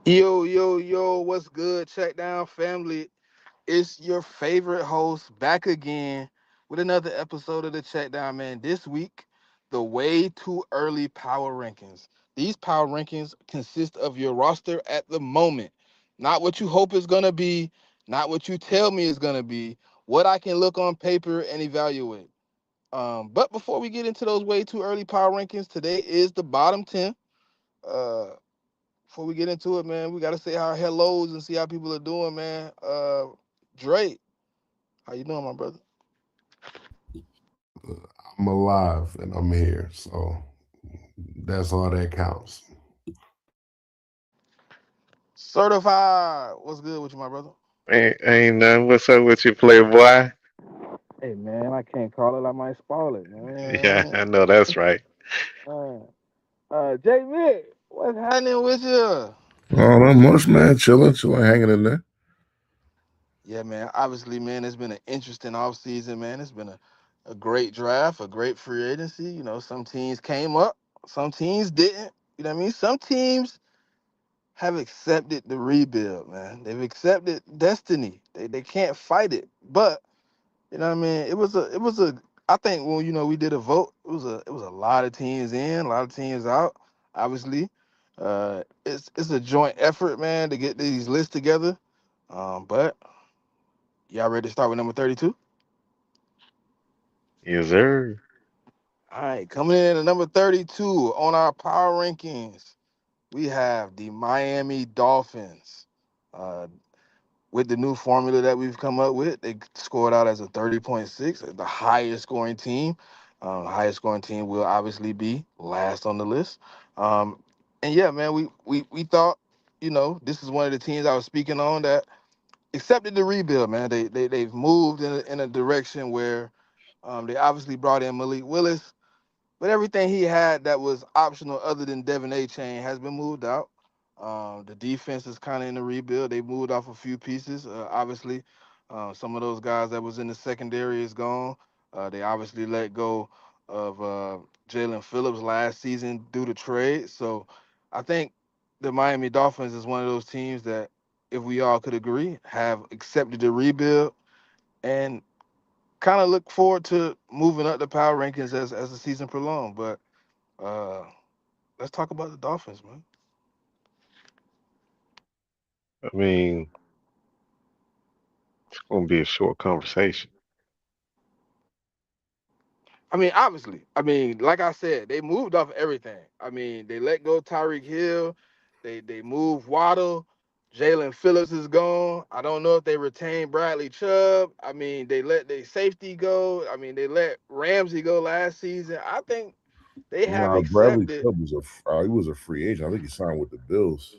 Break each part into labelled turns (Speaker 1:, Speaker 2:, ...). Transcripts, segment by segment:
Speaker 1: Yo, yo, yo, what's good, CheckDown family? It's your favorite host back again with another episode of the CheckDown, man. This week, the way too early power rankings. These power rankings consist of your roster at the moment, not what you hope is going to be, not what you tell me is going to be, what I can look on paper and evaluate. But before we get into those way too early power rankings, today is the bottom 10. Uh, Before we get into it, man, we gotta say our hellos and see how people are doing, man. Drake, how you doing, my brother?
Speaker 2: I'm alive and I'm here, so that's all that counts.
Speaker 1: Certified. What's good with you, my brother?
Speaker 3: Ain't nothing. What's up with you, playboy?
Speaker 1: Hey, man, I can't call it. I might spoil it,
Speaker 3: Yeah,
Speaker 1: man.
Speaker 3: I know that's right.
Speaker 1: Uh, JMIK, what's happening with you?
Speaker 2: Oh, not much, man. Chilling, hanging in there.
Speaker 1: Yeah, man. Obviously, man, it's been an interesting offseason, man. It's been a great draft, a great free agency. You know, some teams came up, some teams didn't. You know what I mean? Some teams have accepted the rebuild, man. They've accepted destiny. They can't fight it. But you know what I mean? It was a I think when we did a vote, it was a lot of teams in, a lot of teams out, obviously. It's a joint effort, man, to get these lists together. But y'all ready to start with number 32?
Speaker 3: Yes, sir.
Speaker 1: All right, coming in at number 32 on our power rankings, we have the Miami Dolphins. Uh, with the new formula that we've come up with, they scored out as a 30.6, the highest scoring team. The highest scoring team will obviously be last on the list. Um, and yeah, man, we thought, this is one of the teams I was speaking on that accepted the rebuild, man. They've moved in a direction where they obviously brought in Malik Willis, but everything he had that was optional other than Devin A. Chain has been moved out. The defense is kind of in the rebuild. They moved off a few pieces. Obviously, some of those guys that was in the secondary is gone. They obviously let go of Jalen Phillips last season due to trade. So I think the Miami Dolphins is one of those teams that, if we all could agree, have accepted the rebuild and kind of look forward to moving up the power rankings as the season prolonged. But uh, let's talk about the Dolphins, man.
Speaker 3: I mean, it's gonna be a short conversation.
Speaker 1: I mean, obviously, like I said, they moved off everything. I mean, they let go Tyreek Hill, they moved Waddle, Jalen Phillips is gone. I don't know if they retained Bradley Chubb. I mean, they let their safety go. I mean, they let Ramsey go last season. I think they have
Speaker 2: Nah, Bradley
Speaker 1: accepted
Speaker 2: Chubb he was a free agent. I think he signed with the Bills.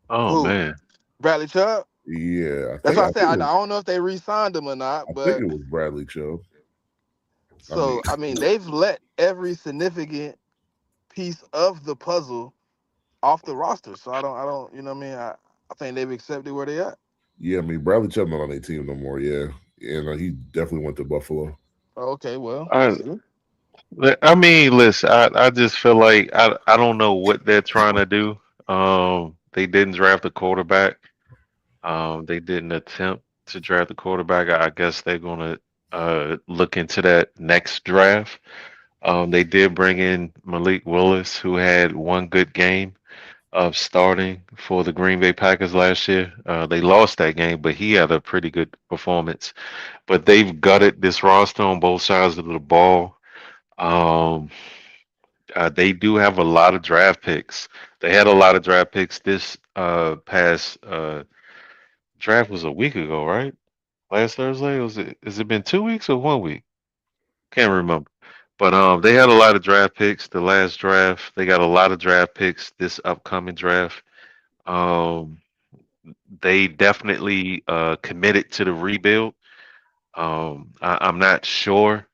Speaker 3: Oh
Speaker 1: who
Speaker 3: man,
Speaker 1: Bradley Chubb.
Speaker 2: Yeah,
Speaker 1: That's why I said I don't know if they re-signed him or
Speaker 2: I
Speaker 1: not,
Speaker 2: think
Speaker 1: but
Speaker 2: it was Bradley Chubb. I mean,
Speaker 1: so I mean they've let every significant piece of the puzzle off the roster. So I don't you know what I mean? I think they've accepted where they at.
Speaker 2: yeah, I mean Bradley Chubb not on their team no more. Yeah, and he definitely went to Buffalo.
Speaker 1: Okay, well,
Speaker 3: I
Speaker 1: see.
Speaker 3: I mean, listen, I just feel like I don't know what they're trying to do. They didn't draft a quarterback. They didn't attempt to draft a quarterback. I guess they're gonna look into that next draft. They did bring in Malik Willis, who had one good game of starting for the Green Bay Packers last year. They lost that game, but he had a pretty good performance. But they've gutted this roster on both sides of the ball. Um, they do have a lot of draft picks. They had a lot of draft picks this past draft was a week ago, right? Last Thursday? Was it? Has it been 2 weeks or 1 week? Can't remember. But they had a lot of draft picks the last draft. They got a lot of draft picks this upcoming draft. Um, they definitely committed to the rebuild. I'm not sure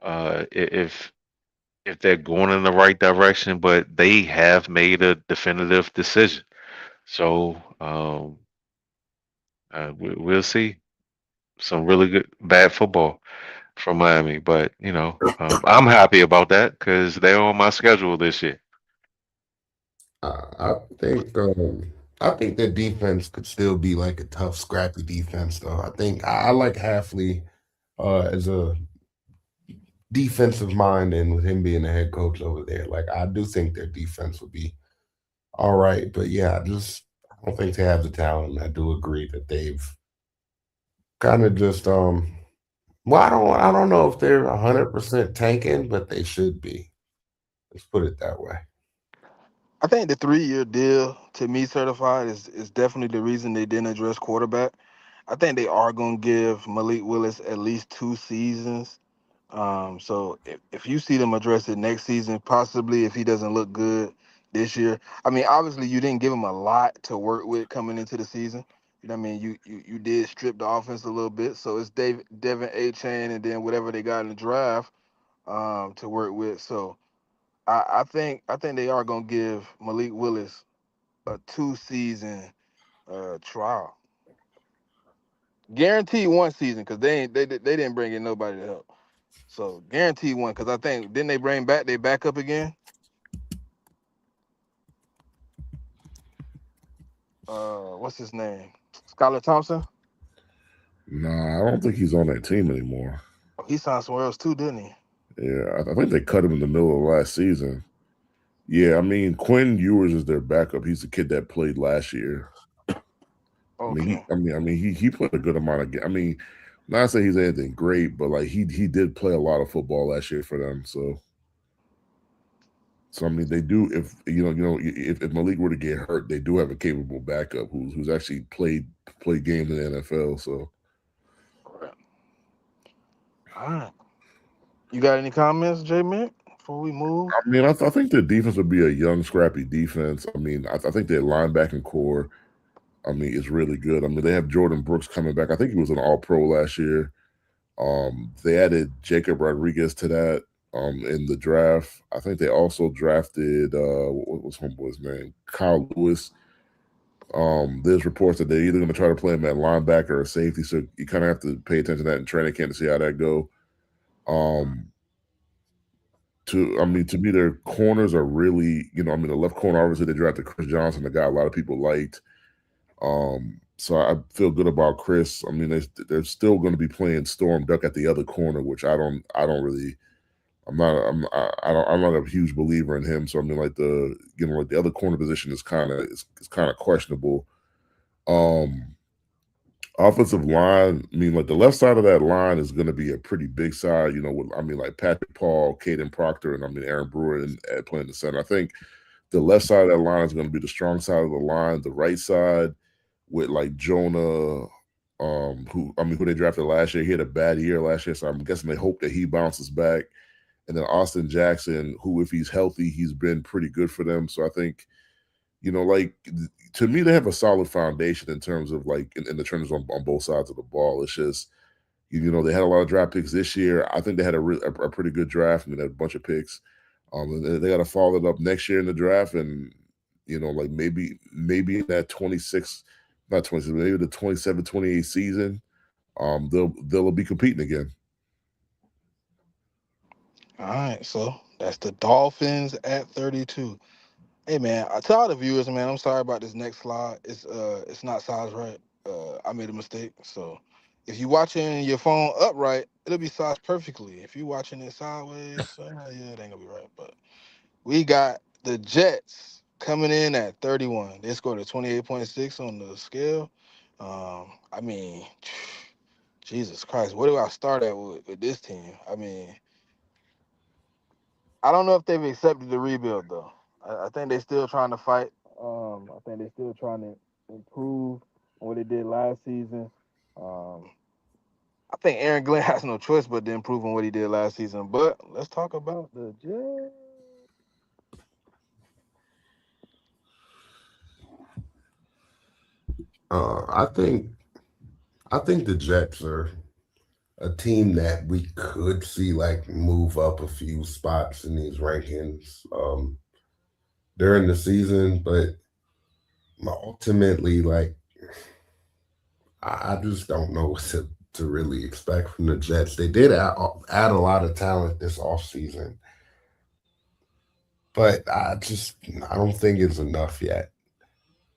Speaker 3: if they're going in the right direction, but they have made a definitive decision. So we'll see some really good bad football from Miami, but I'm happy about that because they're on my schedule this year.
Speaker 2: I think I think the defense could still be like a tough, scrappy defense, though. I think I like Halfley as a defensive mind, and with him being the head coach over there, like I do think their defense would be all right. But yeah, I don't think they have the talent. I do agree that they've kind of just well, I don't know if they're 100% tanking, but they should be. Let's put it that way.
Speaker 1: I think the 3 year deal to me certified is definitely the reason they didn't address quarterback. I think they are gonna give Malik Willis at least 2 seasons. So if you see them address it next season, possibly if he doesn't look good this year, I mean, obviously you didn't give him a lot to work with coming into the season. You know what I mean? You did strip the offense a little bit, so it's Devin A. Chain and then whatever they got in the draft to work with. So I think they are gonna give Malik Willis a 2 season trial, guaranteed 1 season because they didn't bring in nobody to help. So guaranteed one because I think didn't they bring back they back up again? What's his name? Skylar Thompson.
Speaker 4: Nah, I don't think he's on that team anymore.
Speaker 1: Oh, he signed somewhere else too, didn't he?
Speaker 4: Yeah, I think they cut him in the middle of last season. Yeah, I mean Quinn Ewers is their backup. He's the kid that played last year.
Speaker 1: Okay.
Speaker 4: He played a good amount of. I mean, not say he's anything great, but like he did play a lot of football last year for them. So I mean, they do. If if Malik were to get hurt, they do have a capable backup who's actually played games in the NFL. So
Speaker 1: All right. All right. You got any comments, JMIK, before we move?
Speaker 4: I mean, I think the defense would be a young, scrappy defense. I mean, I think their linebacking core, I mean, is really good. I mean, they have Jordan Brooks coming back. I think he was an All Pro last year. They added Jacob Rodriguez to that in the draft. I think they also drafted what's homeboy's name? Kyle Lewis. There's reports that they're either going to try to play him at linebacker or safety, so you kind of have to pay attention to that in training camp to see how that go. Um, to me, their corners are really, I mean, the left corner obviously they drafted Chris Johnson, the guy a lot of people liked. So I feel good about Chris. I mean, they're still going to be playing Storm Duck at the other corner, which I don't really. I'm not a huge believer in him. So I mean, like like the other corner position is kind of questionable. Um, Offensive line, I mean, like the left side of that line is going to be a pretty big side. I mean, like Patrick Paul, Caden Proctor, and I mean Aaron Brewer and playing the center. I think the left side of that line is going to be the strong side of the line. The right side with like Jonah, who they drafted last year. He had a bad year last year, so I'm guessing they hope that he bounces back. And then Austin Jackson, who if he's healthy, he's been pretty good for them. So I think, like to me, they have a solid foundation in terms of like in the trends on both sides of the ball. It's just, they had a lot of draft picks this year. I think they had a pretty good draft. I mean, they had a bunch of picks. And they got to follow it up next year in the draft, and like maybe in that 26, not 26, maybe the 27, 28 season, they'll be competing again.
Speaker 1: All right. So that's the Dolphins at 32. Hey man, I tell all the viewers, man, I'm sorry about this next slide. It's not size right. I made a mistake. So if you're watching your phone upright, it'll be sized perfectly. If you're watching it sideways, yeah, it ain't gonna be right. But we got the Jets coming in at 31. They scored a 28.6 on the scale. I mean, Jesus Christ, where do I start at with this team? I mean, I don't know if they've accepted the rebuild though. I think they're still trying to fight. I think they're still trying to improve on what they did last season. Um, I think Aaron Glenn has no choice but to improve on what he did last season. But let's talk about the Jets.
Speaker 2: Uh, I think I think the Jets are a team that we could see like move up a few spots in these rankings during the season, but ultimately, like I just don't know what to really expect from the Jets. They did add a lot of talent this offseason, but I don't think it's enough yet.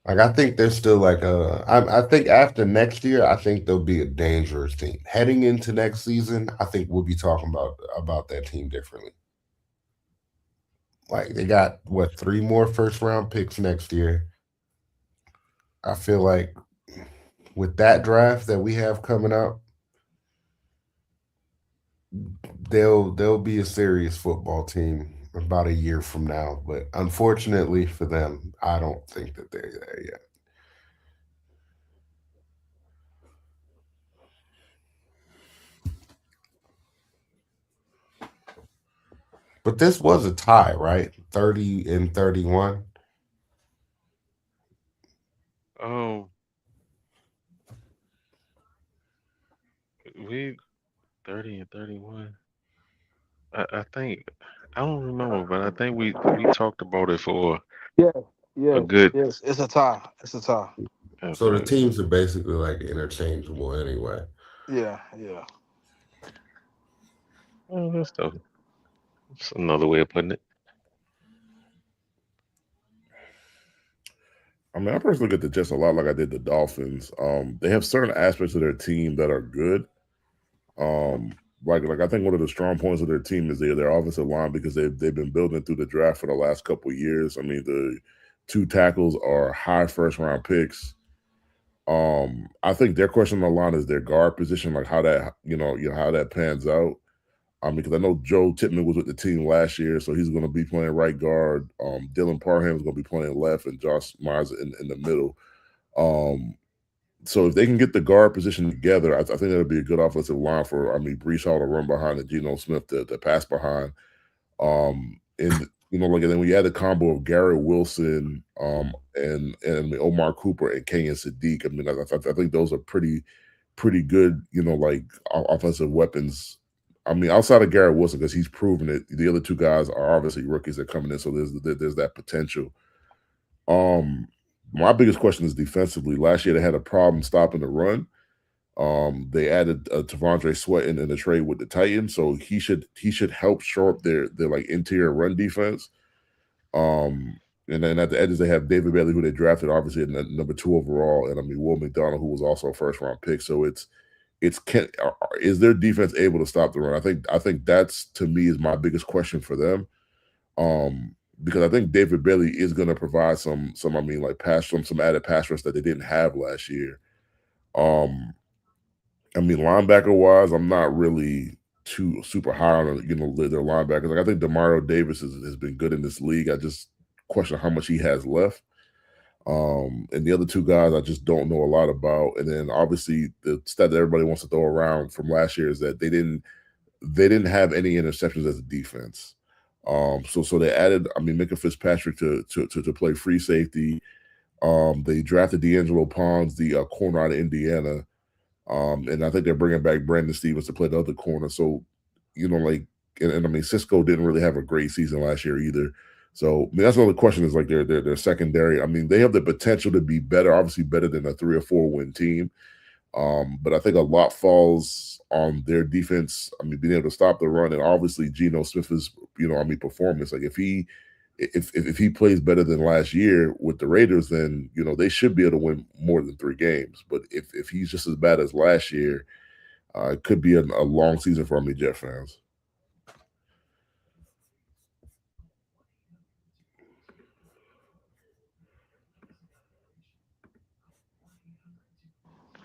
Speaker 2: Like I think they're still like I think after next year, I think they'll be a dangerous team. Heading into next season, I think we'll be talking about that team differently. Like they got what 3 more first round picks next year. I feel like with that draft that we have coming up, they'll be a serious football team about a year from now. But unfortunately for them, I don't think that they're there yet. But this was a tie, right? 30-31.
Speaker 3: Um, we 30-31. I think I don't remember, but I think we talked about it for
Speaker 1: Yes,
Speaker 3: a
Speaker 1: yes,
Speaker 3: good.
Speaker 1: yes. It's a tie. It's a tie.
Speaker 2: So the
Speaker 3: Okay,
Speaker 2: teams are basically like interchangeable anyway.
Speaker 1: Yeah, yeah.
Speaker 3: well, that's another way of putting it.
Speaker 4: I mean, I personally look at the Jets a lot like I did the Dolphins. They have certain aspects of their team that are good. Um, like I think one of the strong points of their team is their offensive line because they've been building through the draft for the last couple of years. I mean, the two tackles are high first round picks. I think their question on the line is their guard position, like how that how that pans out. Because I know Joe Tippmann was with the team last year, so he's going to be playing right guard. Dylan Parham is going to be playing left, and Josh Myers in the middle. Um, so if they can get the guard position together, I think that'll be a good offensive line for Brees Hall to run behind and Geno Smith to pass behind. And like and then we had the combo of Garrett Wilson, and Omar Cooper and Kenyon Sadiq. I mean, I think those are pretty good, like offensive weapons. I mean, outside of Garrett Wilson, because he's proven it, the other two guys are obviously rookies that are coming in, so there's that potential. Um, my biggest question is defensively. Last year they had a problem stopping the run. They added Tavondre Sweat in the trade with the Titans, so he should help shore up their like interior run defense. Um, and then at the edges they have David Bailey, who they drafted obviously at number 2 overall, and Will McDonald, who was also a first round pick. So is their defense able to stop the run? I think that's to me is my biggest question for them. Because I think David Bailey is going to provide some like pass some added pass rush that they didn't have last year. Um, linebacker wise, I'm not really too super high on their linebackers. Like I think Demario Davis has been good in this league. I just question how much he has left. And the other two guys I just don't know a lot about. And then obviously the stat that everybody wants to throw around from last year is that they didn't have any interceptions as a defense. So they added Minka Fitzpatrick to play free safety. They drafted D'Angelo Pons, the corner out of Indiana. And I think they're bringing back Brandon Stevens to play the other corner. So, like, and Cisco didn't really have a great season last year either. So, that's another question is like their secondary. They have the potential to be better, obviously better than a 3 or 4 win team. But I think a lot falls on their defense. Being able to stop the run, and obviously Geno Smith's, performance. Like if he plays better than last year with the Raiders, then they should be able to win more than 3 games. But if he's just as bad as last year, it could be a long season for Jet fans.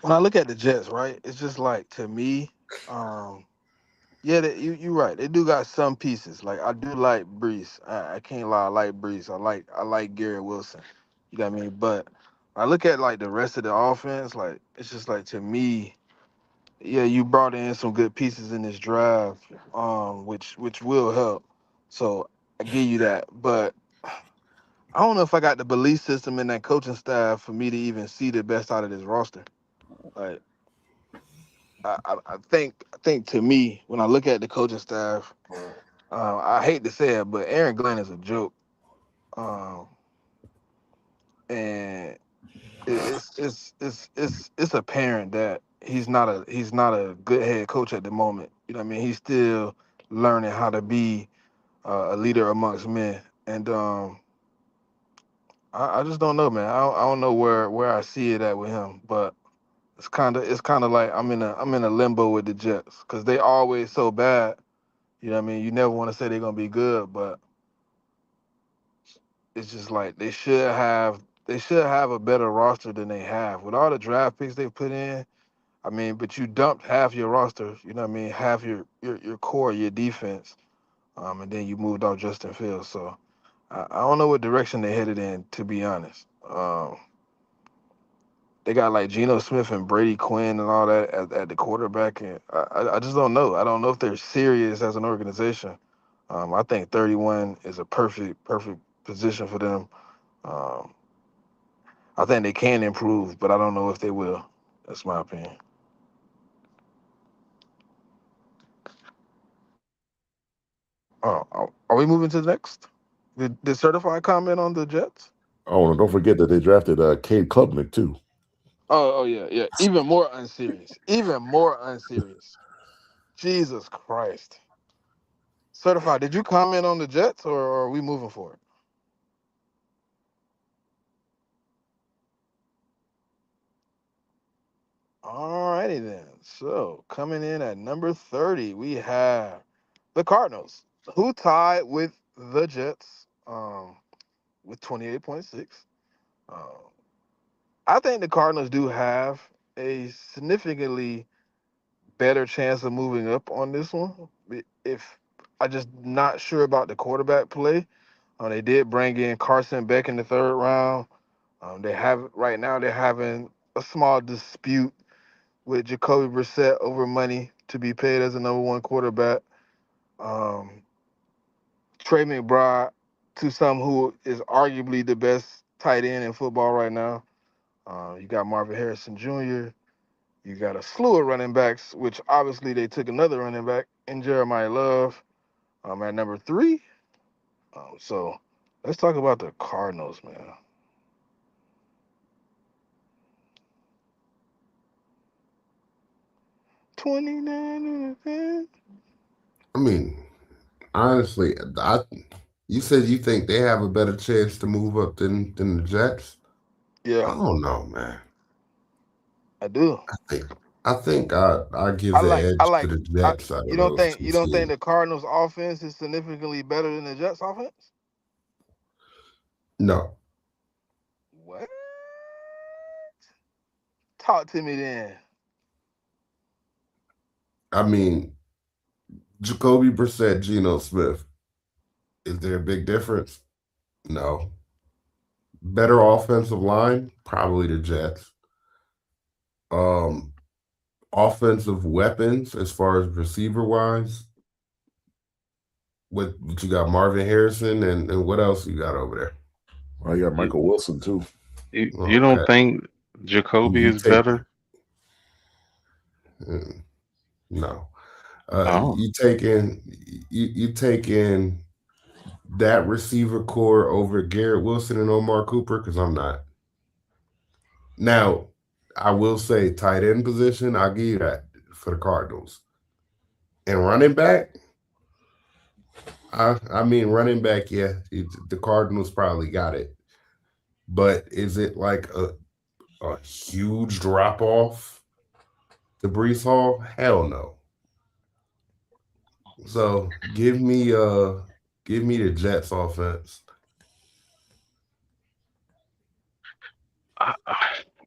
Speaker 1: When I look at the Jets, right, it's just like to me, yeah, you right. They do got some pieces. Like I do like Brees. I can't lie, I like Brees. I like Garrett Wilson. You got me. But I look at like the rest of the offense. Like it's just like to me, yeah, you brought in some good pieces in this draft, which will help. So I give you that. But I don't know if I got the belief system in that coaching staff for me to even see the best out of this roster. Like I think to me when I look at the coaching staff, I hate to say it, but Aaron Glenn is a joke, um, and it's apparent that he's not a good head coach at the moment. You know what I mean? He's still learning how to be a leader amongst men, and I just don't know, man. I don't know where I see it at with him, but it's kind of like I'm in a limbo with the Jets because they always so bad. You know what I mean? You never want to say they're gonna be good, but it's just like they should have a better roster than they have with all the draft picks they put in. I mean, but you dumped half your roster. You know what I mean? Half your core, your defense, and then you moved off Justin Fields. So I don't know what direction they headed in, to be honest. They got like Geno Smith and Brady Quinn and all that at the quarterback, and I just don't know. I don't know if they're serious as an organization. I think 31 is a perfect position for them. Um, I think they can improve, but I don't know if they will. That's my opinion. Are we moving to the next? Did Certified comment on the Jets?
Speaker 4: Oh, and don't forget that they drafted Cade Klubnik too.
Speaker 1: Oh yeah, yeah. Even more unserious. Even more unserious. Jesus Christ. Certified. Did you comment on the Jets, or are we moving forward? All righty then. So coming in at number 30, we have the Cardinals, who tied with the Jets with 28.6. Um, I think the Cardinals do have a significantly better chance of moving up on this one. If I just not sure about the quarterback play. They did bring in Carson Beck in the third round. They have right now they're having a small dispute with Jacoby Brissett over money to be paid as a number one quarterback. Um, Trey McBride, to some who is arguably the best tight end in football right now. You got Marvin Harrison Jr. You got a slew of running backs, which obviously they took another running back in Jeremiah Love at number three. So let's talk about the Cardinals, man. 29 and
Speaker 2: I mean, honestly, you said you think they have a better chance to move up than the Jets. I
Speaker 1: yeah,
Speaker 2: don't know, man.
Speaker 1: I do.
Speaker 2: I think I give
Speaker 1: I
Speaker 2: the
Speaker 1: like I
Speaker 2: edge to
Speaker 1: like
Speaker 2: the
Speaker 1: I,
Speaker 2: Jets out
Speaker 1: you
Speaker 2: of
Speaker 1: don't
Speaker 2: those
Speaker 1: think
Speaker 2: two
Speaker 1: you don't think
Speaker 2: teams.
Speaker 1: the Cardinals offense is significantly better than the Jets offense?
Speaker 2: No,
Speaker 1: What? Talk to me then.
Speaker 2: I mean Jacoby Brissett, Geno Smith. Is there a big difference? No. Better offensive line, probably the Jets. Um, Offensive weapons as far as receiver wise, what you got Marvin Harrison and what else you got over there?
Speaker 4: I got
Speaker 3: You,
Speaker 4: Michael Wilson too.
Speaker 3: you don't
Speaker 2: Okay.
Speaker 3: think Jacoby
Speaker 2: You
Speaker 3: is
Speaker 2: take
Speaker 3: better?
Speaker 2: mm, no.
Speaker 3: Oh,
Speaker 2: You take in that receiver core over Garrett Wilson and Omar Cooper because I'm not. Now, I will say tight end position, I'll give you that for the Cardinals. And running back, I mean running back, yeah, the Cardinals probably got it. But is it like a huge drop off to Brees Hall? Hell no. So give me the Jets offense.
Speaker 3: I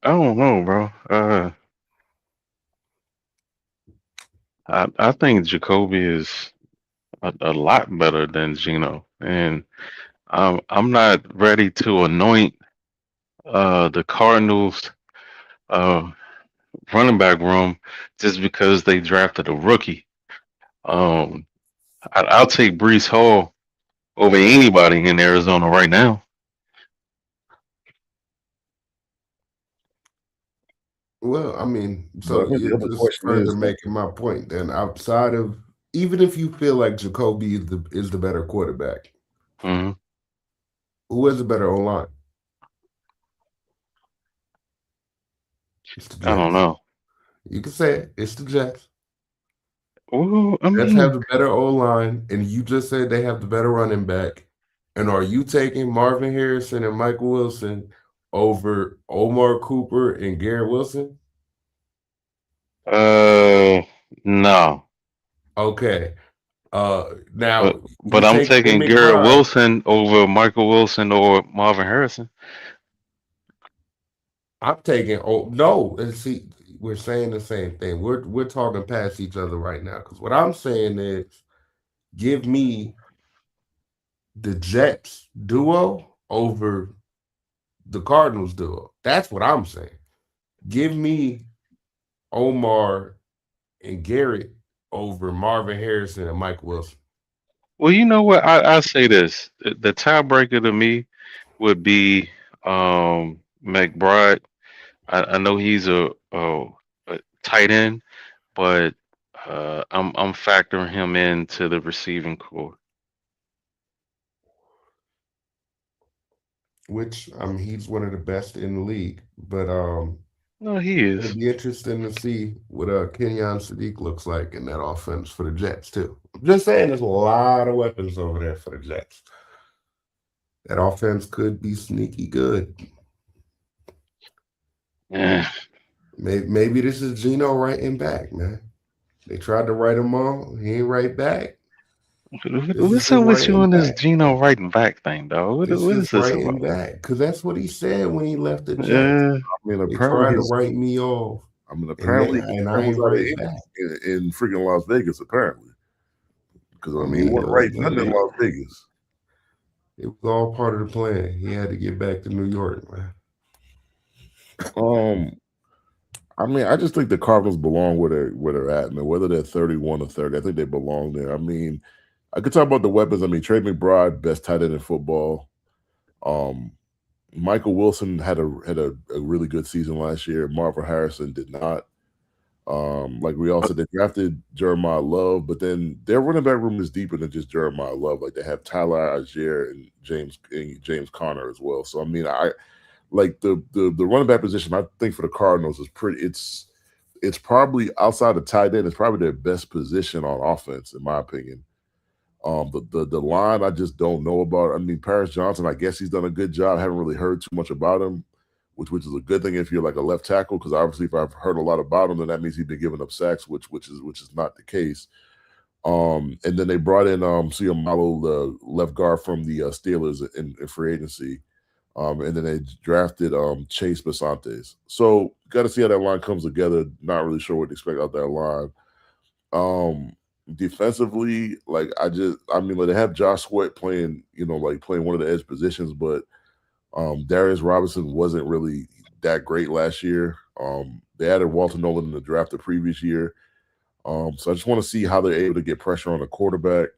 Speaker 3: don't know, bro. I think Jacoby is a lot better than Geno, and I'm not ready to anoint the Cardinals uh running back room just because they drafted a rookie. Um, I'll take Brees Hall over anybody in Arizona right now.
Speaker 2: Well, I mean,
Speaker 4: But I
Speaker 2: so
Speaker 4: think the
Speaker 2: you're
Speaker 4: other
Speaker 2: just
Speaker 4: question
Speaker 2: further
Speaker 4: is,
Speaker 2: making my point. Then outside of even if you feel like Jacoby is the better quarterback,
Speaker 3: Hmm.
Speaker 2: who has a better O line? It's the
Speaker 3: I don't
Speaker 2: Jets.
Speaker 3: know.
Speaker 2: You can say it. It's the Jets.
Speaker 3: Well, I
Speaker 2: Jets have
Speaker 3: mean,
Speaker 2: the better O line, and you just said they have the better running back. And are you taking Marvin Harrison and Michael Wilson over Omar Cooper and Garrett Wilson?
Speaker 3: Uh, no.
Speaker 2: Okay.
Speaker 3: But
Speaker 2: Now you
Speaker 3: I'm
Speaker 2: take Jim
Speaker 3: taking Garrett
Speaker 2: McBride.
Speaker 3: Wilson over Michael Wilson or Marvin Harrison.
Speaker 2: I'm taking. Oh no! And see, we're saying the same thing. We're talking past each other right now. Because what I'm saying is, give me the Jets duo over the Cardinals duo. That's what I'm saying. Give me Omar and Garrett over Marvin Harrison and Mike Wilson.
Speaker 3: Well, you know what? I say this. The tiebreaker to me would be McBride. I know he's a tight end, but I'm factoring him into the receiving core.
Speaker 2: Which he's one of the best in the league. But
Speaker 3: No, he
Speaker 2: it'll
Speaker 3: is.
Speaker 2: be interesting to see what Kenyon Sadiq looks like in that offense for the Jets too. I'm just saying, there's a lot of weapons over there for the Jets. That offense could be sneaky good.
Speaker 3: Yeah.
Speaker 2: Maybe this is Geno writing back, man. They tried to write him off. He ain't right back. This is
Speaker 3: What's
Speaker 2: him
Speaker 3: up with you
Speaker 2: writing
Speaker 3: on this
Speaker 2: back.
Speaker 3: Geno writing back thing, dog?
Speaker 2: This
Speaker 3: What
Speaker 2: is
Speaker 3: is this
Speaker 2: writing
Speaker 3: about?
Speaker 2: back because that's what he said when he left the Jets.
Speaker 3: Uh,
Speaker 4: I mean,
Speaker 2: They
Speaker 4: apparently
Speaker 2: tried to
Speaker 4: his.
Speaker 2: write me off,
Speaker 4: I mean,
Speaker 2: and
Speaker 4: apparently his
Speaker 2: I
Speaker 4: son was
Speaker 2: ain't
Speaker 4: out of
Speaker 2: right back.
Speaker 4: ink in freaking Las Vegas. Apparently, because I
Speaker 2: I
Speaker 4: mean, he
Speaker 2: mean,
Speaker 4: wasn't right nothing in Las Vegas.
Speaker 2: it was all part of the plan. He had to get back to New York, man.
Speaker 4: Um, I mean, I just think the Cardinals belong where they're at, man. Whether they're 31 or 30, I think they belong there. I mean, I could talk about the weapons. I mean, Trey McBride, best tight end in football. Um, Michael Wilson had a really good season last year. Marvin Harrison did not. Like we all said, they drafted Jeremiah Love, but then their running back room is deeper than just Jeremiah Love. Like they have Tyler Algier and James Conner as well. So I mean, I like the running back position. I think for the Cardinals is pretty. It's probably outside of tight end. It's probably their best position on offense, in my opinion. The line I just don't know about. I mean, Paris Johnson, I guess he's done a good job. I haven't really heard too much about him, which is a good thing if you're like a left tackle, because obviously if I've heard a lot about him, then that means he's been giving up sacks, which is not the case. And then they brought in Siamalo, the left guard from the Steelers in free agency. And then they drafted Chase Basantes. So got to see how that line comes together. Not really sure what to expect out that line. Defensively, like I mean, like they have Josh Sweat playing, like playing one of the edge positions, but Darius Robinson wasn't really that great last year. They added Walter Nolan in the draft the previous year. So I just want to see how they're able to get pressure on the quarterback.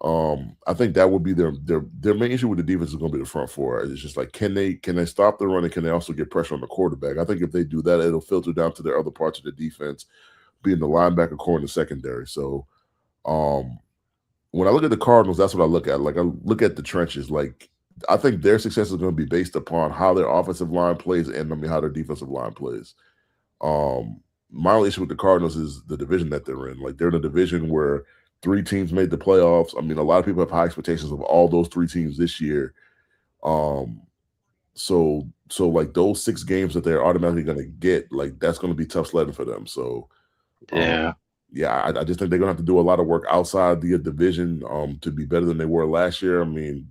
Speaker 4: I think that would be their main issue with the defense is going to be the front four. It's just like can they stop the run and can they also get pressure on the quarterback? I think if they do that, it'll filter down to their other parts of the defense, being the linebacker core and the secondary. So when I look at the Cardinals, that's what I look at. Like I look at the trenches. Like I think their success is going to be based upon how their offensive line plays and I mean how their defensive line plays. My only issue with the Cardinals is the division that they're in. Like they're in a division where 3 teams made the playoffs. I mean, a lot of people have high expectations of all those 3 teams this year. So like those 6 games that they're automatically going to get, like that's going to be tough sledding for them. So,
Speaker 3: yeah.
Speaker 4: yeah, I just think they're going to have to do a lot of work outside the division to be better than they were last year. I mean,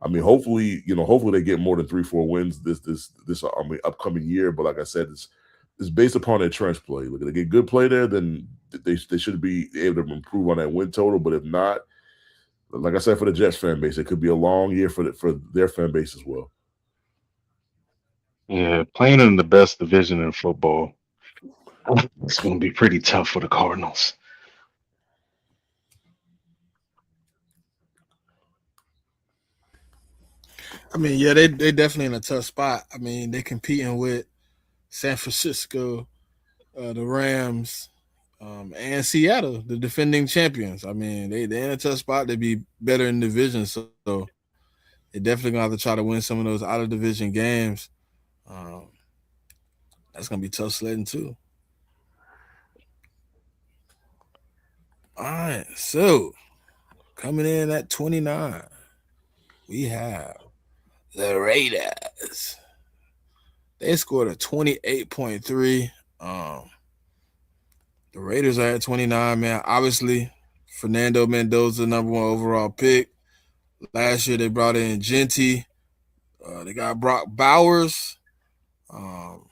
Speaker 4: hopefully, hopefully they get more than 3-4 wins this upcoming year. But like I said, it's based upon their trench play. Look, if they get good play there, then they should be able to improve on that win total. But if not, like I said, for the Jets fan base, it could be a long year for their fan base as well.
Speaker 3: Yeah, playing in the best division in football, it's going to be pretty tough for the Cardinals.
Speaker 1: I mean, yeah, they definitely in a tough spot. I mean, they competing with San Francisco, the Rams, and Seattle, the defending champions. I mean, they in a tough spot. They be better in division, so they definitely gonna have to try to win some of those out of division games. Um, that's gonna be tough sledding too. All right, so coming in at 29, we have the Raiders. They scored a 28.3. The Raiders are at 29, man. Obviously, Fernando Mendoza, number one overall pick. Last year they brought in Genty. They got Brock Bowers. Um,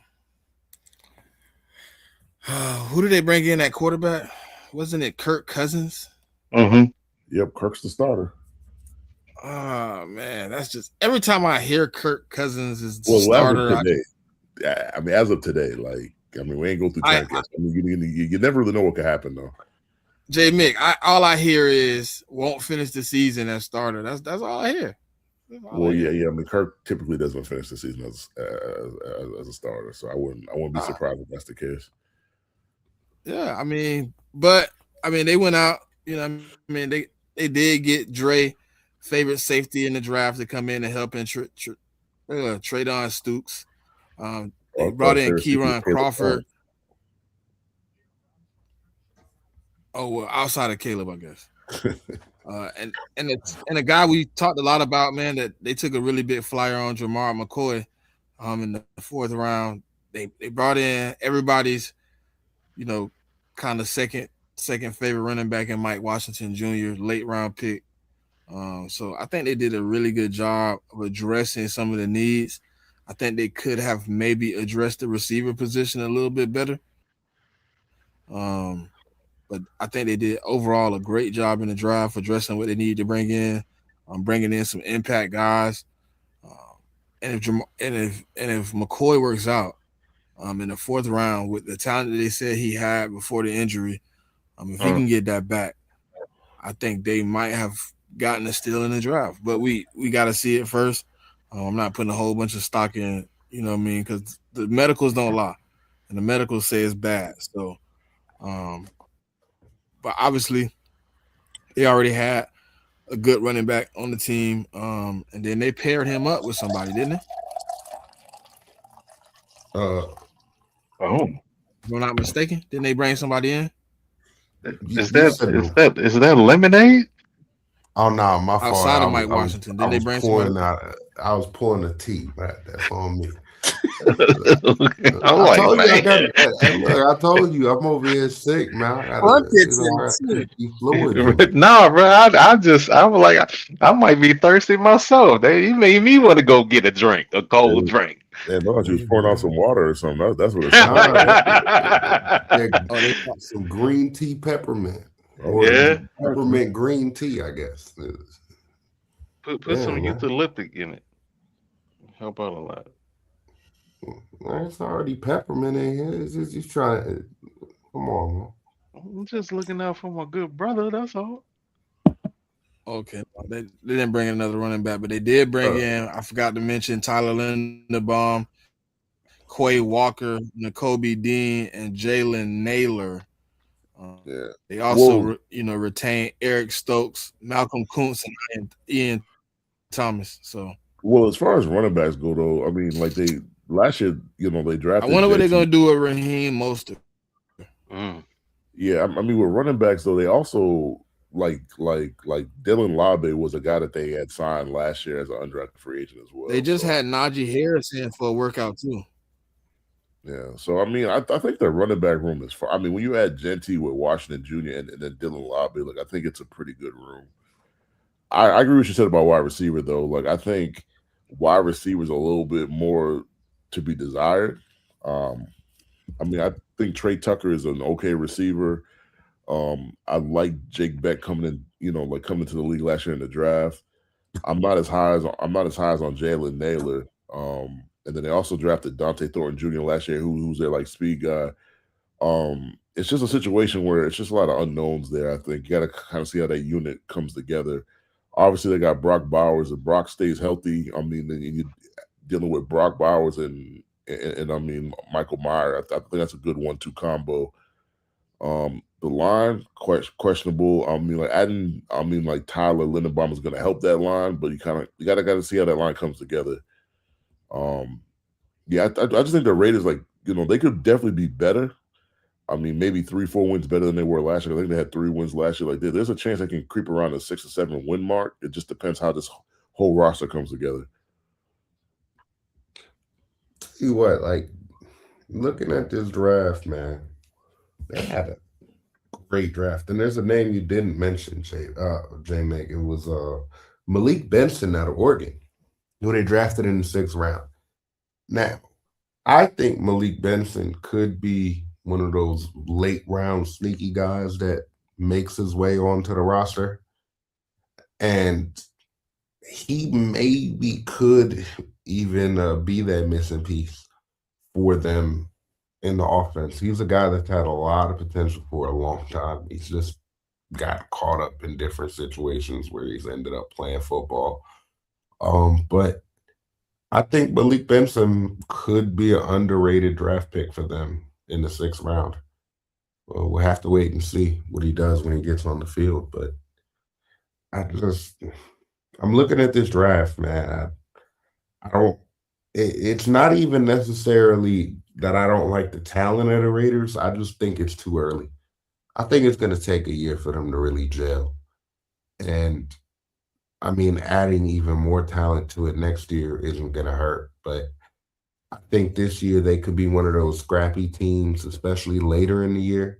Speaker 1: who did they bring in at quarterback? Wasn't it Kirk Cousins?
Speaker 3: Mm-hmm.
Speaker 4: Yep, Kirk's the starter.
Speaker 1: Oh man, that's just every time I hear Kirk Cousins is the
Speaker 4: Well,
Speaker 1: starter.
Speaker 4: As of today, like we ain't go through training camp. You never really know what could happen though.
Speaker 1: JMIK, all I hear is won't finish the season as starter. That's all I hear.
Speaker 4: Yeah. I mean, Kirk typically doesn't finish the season as a starter, so I wouldn't be surprised if that's the case.
Speaker 1: Yeah, I mean, they went out. You know, I mean, they did get Dre, favorite safety in the draft, to come in and help in Traydon Stukes. They brought in Kieran Crawford. Oh well, outside of Caleb, I guess. And a guy we talked a lot about, man, that they took a really big flyer on, Jamar McCoy, in the 4th round. They brought in everybody's, kind of second favorite running back in Mike Washington Jr., late round pick. So I think they did a really good job of addressing some of the needs. I think they could have maybe addressed the receiver position a little bit better. But I think they did overall a great job in the draft, addressing what they need to bring in, bringing in some impact guys. And if McCoy works out in the 4th round with the talent that they said he had before the injury, if he can get that back, I think they might have gotten a steal in the draft. But we got to see it first. I'm not putting a whole bunch of stock in, you know what I mean, because the medicals don't lie, and the medicals say it's bad. So, but obviously, they already had a good running back on the team, and then they paired him up with somebody, didn't they?
Speaker 3: Oh,
Speaker 1: if I'm not mistaken, didn't they bring somebody in?
Speaker 3: Is that lemonade?
Speaker 2: Oh no, my fault.
Speaker 1: Outside of Mike Washington, didn't they bring somebody?
Speaker 2: I was pouring a tea, man. That's on me. I told you, I'm over here sick, man. I keep fluid.
Speaker 3: Nah, bro. I was like, I might be thirsty myself. You made me want to go get a drink, a cold drink.
Speaker 4: I thought you was pouring out some water or something. That's what
Speaker 2: it's some green tea peppermint.
Speaker 3: Or
Speaker 2: peppermint green tea, I guess.
Speaker 3: Put some eucalyptic in it. Help out a lot.
Speaker 2: It's already peppermint in here. It's just trying to. Come on, man.
Speaker 3: I'm just looking out for my good brother. That's all.
Speaker 1: Okay, they didn't bring in another running back, but they did bring in. I forgot to mention Tyler Linderbaum, Quay Walker, Nakobe Dean, and Jalen Naylor. They also, retained Eric Stokes, Malcolm Kuntz, and Ian Thomas. So,
Speaker 4: as far as running backs go, though, I mean, like they last year, they drafted.
Speaker 1: I wonder what they're gonna do with Raheem Mostert.
Speaker 4: Yeah, I mean, with running backs though, they also like Dylan Labe was a guy that they had signed last year as an undrafted free agent as well.
Speaker 1: They just had Najee Harris in for a workout too.
Speaker 4: Yeah, so I mean, I think the running back room is far. I mean, when you add Genty with Washington Jr. and then Dylan Labe, I think it's a pretty good room. I agree with what you said about wide receiver though. I think wide receiver is a little bit more to be desired. I mean, I think Trey Tucker is an okay receiver. I like Jake Beck coming in, coming to the league last year in the draft. I'm not as high as on Jalen Naylor. And then they also drafted Dante Thornton Jr. last year, who's their speed guy. It's just a situation where it's just a lot of unknowns there. I think you got to kind of see how that unit comes together. Obviously, they got Brock Bowers. If Brock stays healthy, I mean, then you're dealing with Brock Bowers and I mean Michael Meyer. I think that's a good 1-2 combo. The line questionable. I mean, Tyler Linderbaum is going to help that line, but you got to see how that line comes together. I just think the Raiders, they could definitely be better. I mean, maybe 3-4 wins better than they were last year. I think they had 3 wins last year. There's a chance they can creep around the 6 or 7 win mark. It just depends how this whole roster comes together.
Speaker 2: See what, like looking at this draft, man, they had a great draft. And there's a name you didn't mention, JMIK. It was Malik Benson out of Oregon, who they drafted in the 6th round. Now, I think Malik Benson could be one of those late round sneaky guys that makes his way onto the roster. And he maybe could even be that missing piece for them in the offense. He's a guy that's had a lot of potential for a long time. He's just got caught up in different situations where he's ended up playing football. But I think Malik Benson could be an underrated draft pick for them in the 6th round. We'll have to wait and see what he does when he gets on the field. But I'm looking at this draft, man. I don't. It's not even necessarily that I don't like the talent of the Raiders. I just think it's too early. I think it's going to take a year for them to really gel. And I mean, adding even more talent to it next year isn't going to hurt. But I think this year they could be one of those scrappy teams, especially later in the year,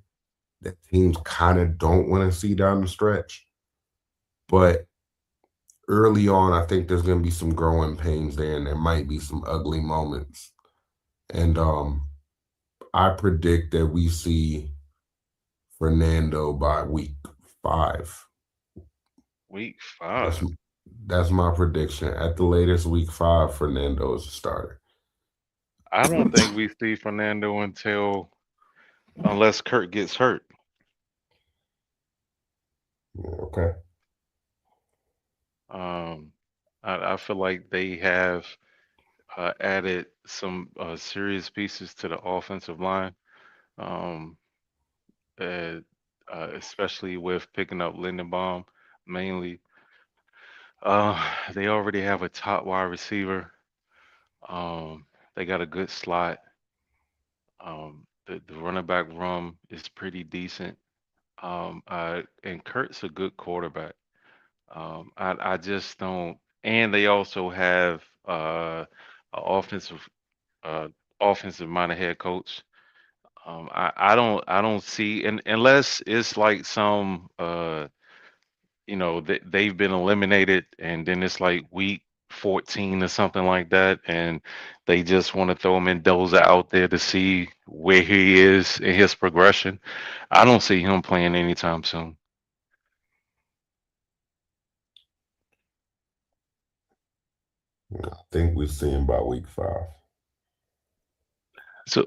Speaker 2: that teams kind of don't want to see down the stretch. But early on, I think there's going to be some growing pains there, and there might be some ugly moments. And I predict that we see Fernando by week 5.
Speaker 3: Week 5.
Speaker 2: That's my prediction. At the latest, week 5, Fernando is a starter.
Speaker 3: I don't think we see Fernando unless Kurt gets hurt.
Speaker 2: Okay.
Speaker 3: I feel like they have added some serious pieces to the offensive line, especially with picking up Lindenbaum mainly. They already have a top wide receiver. They got a good slot. The running back room is pretty decent. And Kurt's a good quarterback. I just don't. And they also have an offensive minded head coach. I don't see, and unless it's like some they've been eliminated, and then it's like week 14 or something like that, and they just want to throw him in Mendoza out there to see where he is in his progression. I don't see him playing anytime soon.
Speaker 2: I think we see him by week 5.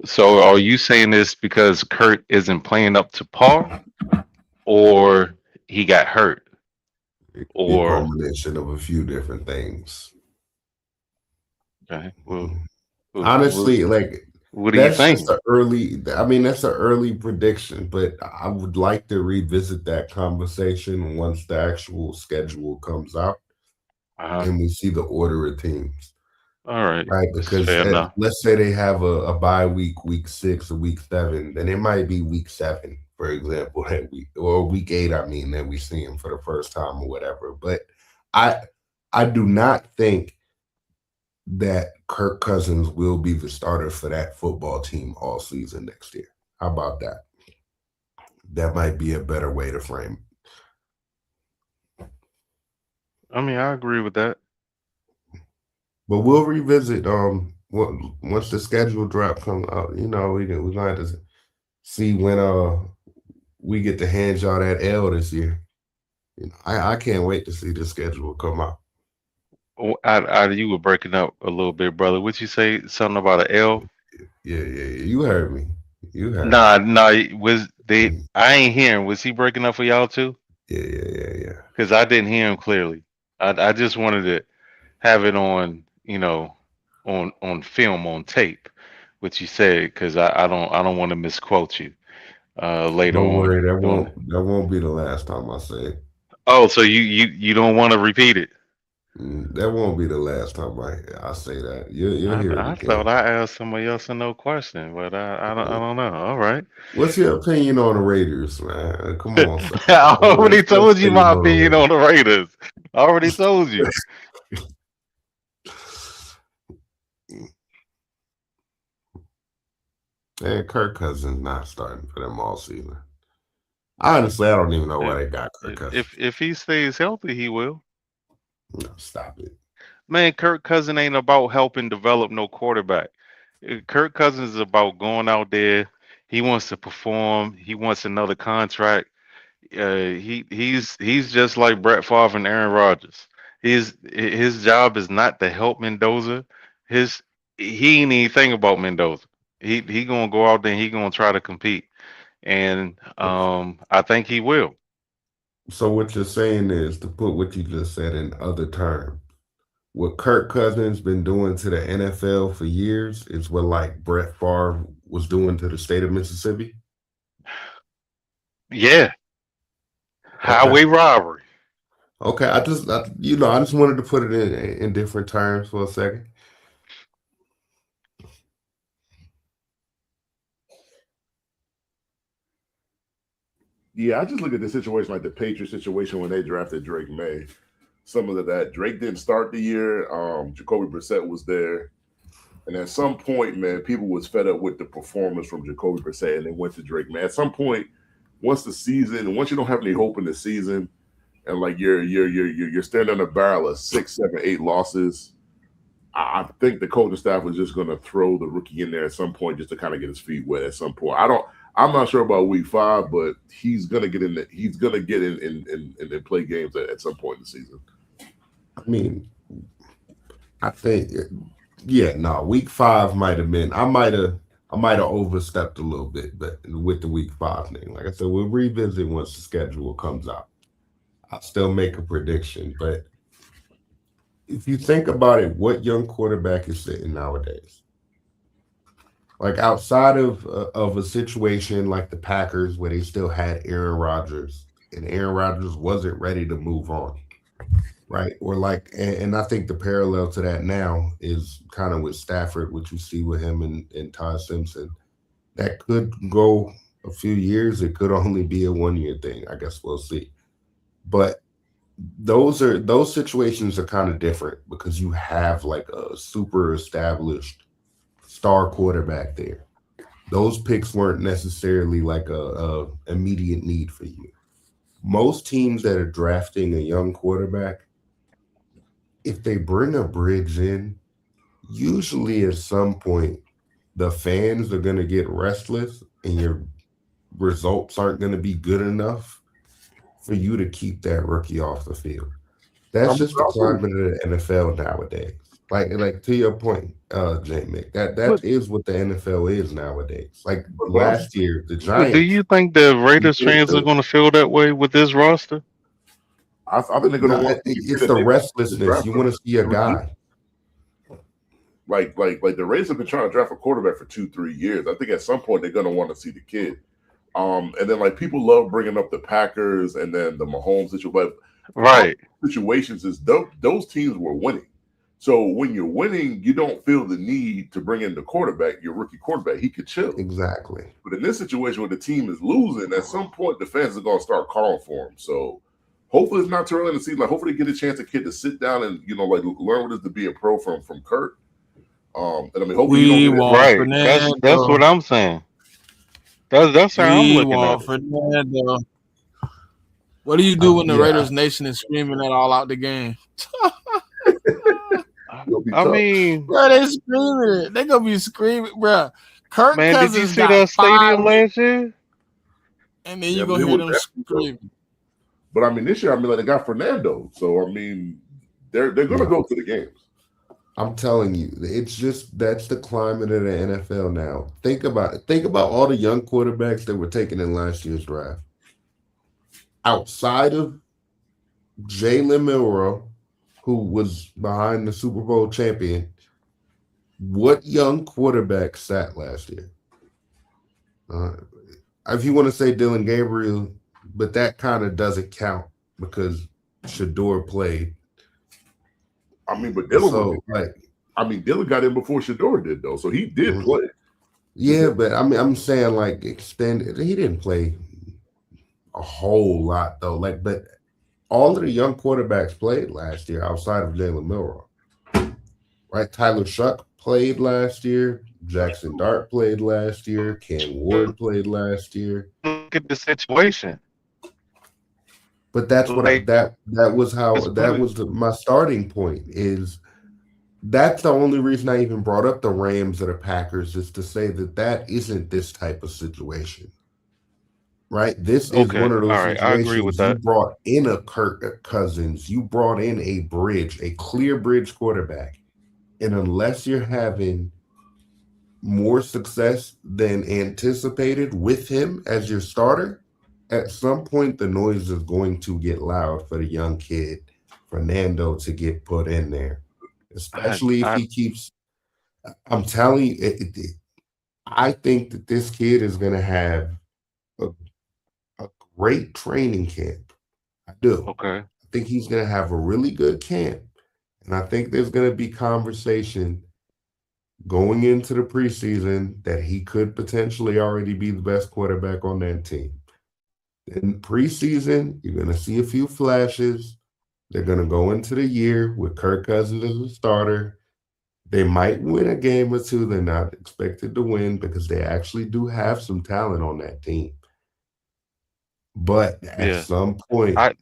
Speaker 3: So are you saying this because Kurt isn't playing up to par, or he got hurt,
Speaker 2: It could be a
Speaker 3: or
Speaker 2: combination of a few different things.
Speaker 3: okay? Well,
Speaker 2: Honestly, like
Speaker 3: what do you
Speaker 2: that's
Speaker 3: think?
Speaker 2: just that's an early prediction, but I would like to revisit that conversation once the actual schedule comes out and we see the order of teams.
Speaker 3: All right.
Speaker 2: Right,
Speaker 3: That's
Speaker 2: because
Speaker 3: fair enough.
Speaker 2: let's say they have a bye week 6 or week 7, then it might be week 7, for example, that week, or week 8, I mean, that we see him for the first time or whatever. But I do not think that Kirk Cousins will be the starter for that football team all season next year. How about that? That might be a better way to frame it.
Speaker 3: I mean, I agree with that.
Speaker 2: But we'll revisit once the schedule drop comes out. You know, we're going to see when we get to hand y'all that L this year. You know, I can't wait to see the schedule come out.
Speaker 3: You were breaking up a little bit, brother. What you say? Something about an L?
Speaker 2: Yeah. You heard me.
Speaker 3: Nah. Was they? I ain't hearing. Was he breaking up for y'all too?
Speaker 2: Yeah.
Speaker 3: Because I didn't hear him clearly. I just wanted to have it on, on film, on tape, what you said, because I don't want to misquote you later
Speaker 2: Don't
Speaker 3: on.
Speaker 2: worry, that won't be the last time I say it.
Speaker 3: Oh, so you don't want to repeat it?
Speaker 2: That won't be the last time I say that. You'll hear it
Speaker 3: I
Speaker 2: again.
Speaker 3: thought I asked somebody else a no question, but I don't know. All right.
Speaker 2: What's your opinion on the Raiders, man? Come on, son.
Speaker 3: I already told you my opinion on the Raiders. I already told you.
Speaker 2: And Kirk Cousins not starting for them all season. Honestly, I don't even know why they got Kirk Cousins.
Speaker 3: If he stays healthy, he will.
Speaker 2: No, stop it.
Speaker 3: Man, Kirk Cousins ain't about helping develop no quarterback. Kirk Cousins is about going out there. He wants to perform. He wants another contract. He's just like Brett Favre and Aaron Rodgers. His job is not to help Mendoza. His he ain't even think about Mendoza. He gonna go out there and he gonna try to compete. And I think he will.
Speaker 2: So what you're saying is to put what you just said in other terms. What Kirk Cousins been doing to the NFL for years is what like Brett Favre was doing to the state of Mississippi.
Speaker 3: Yeah,
Speaker 2: Okay.
Speaker 3: highway robbery.
Speaker 2: Okay. I just wanted to put it in different terms for a second.
Speaker 4: Yeah, I just look at the situation like the Patriots situation when they drafted Drake May. Some of that Drake didn't start the year. Jacoby Brissett was there. And at some point, man, people was fed up with the performance from Jacoby Brissett, and they went to Drake. Man, at some point, once you don't have any hope in the season, and like you're standing on a barrel of 6, 7, 8 losses, I think the coaching staff was just going to throw the rookie in there at some point just to kind of get his feet wet. At some point, I'm not sure about week 5, but he's going to get in. He's going to get in and play games at some point in the season.
Speaker 2: I mean, I think. Yeah, no, week 5 might have been. I might have overstepped a little bit, but with the week 5 thing, like I said, we'll revisit once the schedule comes out. I'll still make a prediction, but if you think about it, what young quarterback is sitting nowadays? Like outside of a situation like the Packers where they still had Aaron Rodgers, and Aaron Rodgers wasn't ready to move on. Right. Or like, and I think the parallel to that now is kind of with Stafford, what you see with him and Todd Simpson. That could go a few years. It could only be a 1-year thing. I guess we'll see. But those situations are kind of different because you have like a super established star quarterback there. Those picks weren't necessarily like a immediate need for you. Most teams that are drafting a young quarterback, if they bring a bridge in, usually at some point the fans are going to get restless and your results aren't going to be good enough for you to keep that rookie off the field. That's just the climate of the NFL nowadays. Like to your point, JMIK, that is what the NFL is nowadays. Like last year, the
Speaker 3: Do
Speaker 2: Giants.
Speaker 3: you think the Raiders fans are going to feel that way with this roster?
Speaker 4: I think they're going to want.
Speaker 2: It's the restlessness. You want to see a guy.
Speaker 4: Like the Raiders have been trying to draft a quarterback for 2-3 years. I think at some point they're going to want to see the kid. And then like people love bringing up the Packers and then the Mahomes situation. But
Speaker 3: right
Speaker 4: situations is those teams were winning. So when you're winning, you don't feel the need to bring in the quarterback, your rookie quarterback. He could chill.
Speaker 2: Exactly.
Speaker 4: But in this situation where the team is losing, at some point the fans are going to start calling for him. So hopefully it's not too early in the season. Like hopefully get a chance a kid to sit down and like learn what it is to be a pro from Kurt. And I mean hopefully you don't
Speaker 3: right. That's what I'm saying. That's how I'm looking at it.
Speaker 5: Fernando. What do you do when the Raiders Nation is screaming that all out the game?
Speaker 3: I mean,
Speaker 5: bro, they screaming it. They gonna be screaming, bro. Kirk Cousins
Speaker 3: did you see that stadium last year?
Speaker 5: And then you gonna hear them screaming.
Speaker 4: But I mean, this year, I mean, like they got Fernando, so I mean, they're gonna go to the games.
Speaker 2: I'm telling you, it's just that's the climate of the NFL now. Think about it. Think about all the young quarterbacks that were taken in last year's draft. Outside of Jalen Milroe, who was behind the Super Bowl champion, what young quarterback sat last year? If you want to say Dylan Gabriel, but that kind of doesn't count because Shador played.
Speaker 4: I mean, but Dylan Dylan got in before Shador did, though, so he did play.
Speaker 2: Yeah, but I mean, I'm saying like extended. He didn't play a whole lot though. Like, but all of the young quarterbacks played last year outside of Jalen Milroe. Right, Tyler Shuck played last year. Jackson Dart played last year. Cam Ward played last year.
Speaker 3: Look at the situation.
Speaker 2: But that's what
Speaker 3: Like,
Speaker 2: that was how
Speaker 3: let's put
Speaker 2: that
Speaker 3: it.
Speaker 2: was my starting point. Is that's the only reason I even brought up the Rams or the Packers, is to say that isn't this type of situation. Right? This is one
Speaker 3: Okay,
Speaker 2: of
Speaker 3: all
Speaker 2: those
Speaker 3: right, I agree with
Speaker 2: situations. You
Speaker 3: that.
Speaker 2: brought in a Kirk Cousins, you brought in a clear bridge quarterback. And unless you're having more success than anticipated with him as your starter, at some point the noise is going to get loud for the young kid, Fernando, to get put in there. Especially if
Speaker 3: I
Speaker 2: he keeps, I'm telling you, I think that this kid is going to have a, a great training camp. I do.
Speaker 3: okay.
Speaker 2: I think he's going to have a really good camp. And I think there's going to be conversation going into the preseason that he could potentially already be the best quarterback on that team. In preseason, you're going to see a few flashes. They're going to go into the year with Kirk Cousins as a starter. They might win a game or two. They're not expected to win because they actually do have some talent on that team. But at
Speaker 3: Yeah,
Speaker 2: some point,
Speaker 3: I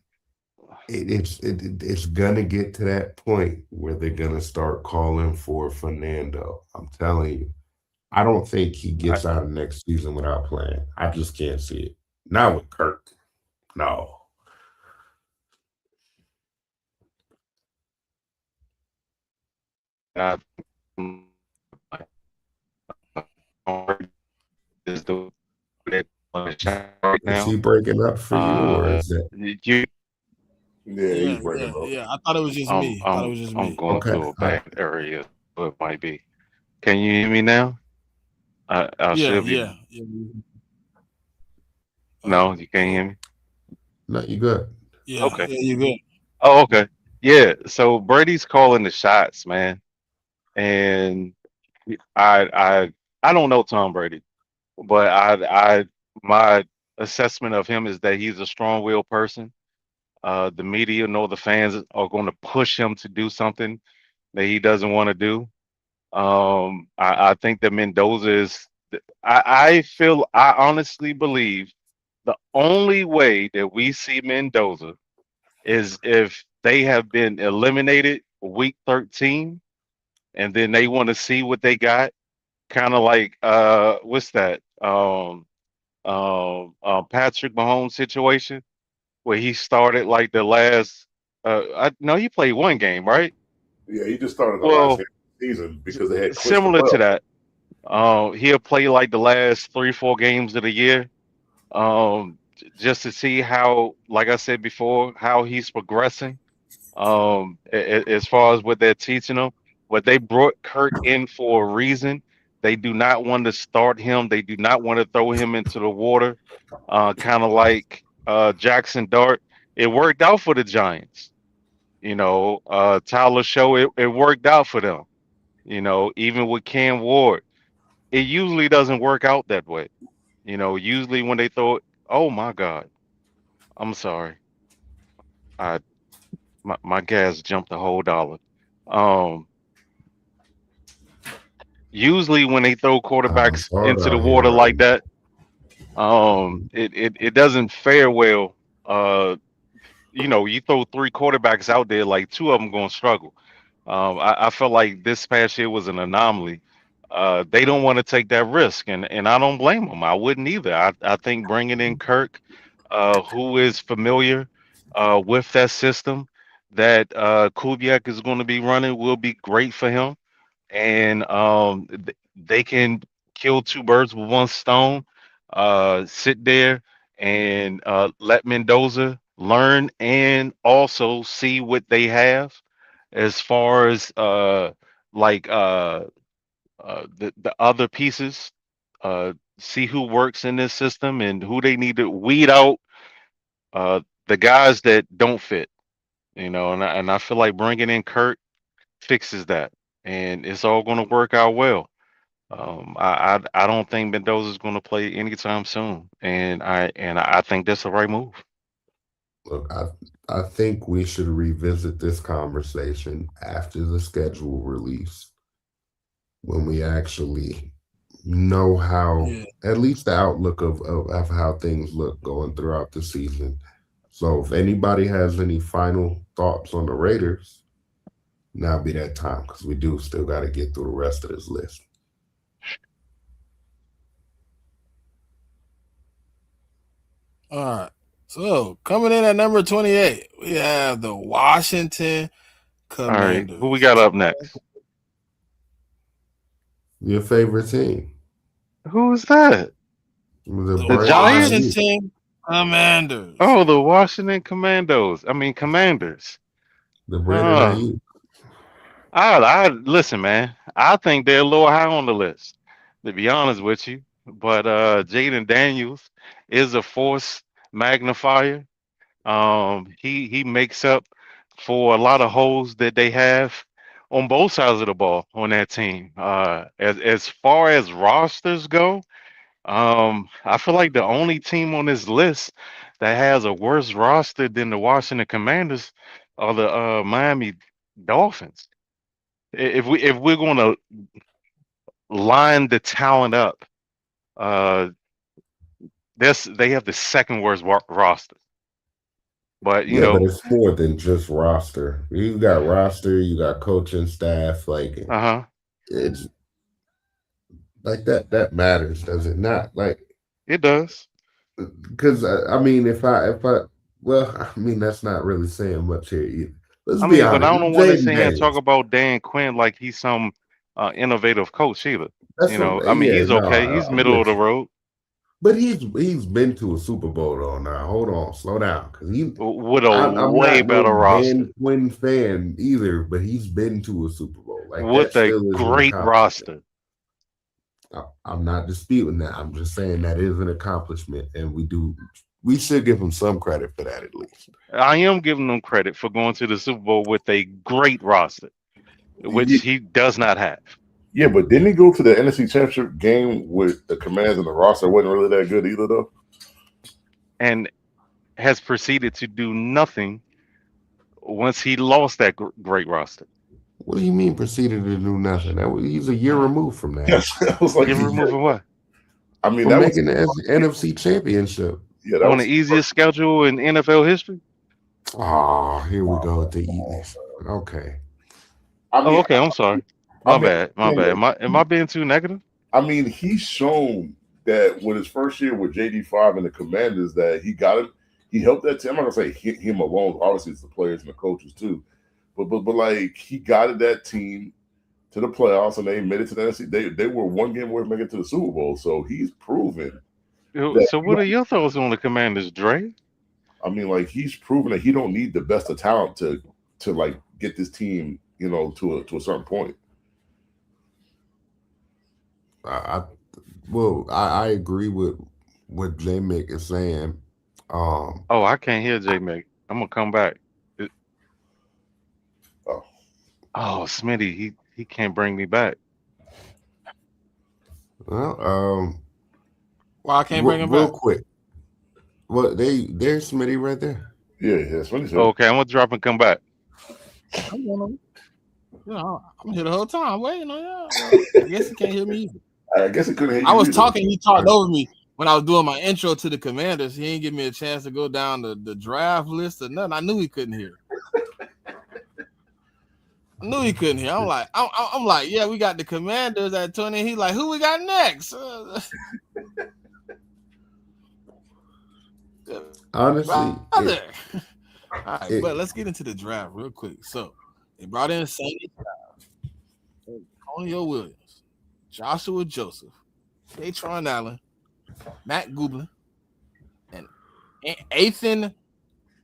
Speaker 2: it's gonna get to that point where they're gonna start calling for Fernando. I'm telling you, I don't think he
Speaker 3: I
Speaker 2: gets out of next season without playing. I just can't see it. Not with Kirk. No.
Speaker 3: I is the that right
Speaker 2: Is he
Speaker 3: now.
Speaker 2: breaking up for you, or is that
Speaker 3: You,
Speaker 4: Yeah, he's
Speaker 5: Yeah,
Speaker 4: breaking
Speaker 5: yeah,
Speaker 4: up.
Speaker 5: yeah. I thought it was just me. I thought it was just
Speaker 3: I'm
Speaker 5: me.
Speaker 3: going
Speaker 2: okay?
Speaker 3: through a bad area, so it might be. Can you hear me now? I
Speaker 5: Yeah,
Speaker 3: should be.
Speaker 5: yeah, yeah.
Speaker 3: No, you can't
Speaker 5: Yeah,
Speaker 3: hear me.
Speaker 2: No, you good.
Speaker 5: yeah,
Speaker 3: Okay.
Speaker 5: yeah. You good?
Speaker 3: Oh, okay. Yeah. So Brady's calling the shots, man, and I I I don't know Tom Brady, but my assessment of him is that he's a strong-willed person. The media nor the fans are going to push him to do something that he doesn't want to do. I think that Mendoza is. I feel. I honestly believe the only way that we see Mendoza is if they have been eliminated week 13, and then they want to see what they got. Kind of like what's that? Patrick Mahomes situation where he started like the last. I no, he played one game, right?
Speaker 4: Yeah, he just started the last
Speaker 3: Well,
Speaker 4: game of the season because they had clinched the
Speaker 3: similar to
Speaker 4: playoff.
Speaker 3: that. He'll play like the last 3, 4 games of the year, just to see how, like I said before, how he's progressing. As far as what they're teaching him, but they brought Kirk in for a reason. They do not want to start him. They do not want to throw him into the water, kind of like Jackson Dart. It worked out for the Giants. Tyler Show, it worked out for them. Even with Cam Ward, it usually doesn't work out that way. Usually when they throw it, oh my God, I'm sorry. I my gas jumped a whole dollar. Um, Usually when they throw
Speaker 2: It's
Speaker 3: quarterbacks
Speaker 2: hard
Speaker 3: into the
Speaker 2: out here
Speaker 3: water
Speaker 2: right
Speaker 3: like that,
Speaker 2: now.
Speaker 3: it doesn't fare well. Uh, you throw three quarterbacks out there, like two of them gonna struggle. I felt like this past year was an anomaly. They don't want to take that risk, and I don't blame them. I wouldn't either. I think bringing in Kirk, who is familiar with that system that Kubiak is going to be running, will be great for him. And they can kill two birds with one stone. Sit there and let Mendoza learn and also see what they have as far as like the other pieces. See who works in this system and who they need to weed out the guys that don't fit. And I feel like bringing in Kurt fixes that, and it's all going to work out well. I don't think Mendoza's going to play anytime soon, and I think that's the right move.
Speaker 2: Look, I think we should revisit this conversation after the schedule release. when we actually know how, at least the outlook of how things look going throughout the season. So if anybody has any final thoughts on the Raiders, now be that time, because we do still got to get through the rest of this list.
Speaker 5: All right. So coming in at number 28, we have the Washington Commanders.
Speaker 3: All right, who we got up next?
Speaker 2: Your favorite team?
Speaker 3: Who's that?
Speaker 2: The
Speaker 3: Giants?
Speaker 5: Washington Commanders.
Speaker 3: Oh, the Washington Commandos. I mean Commanders.
Speaker 2: The Brandon
Speaker 3: I listen, man. I think they're a little high on the list, to be honest with you. But Jaden Daniels is a force magnifier. He makes up for a lot of holes that they have on both sides of the ball on that team. As far as rosters go, I feel like the only team on this list that has a worse roster than the Washington Commanders are the Miami Dolphins. If we're going to line the talent up, they have the second worst roster. But you know,
Speaker 2: but it's more than just roster. You got roster, you got coaching staff. Like, it's like that matters, does it not? Like,
Speaker 3: it does.
Speaker 2: Because I mean, if I, well, I mean, that's not really saying much here either. Let's be
Speaker 3: But
Speaker 2: honest.
Speaker 3: I don't want to sit here and talk about Dan Quinn like he's some innovative coach either.
Speaker 2: That's
Speaker 3: he's okay. He's middle of the road.
Speaker 2: But he's been to a Super Bowl though. Now hold on, slow down, because
Speaker 3: with I'm way better roster.
Speaker 2: Dan Quinn fan either, but he's been to a Super Bowl like
Speaker 3: with a great roster.
Speaker 2: I'm not disputing that. I'm just saying that is an accomplishment, and we should give him some credit for that at least.
Speaker 3: I am giving them credit for going to the Super Bowl with a great roster, which he does not have.
Speaker 4: Yeah, but didn't he go to the NFC Championship game with the Commanders and the roster wasn't really that good either, though? And
Speaker 3: has proceeded to do nothing once he lost that great roster.
Speaker 2: What do you mean proceeded to do nothing? He's a year removed from that.
Speaker 4: Yes, I was like,
Speaker 3: year removed from what?
Speaker 4: I mean,
Speaker 2: that making the NFC Championship.
Speaker 4: Yeah,
Speaker 3: that on the easiest schedule in NFL history.
Speaker 2: Oh, here we go with the easiest. Okay.
Speaker 3: Okay. I'm sorry. My bad. Am I being too negative?
Speaker 4: I mean, he's shown that with his first year with JD5 and the Commanders that he got him. He helped that team. I'm not gonna say him alone. Obviously, it's the players and the coaches too. But like he guided that team to the playoffs and they made it to the NFC. They were one game away from making it to the Super Bowl. So he's proven.
Speaker 3: So what are your thoughts on the Commanders, Dre?
Speaker 4: I mean, like he's proven that he don't need the best of talent to like get this team, to a certain point.
Speaker 2: I agree with what JMIK is saying.
Speaker 3: I can't hear JMIK. I'm gonna come back. Smitty, he can't bring me back.
Speaker 2: Well,
Speaker 5: well, I can't bring him
Speaker 2: real
Speaker 5: back.
Speaker 2: Quick. Well, there's Smitty right there.
Speaker 4: Yeah, Smitty.
Speaker 3: Okay, I'm gonna drop and come back.
Speaker 5: I'm here the whole time waiting on y'all. I guess he can't hear me either.
Speaker 4: I guess he couldn't hear you.
Speaker 5: I was talking, he talked over me when I was doing my intro to the Commanders. He didn't give me a chance to go down the draft list or nothing. I knew he couldn't hear. I knew he couldn't hear. I'm like, yeah, we got the Commanders at 20. He like, who we got next?
Speaker 2: Honestly,
Speaker 5: all right, but let's get into the draft real quick. So they brought in Sonny Styles, Antonio Williams, Joshua Joseph, Datron Allen, Matt Gublin, and Ethan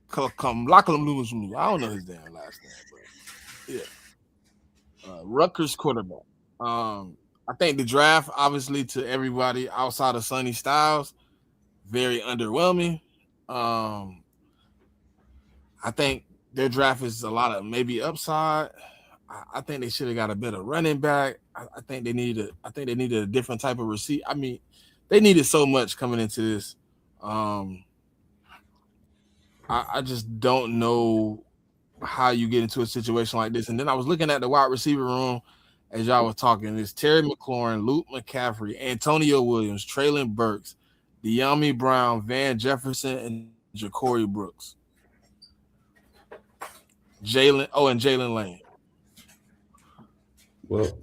Speaker 5: Kamlakalam. I don't know his damn last name, but yeah. Rutgers quarterback. I think the draft, obviously, to everybody outside of Sonny Styles, very underwhelming. I think their draft is a lot of maybe upside. I think they should have got a better running back. I think they needed a different type of receiver. I mean, they needed so much coming into this. I just don't know how you get into a situation like this. And then I was looking at the wide receiver room, as y'all were talking, is Terry McLaurin, Luke McCaffrey, Antonio Williams, Traylon Burks, De'Ami Brown, Van Jefferson, and Ja'Cory Brooks. And Jalen Lane.
Speaker 2: Well,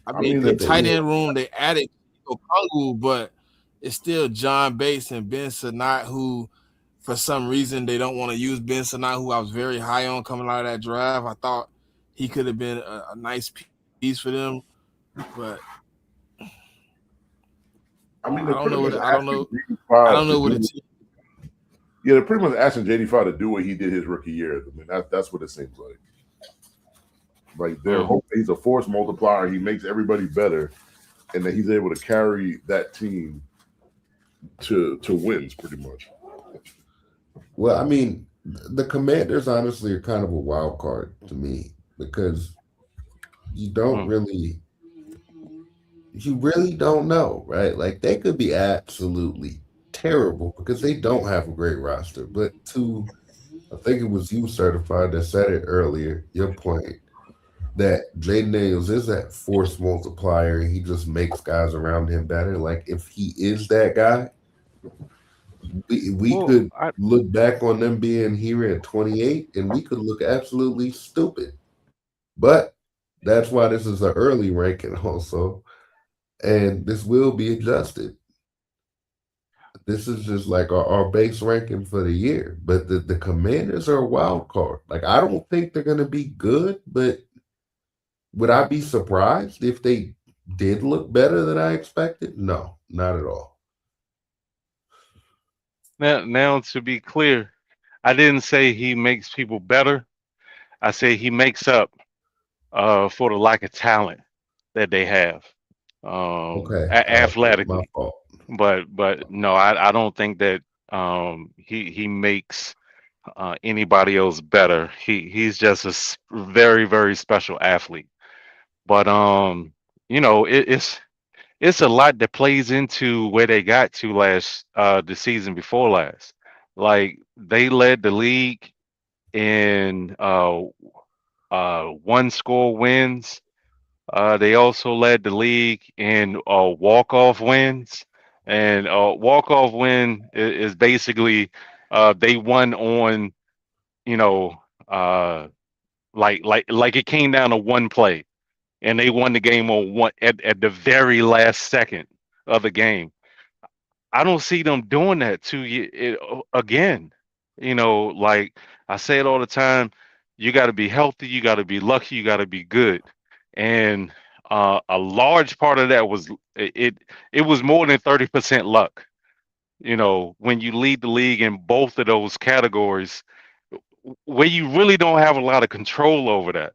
Speaker 5: I
Speaker 4: I
Speaker 5: mean,
Speaker 4: mean,
Speaker 5: the
Speaker 2: they,
Speaker 5: tight
Speaker 2: yeah,
Speaker 5: end room, they added Okongu, but it's still John Bates and Ben Sinnott, who for some reason they don't want to use Ben Sinnott, who I was very high on coming out of that draft. I thought he could have been a nice piece for them, but
Speaker 4: I mean,
Speaker 5: I
Speaker 4: they're
Speaker 5: don't know
Speaker 4: pretty
Speaker 5: what
Speaker 4: much
Speaker 5: I don't
Speaker 4: asking
Speaker 5: know. I
Speaker 4: JD5
Speaker 5: don't
Speaker 4: to
Speaker 5: know what
Speaker 4: do.
Speaker 5: it's.
Speaker 4: Yeah, they're pretty much asking JD5 to do what he did his rookie year. I mean, that's what it seems like. Like they're hoping he's a force multiplier. He makes everybody better, and that he's able to carry that team to wins pretty much.
Speaker 2: well, I mean, the Commanders honestly are kind of a wild card to me because you really don't know, right? Like they could be absolutely terrible because they don't have a great roster. But I think it was you certified that said it earlier, your point that Jaden Daniels is that force multiplier and he just makes guys around him better. Like if he is that guy, we
Speaker 3: Well,
Speaker 2: could look back on them being here at 28 and we could look absolutely stupid. But that's why this is an early ranking also. And this will be adjusted. This is just like our base ranking for the year. But the Commanders are a wild card. Like I don't think they're gonna be good, but would I be surprised if they did look better than I expected? No, not at all.
Speaker 3: now to be clear, I didn't say he makes people better. I say he makes up for the lack of talent that they have,
Speaker 2: Okay, my
Speaker 3: athletically.
Speaker 2: fault.
Speaker 3: But no, I don't think that he makes anybody else better. He's just a very very special athlete. But it's a lot that plays into where they got to last the season before last. Like they led the league in one score wins. They also led the league in walk-off wins, and walk-off win is basically they won on you know uh, like it came down to one play, and they won the game on one at the very last second of the game. I don't see them doing that to you again. Like I say it all the time, you got to be healthy, you got to be lucky, you got to be good, and a large part of that was it was more than 30% luck. When you lead the league in both of those categories, where you really don't have a lot of control over that.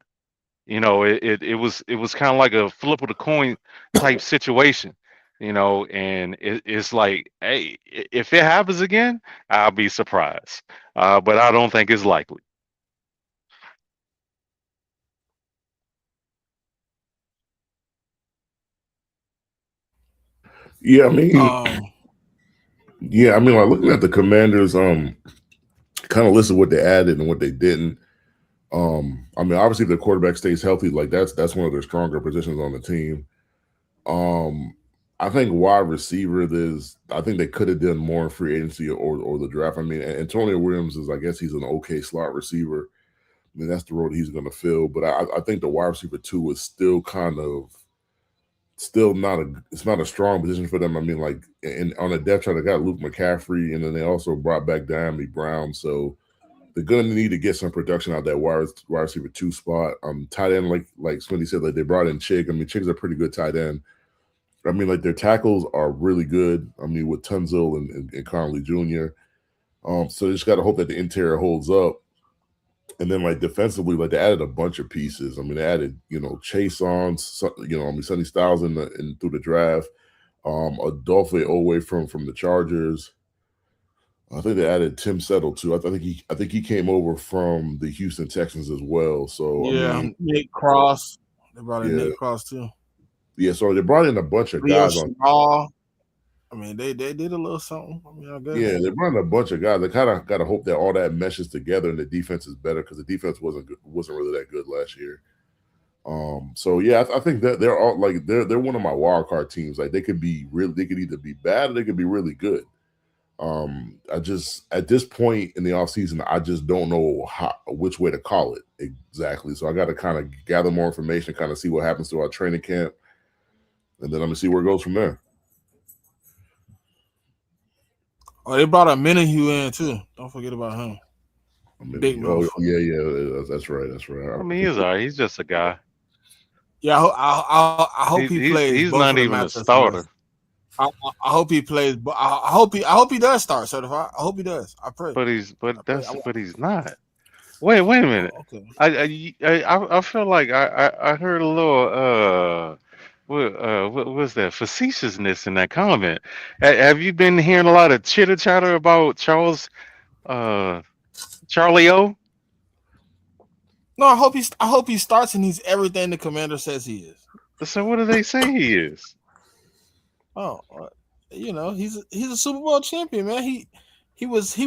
Speaker 3: It was kind of like a flip of the coin type situation. And it's like, hey, if it happens again, I'll be surprised. But I don't think it's likely.
Speaker 4: Yeah, I mean,
Speaker 5: Um,
Speaker 4: like looking at the Commanders, kind of listen what they added and what they didn't. I mean, obviously, if the quarterback stays healthy, like that's one of their stronger positions on the team. I think wide receiver, I think they could have done more in free agency or the draft. I mean, Antonio Williams I guess he's an okay slot receiver. I mean, that's the role he's going to fill. But I think the wide receiver 2 is still it's not a strong position for them. I mean, like on a depth chart, they got Luke McCaffrey, and then they also brought back De'Ami Brown. So they're going to need to get some production out of that wide receiver 2 spot. Tight end, like Smitty said, like they brought in Chick. I mean, Chick's a pretty good tight end. I mean, like their tackles are really good. I mean, with Tunzel and Conley Jr. So they just got to hope that the interior holds up. And then, like defensively, like they added a bunch of pieces. I mean, they added, Chase on, Sonny Styles in through the draft. Adolphe Owe from the Chargers. I think they added Tim Settle too. I think he came over from the Houston Texans as well. So I
Speaker 5: yeah,
Speaker 4: mean,
Speaker 5: Nick Cross. They brought in
Speaker 4: yeah,
Speaker 5: Nick Cross too.
Speaker 4: yeah. So they brought in a bunch of
Speaker 5: Leo
Speaker 4: guys on.
Speaker 5: Shaw. I mean, they did a little something. I mean, I guess.
Speaker 4: Yeah, they brought in a bunch of guys. They kind of got to hope that all that meshes together and the defense is better because the defense wasn't really that good last year. So yeah, I think that they're all like they're one of my wild card teams. Like they could either be bad or they could be really good. I just at this point in the offseason, I just don't know which way to call it exactly. So I got to kind of gather more information, kind of see what happens to our training camp, and then I'm gonna see where it goes from there.
Speaker 5: Oh, they brought a Minahu in too. Don't forget about him. Big
Speaker 4: yeah, that's right.
Speaker 3: I mean, he's all right. He's just a guy.
Speaker 5: Yeah, I hope he plays.
Speaker 3: He's
Speaker 5: both
Speaker 3: not
Speaker 5: of the
Speaker 3: even a
Speaker 5: matchups.
Speaker 3: starter.
Speaker 5: I hope he plays. But I hope he does start certified. I hope he does. I pray.
Speaker 3: But he's not. Wait a minute.
Speaker 5: Oh, okay.
Speaker 3: I feel like I heard a little what was that facetiousness in that comment? Have you been hearing a lot of chitter chatter about Charlie O?
Speaker 5: No, I hope he starts and he's everything the commander says he is.
Speaker 3: So what do they say he is?
Speaker 5: Oh, he's a Super Bowl champion, man. He was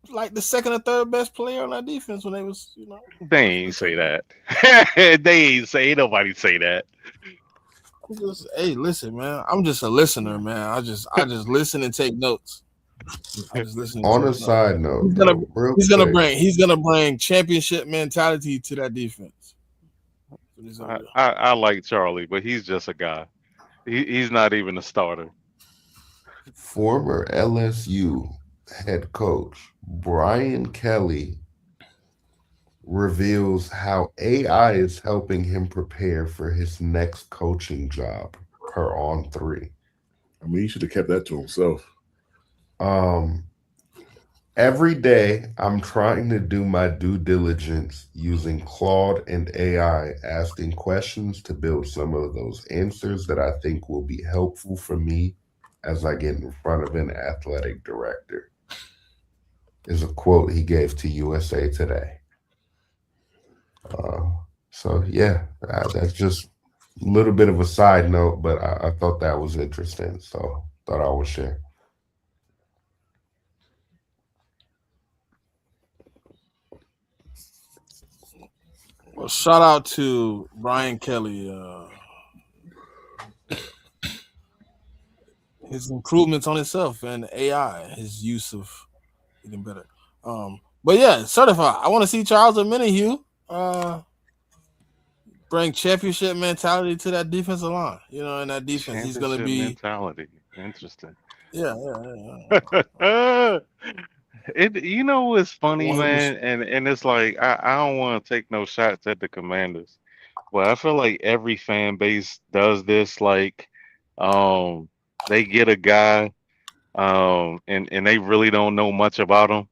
Speaker 5: like the second or third best player on our defense when they was
Speaker 3: They ain't say that. Ain't nobody say that.
Speaker 5: Hey, listen, man. I'm just a listener, man. I just listen and take notes.
Speaker 2: On a side note,
Speaker 5: he's gonna bring championship mentality to that defense.
Speaker 3: I like Charlie, but he's just a guy. He's not even a starter.
Speaker 2: Former LSU head coach Brian Kelly reveals how AI is helping him prepare for his next coaching job per On3.
Speaker 4: I mean, he should have kept that to himself.
Speaker 2: Every day I'm trying to do my due diligence using Claude and AI, asking questions to build some of those answers that I think will be helpful for me as I get in front of an athletic director, is a quote he gave to USA Today. So yeah, that's just a little bit of a side note, but I thought that was interesting, so thought I would share.
Speaker 5: Well, shout out to Brian Kelly. His improvements on himself and AI, his use of getting better. But yeah, certified. I want to see Charles Minahu bring championship mentality to that defensive line. In that defense, he's going to be
Speaker 3: mentality. Interesting.
Speaker 5: Yeah.
Speaker 3: What's funny, man, and it's like I don't want to take no shots at the Commanders, but I feel like every fan base does this. Like, they get a guy, and they really don't know much about him,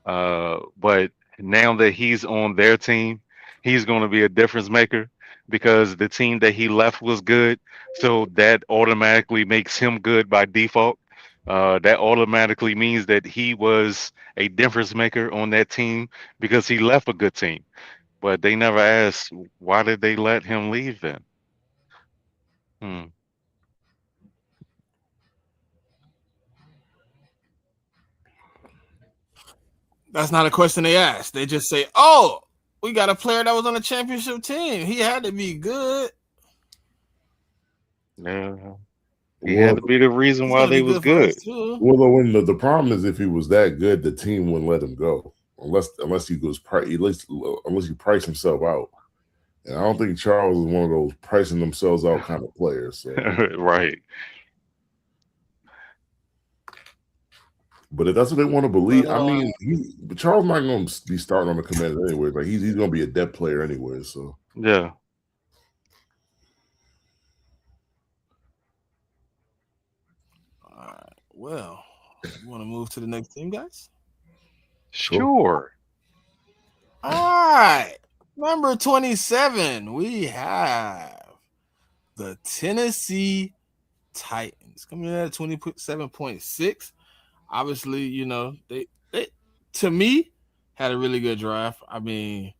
Speaker 3: but now that he's on their team, he's going to be a difference maker because the team that he left was good, so that automatically makes him good by default. That automatically means that he was a difference maker on that team because he left a good team. But they never asked, why did they let him leave then?
Speaker 5: That's not a question they ask. They just say, "Oh, we got a player that was on a championship team. He had to be good."
Speaker 3: Yeah. He had to be the reason why they was good.
Speaker 4: Well, the problem is if he was that good, the team wouldn't let him go unless he goes unless he price himself out. And I don't think Charles is one of those pricing themselves out kind of players. So.
Speaker 3: Right.
Speaker 4: But if that's what they want to believe, I mean, Charles not going to be starting on the Commanders anyway. Like he's going to be a depth player anyway. So
Speaker 3: yeah.
Speaker 5: All right. Well, you want to move to the next team, guys?
Speaker 3: Sure.
Speaker 5: All right. Number 27, we have the Tennessee Titans coming in at 27.6. Obviously, they to me had a really good draft. I mean,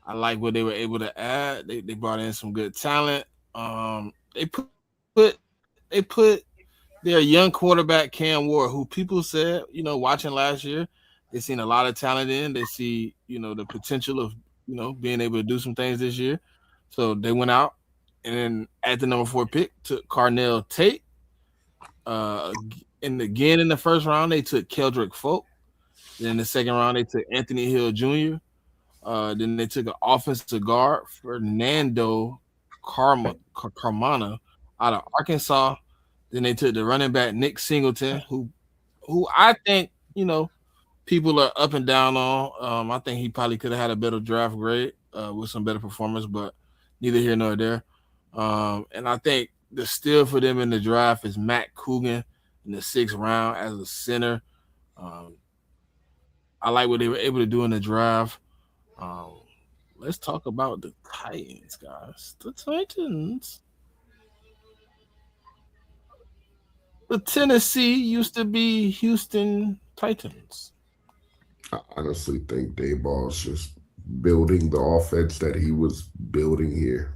Speaker 5: I like what they were able to add. They brought in some good talent. They put their young quarterback Cam Ward, who people said, watching last year, they seen a lot of talent in. They see, the potential of being able to do some things this year. So they went out and then at the number 4 pick took Carnell Tate. And again in the first round they took Keldrick Folk. Then in the second round they took Anthony Hill Jr. Then they took an offensive guard, Fernando Carmona, out of Arkansas. Then they took the running back Nick Singleton, who I think people are up and down on. I think he probably could have had a better draft grade with some better performance, but neither here nor there. And I think the steal for them in the draft is Matt Coogan in the 6th round as a center. Um, I like what they were able to do in the draft. Um, let's talk about the Titans, guys. The Titans. The Tennessee used to be Houston Titans.
Speaker 2: I honestly think Dayball's just building the offense that he was building here.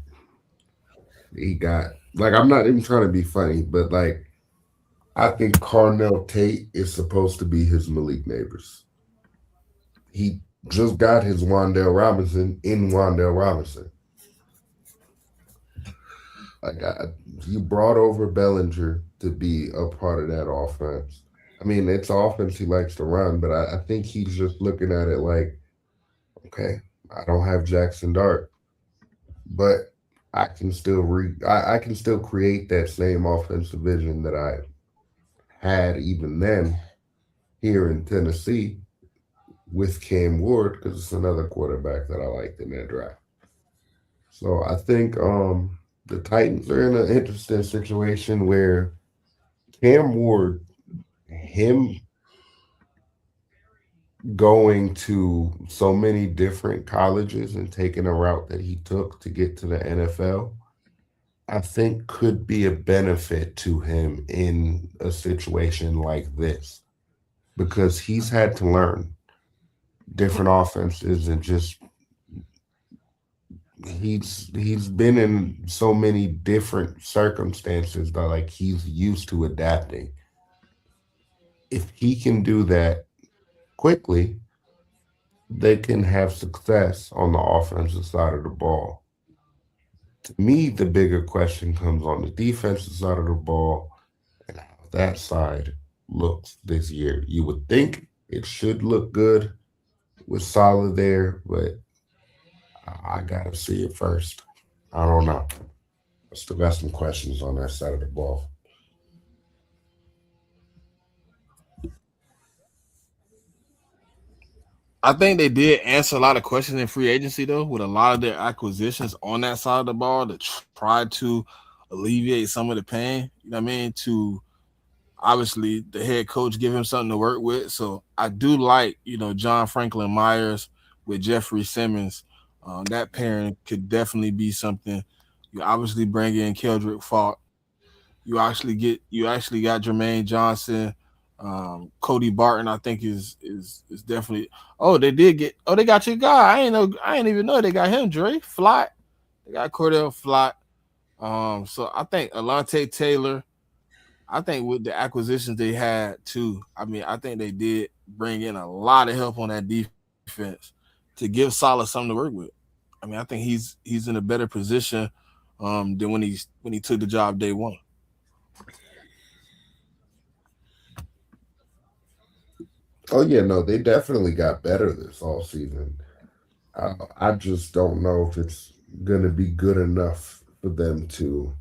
Speaker 2: He got I'm not even trying to be funny, but I think Carnell Tate is supposed to be his Malik Neighbors. He just got his Wandale Robinson in Wandale Robinson. You brought over Bellinger to be a part of that offense. I mean, it's offense he likes to run, but I think he's just looking at it okay, I don't have Jackson Dart, but I can still I can still create that same offensive vision that I had even then here in Tennessee with Cam Ward, because it's another quarterback that I liked in that draft. So I think the Titans are in an interesting situation where Cam Ward, him going to so many different colleges and taking a route that he took to get to the NFL, I think could be a benefit to him in a situation like this, because he's had to learn different offenses and just he's been in so many different circumstances that he's used to adapting. If he can do that quickly, they can have success on the offensive side of the ball. To me, the bigger question comes on the defensive side of the ball and how that side looks this year. You would think it should look good with Saleh there, but I gotta see it first. I don't know. I still got some questions on that side of the ball.
Speaker 5: I think they did answer a lot of questions in free agency though, with a lot of their acquisitions on that side of the ball to try to alleviate some of the pain. You know what I mean? To obviously the head coach give him something to work with. So I do like John Franklin Myers with Jeffrey Simmons. That pairing could definitely be something. You obviously bring in Keldrick Falk. You actually got Jermaine Johnson. Cody Barton, I think is definitely. Oh, they did get. Oh, they got your guy. I ain't even know they got him. Dre Flott. They got Cordell Flott. So I think Alante Taylor. I think with the acquisitions they had too. I mean, I think they did bring in a lot of help on that defense to give Saleh something to work with. I mean, I think he's in a better position than when he took the job day one.
Speaker 2: Oh yeah, no, they definitely got better this all season. I just don't know if it's gonna be good enough for them to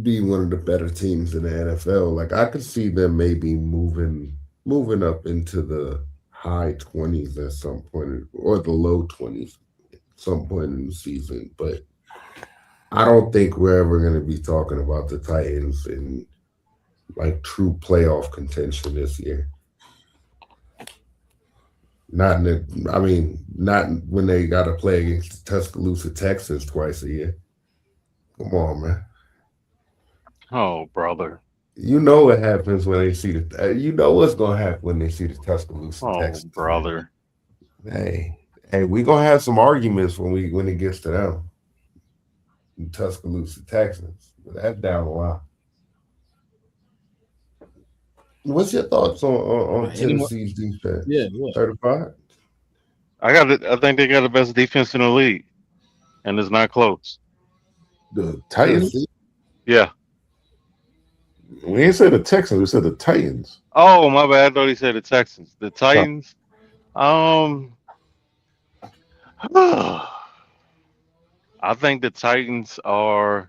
Speaker 2: be one of the better teams in the NFL. I could see them maybe moving up into the high 20s at some point, or the low 20s at some point in the season. But I don't think we're ever going to be talking about the Titans in true playoff contention this year. Not in not when they got to play against the Tuscaloosa Texans twice a year. Come on, man.
Speaker 3: Oh, brother.
Speaker 2: You know what happens when they see you know what's gonna happen when they see the Tuscaloosa
Speaker 3: Oh,
Speaker 2: Texans.
Speaker 3: brother.
Speaker 2: Hey, we gonna have some arguments when it gets to them. The Tuscaloosa Texans. But that's down the line. What's your thoughts on
Speaker 5: Any more?
Speaker 2: Tennessee's defense?
Speaker 5: Yeah, yeah.
Speaker 2: 35?
Speaker 3: I think they got the best defense in the league, and it's not close.
Speaker 2: The
Speaker 4: Tennessee.
Speaker 2: Titans.
Speaker 3: Yeah.
Speaker 2: We ain't said the Texans. We said the Titans.
Speaker 3: Oh, my bad. I thought he said the Texans. The
Speaker 2: No.
Speaker 3: Titans. Um, I think the Titans uh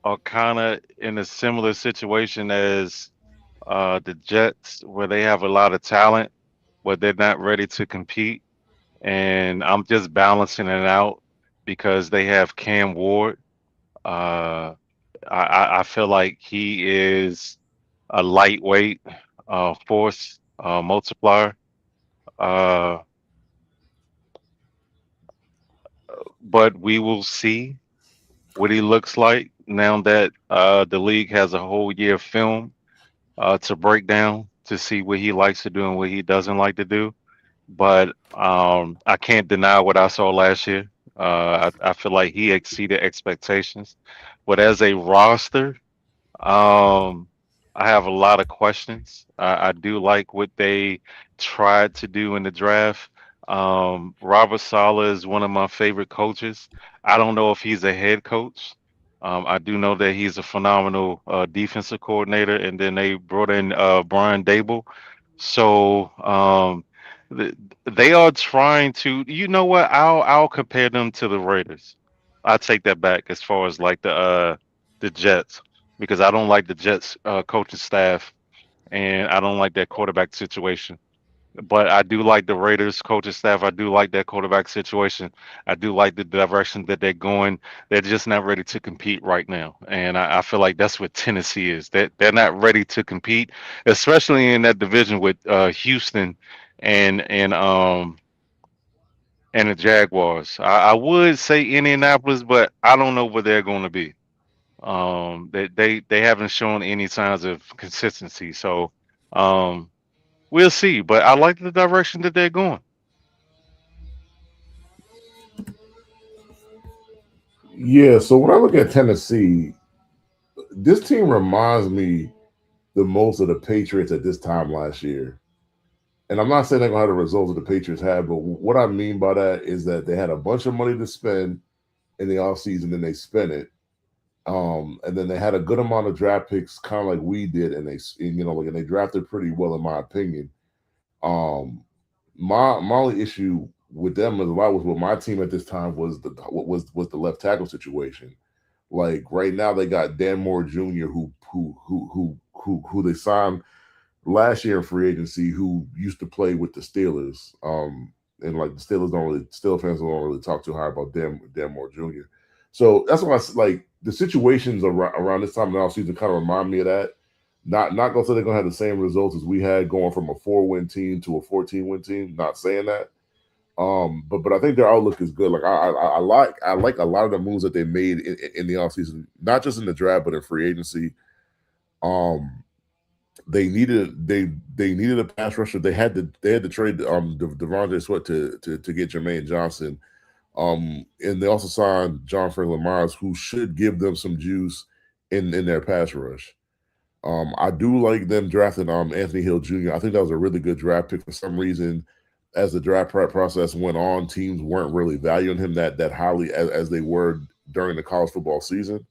Speaker 3: are kind of in a similar situation as the Jets, where they have a lot of talent, but they're not ready to compete. And I'm just balancing it out because they have Cam Ward. Uh, I feel like he is a lightweight force multiplier. Uh, but we will see what he looks like now that the league has a whole year of film to break down to see what he likes to do and what he doesn't like to do. But I can't deny what I saw last year. I feel like he exceeded expectations. But as a roster, um, I have a lot of questions. I do like what they tried to do in the draft. Robert Saleh is one of my favorite coaches. I don't know if he's a head coach. I do know that he's a phenomenal defensive coordinator, and then they brought in Brian Dable. So th- they are trying to. You know what? I'll compare them to the Raiders. I take that back as far as like the Jets because I don't like the Jets coaching staff and I don't like that quarterback situation. But I do like the Raiders coaching staff. I do like that quarterback situation. I do like the direction that they're going. They're just not ready to compete right now, and I feel like that's what Tennessee is. They're not ready to compete, especially in that division with Houston and and um and the Jaguars. I would say Indianapolis, but I don't know where they're going to be. They haven't shown any signs of consistency. So um, we'll see. But I like the direction that they're going.
Speaker 4: Yeah, so when I look at Tennessee, this team reminds me the most of the Patriots at this time last year. And I'm not saying they're gonna have the results that the Patriots had, but what I mean by that is that they had a bunch of money to spend in the offseason and they spent it. And then they had a good amount of draft picks, kind of like we did, and and they drafted pretty well, in my opinion. Um, my only issue with them as a lot was with my team at this time was the left tackle situation. Like right now, they got Dan Moore Jr. who they signed last year in free agency, who used to play with the Steelers. And like the Steelers fans don't really talk too high about Dan Moore Jr. So that's why like the situations around this time in the offseason kind of remind me of that. Not gonna say they're gonna have the same results as we had going from a 4-win team to a 14-win team. Not saying that. But I think their outlook is good. Like I like a lot of the moves that they made in the offseason, not just in the draft, but in free agency. Um, they needed a pass rusher. They had to trade Devontae Sweat to get Jermaine Johnson. And they also signed John Franklin Myers, who should give them some juice in their pass rush. I do like them drafting Anthony Hill Jr. I think that was a really good draft pick. For some reason, as the draft prep process went on, teams weren't really valuing him that highly as they were during the college football season.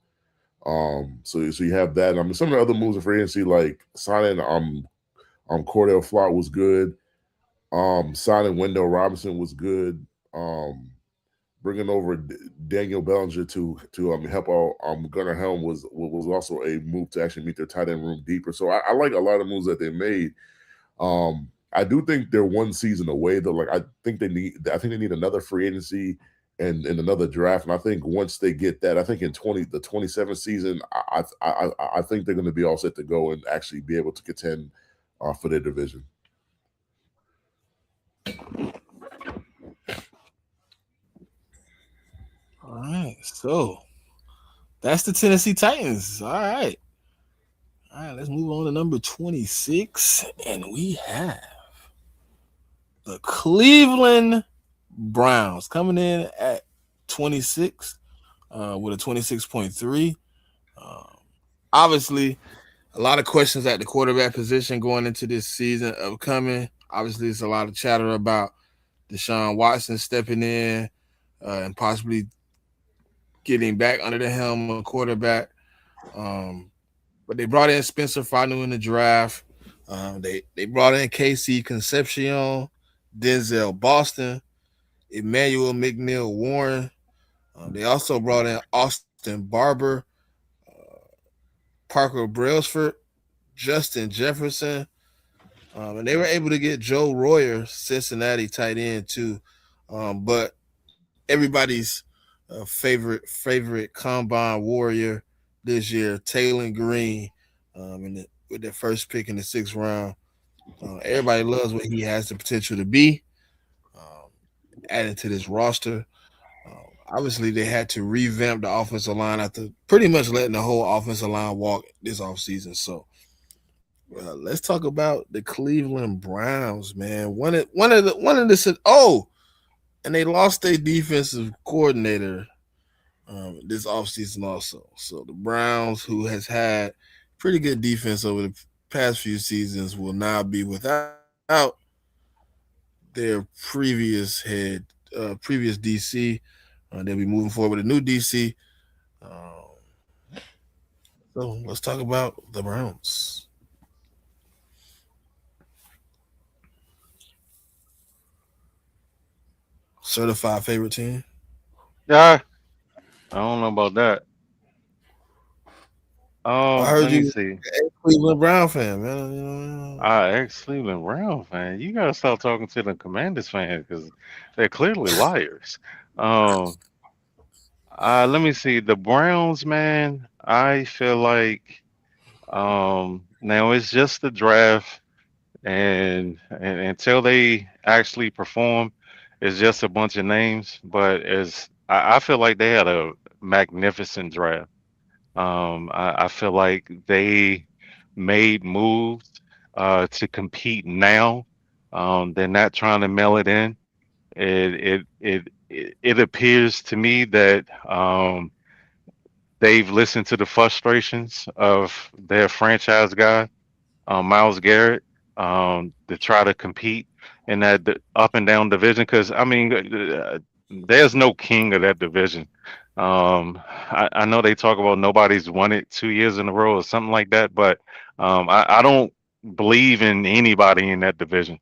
Speaker 4: So you have that. I mean, some of the other moves in free agency, like signing Cordell Flott was good. Signing Wendell Robinson was good. Bringing over Daniel Bellinger to help out Gunnar Helm was also a move to actually meet their tight end room deeper. So I like a lot of moves that they made. I do think they're one season away though. Like I think they need another free agency and another draft. And I think once they get that, I think in the 27th season, I think they're going to be all set to go and actually be able to contend for their division.
Speaker 5: All right, so that's the Tennessee Titans. All right. All right, let's move on to number 26. And we have the Cleveland Browns coming in at 26 with a 26.3. Obviously, a lot of questions at the quarterback position going into this season upcoming. Obviously, it's a lot of chatter about Deshaun Watson stepping in and possibly getting back under the helm of quarterback. Um, but they brought in Spencer Fanu in the draft. They brought in KC Concepcion, Denzel Boston, Emmanuel McNeil Warren. They also brought in Austin Barber, Parker Brailsford, Justin Jefferson, and they were able to get Joe Royer, Cincinnati tight end too. But everybody's favorite combine warrior this year, Taylor Green, with their first pick in the 6th round. Everybody loves what he has the potential to be. Um, Added to this roster. Obviously, they had to revamp the offensive line after pretty much letting the whole offensive line walk this offseason. So let's talk about the Cleveland Browns, man. And they lost their defensive coordinator this offseason also. So the Browns, who has had pretty good defense over the past few seasons, will now be without their previous DC. They'll be moving forward with a new DC. So let's talk about the Browns. Certified favorite team.
Speaker 3: Yeah, I don't know about that.
Speaker 5: I heard
Speaker 3: Let me
Speaker 5: you
Speaker 3: see.
Speaker 5: a Cleveland Brown fan, man. You know,
Speaker 3: Ex Cleveland Brown fan. You gotta start talking to the Commanders fan because they're clearly liars. Um, Let me see. The Browns, man. I feel like now it's just the draft, and until they actually perform, it's just a bunch of names. But I feel like they had a magnificent draft. I feel like they made moves to compete now. They're not trying to mail it in. It appears to me that they've listened to the frustrations of their franchise guy, Miles Garrett, to try to compete in that up and down division. Because I mean, there's no king of that division. I know they talk about nobody's won it 2 years in a row or something like that, but I don't believe in anybody in that division.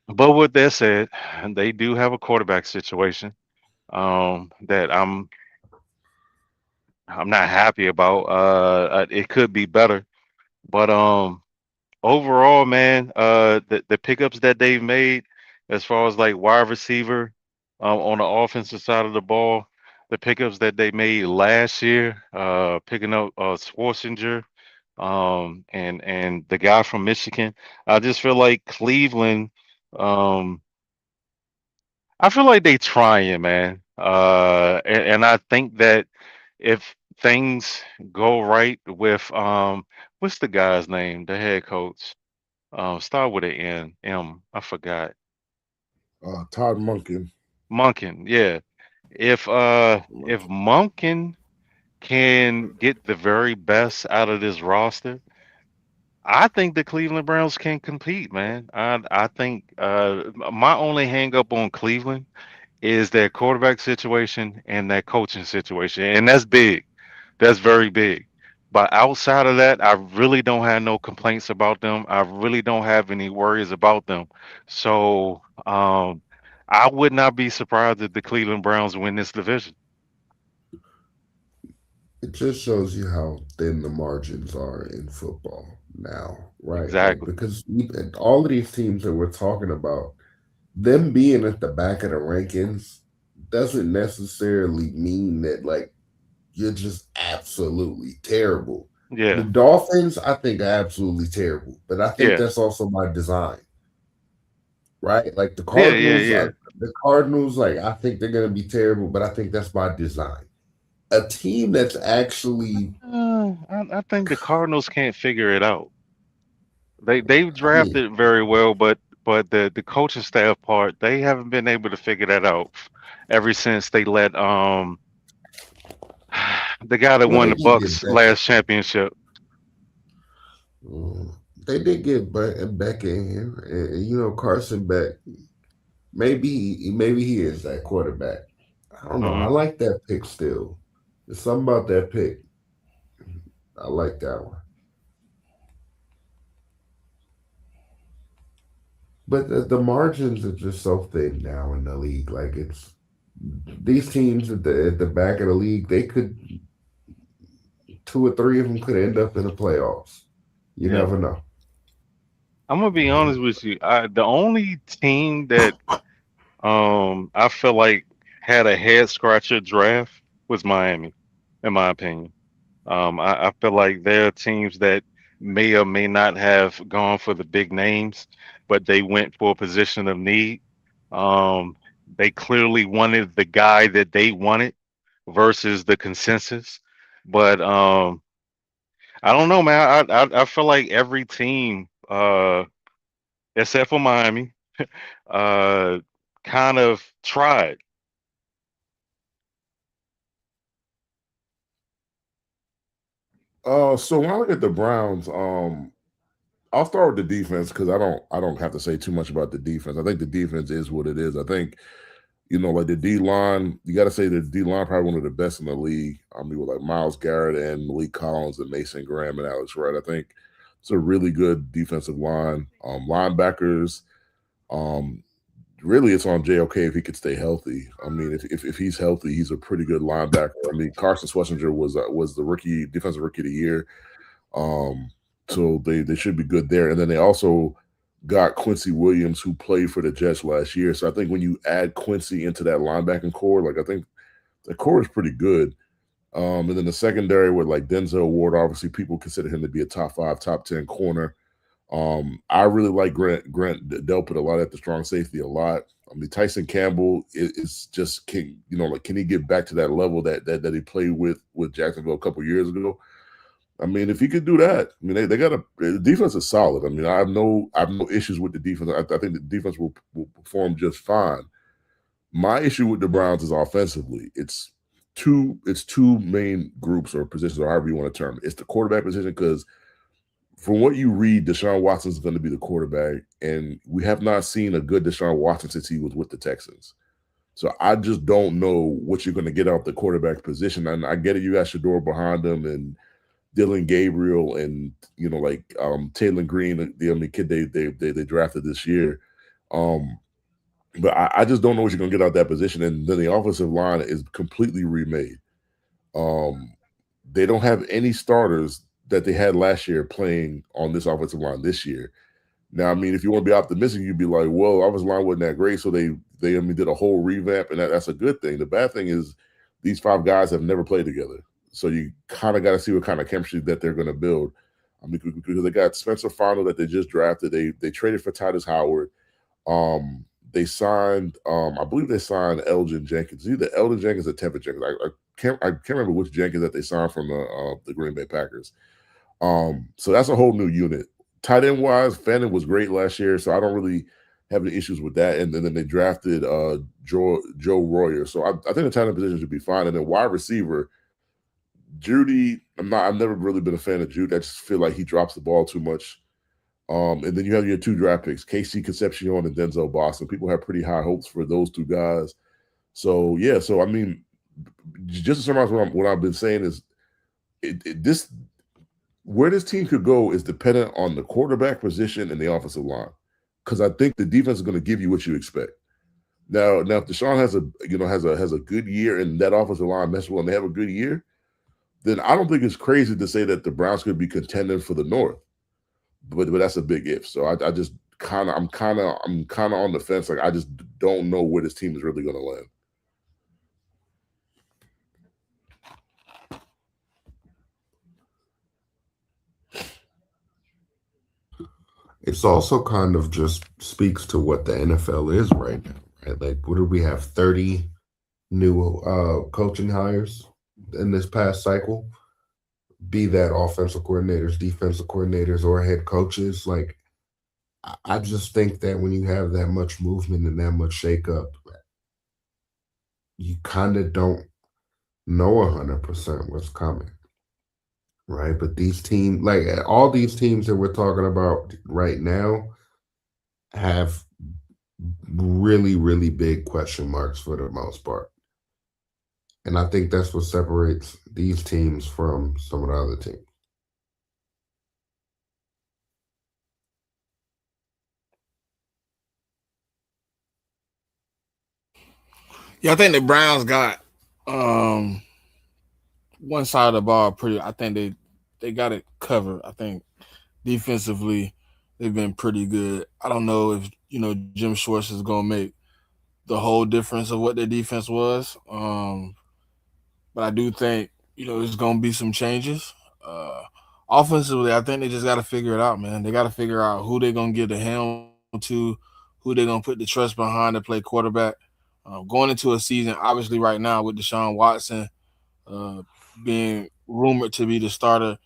Speaker 3: But with that said, they do have a quarterback situation that I'm not happy about. It could be better, but overall, man, the pickups that they've made, as far as like wide receiver, on the offensive side of the ball, the pickups that they made last year, picking up Schwarzenegger, and the guy from Michigan, I just feel like Cleveland, um, I feel like they trying, man, and I think that if things go right with what's the guy's name, the head coach? Start with an N. M. I forgot.
Speaker 4: Todd Monken.
Speaker 3: Monken. Yeah. If Monken can get the very best out of this roster, I think the Cleveland Browns can compete, man. I think my only hang up on Cleveland is their quarterback situation and their coaching situation, and that's big. That's very big. But outside of that, I really don't have no complaints about them. I really don't have any worries about them. So I would not be surprised if the Cleveland Browns win this division.
Speaker 2: It just shows you how thin the margins are in football now, right? Like
Speaker 3: Exactly.
Speaker 2: because all of these teams that we're talking about, them being at the back of the rankings doesn't necessarily mean that like you're just absolutely terrible. The
Speaker 3: Yeah.
Speaker 2: Dolphins, I think, are absolutely terrible, but I think
Speaker 3: Yeah.
Speaker 2: that's also by design, right? Like
Speaker 3: Yeah. Yeah. Yeah.
Speaker 2: The Cardinals, like I think they're gonna be terrible, but I think that's by design. A team that's actually,
Speaker 3: I think the Cardinals can't figure it out. They've
Speaker 2: I mean,
Speaker 3: drafted very well, but the coaching staff part, they haven't been able to figure that out ever since they let the guy that
Speaker 2: well,
Speaker 3: won
Speaker 2: they
Speaker 3: the
Speaker 2: did get
Speaker 3: Bucks
Speaker 2: better.
Speaker 3: last championship.
Speaker 2: Mm. they did get Beck in here, and Carson Beck. Maybe he is that quarterback. I don't know. I
Speaker 3: Hmm.
Speaker 2: like that pick still. There's something about that pick. I like that one. But the margins are just so thin now in the league. Like it's these teams at the back of the league, they could two or three of them could end up in the playoffs. You
Speaker 3: Yeah.
Speaker 2: never know.
Speaker 3: I'm gonna be honest with you. The only team that I feel like had a head scratcher draft was Miami, in my opinion. I feel like there are teams that may or may not have gone for the big names, but they went for a position of need. Um, they clearly wanted the guy that they wanted versus the consensus. But I don't know, man. I feel like every team, except for Miami, uh, kind of tried.
Speaker 4: So when I look at the Browns, I'll start with the defense because I don't have to say too much about the defense. I think the defense is what it is. I think like the D line, you got to say the D line probably one of the best in the league. I mean, with like Miles Garrett and Malik Collins and Mason Graham and Alex Wright, I think it's a really good defensive line. Linebackers, um, really, it's on JOK if he could stay healthy. I mean, if he's healthy, he's a pretty good linebacker. I mean, Carson Schlesinger was the rookie defensive rookie of the year. Um, so they should be good there. And then they also got Quincy Williams, who played for the Jets last year. So I think when you add Quincy into that linebacking core, like I think the core is pretty good. And then the secondary with like Denzel Ward, obviously people consider him to be a top 5, top 10 corner. I really like Grant Delpit a lot at the strong safety a lot. I mean, Tyson Campbell is just king. Like can he get back to that level that he played with Jacksonville a couple years ago? I mean, if he could do that, I mean, they got the defense is solid. I mean, I have no issues with the defense. I think the defense will perform just fine. My issue with the Browns is offensively. It's two main groups or positions or however you want to term it. It's the quarterback position because from what you read, Deshaun Watson is going to be the quarterback, and we have not seen a good Deshaun Watson since he was with the Texans. So I just don't know what you're going to get out the quarterback position. And I get it, you got Shador behind him and Dylan Gabriel and Taylor Green, the only kid they drafted this year. Um, but I just don't know what you're going to get out that position. And then the offensive line is completely remade. Um, they don't have any starters that they had last year playing on this offensive line this year. Now, I mean, if you want to be optimistic, you'd be like, well, offensive line wasn't that great, so they did a whole revamp, and that's a good thing. The bad thing is these 5 guys have never played together, so you kind of got to see what kind of chemistry that they're going to build. I mean, because they got Spencer Farnell that they just drafted. They traded for Titus Howard. They signed, I believe they signed Elgin Jenkins. Either Elgin Jenkins or Tevin Jenkins. I can't remember which Jenkins that they signed from the Green Bay Packers. So that's a whole new unit. Tight end wise, Fannin was great last year, so I don't really have any issues with that. And then they drafted Joe Royer. So I think the tight end position should be fine. And then wide receiver, Judy, I've never really been a fan of Judy. I just feel like he drops the ball too much. And then you have your 2 draft picks, Casey Concepcion and Denzel Boston. People have pretty high hopes for those 2 guys. So yeah, so I mean, just to summarize what I've been saying is this where this team could go is dependent on the quarterback position and the offensive line. Because I think the defense is going to give you what you expect. Now if Deshaun has a good year and that offensive line messes well and they have a good year, then I don't think it's crazy to say that the Browns could be contending for the North. But that's a big if. So I just I'm kind of on the fence. Like I just don't know where this team is really going to land.
Speaker 2: It's also kind of just speaks to what the NFL is right now, right? Like, what do we have? 30 new coaching hires in this past cycle, be that offensive coordinators, defensive coordinators, or head coaches. Like, I just think that when you have that much movement and that much shakeup, you kind of don't know 100% what's coming. right? But these teams, like all these teams that we're talking about right now, have really, really big question marks for the most part. And I think that's what separates these teams from some of the other teams.
Speaker 5: Yeah, I think the Browns got um one side of the ball pretty. I think they got it covered. I think defensively they've been pretty good. I don't know if Jim Schwartz is gonna make the whole difference of what their defense was. But I do think there's gonna be some changes. Uh, Offensively, I think they just got to figure it out, man. They got to figure out who they're gonna give the helm to, who they're gonna put the trust behind to play quarterback. Going into a season, obviously, right now with Deshaun Watson uh, being rumored to be the starter.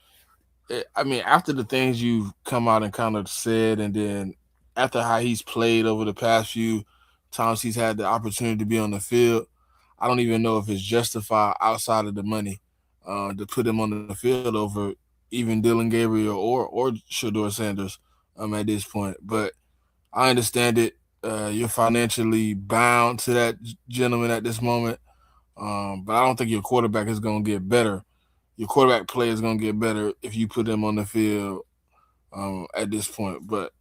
Speaker 5: I mean, after the things you've come out and kind of said, and then after how he's played over the past few times he's had the opportunity to be on the field, I don't even know if it's justified outside of the money to put him on the field over even Dylan Gabriel or Shador Sanders at this point. But I understand it. You're financially bound to that gentleman at this moment, but I don't think your quarterback is going to get better. Your quarterback play is going to get better if you put him on the field at this point. But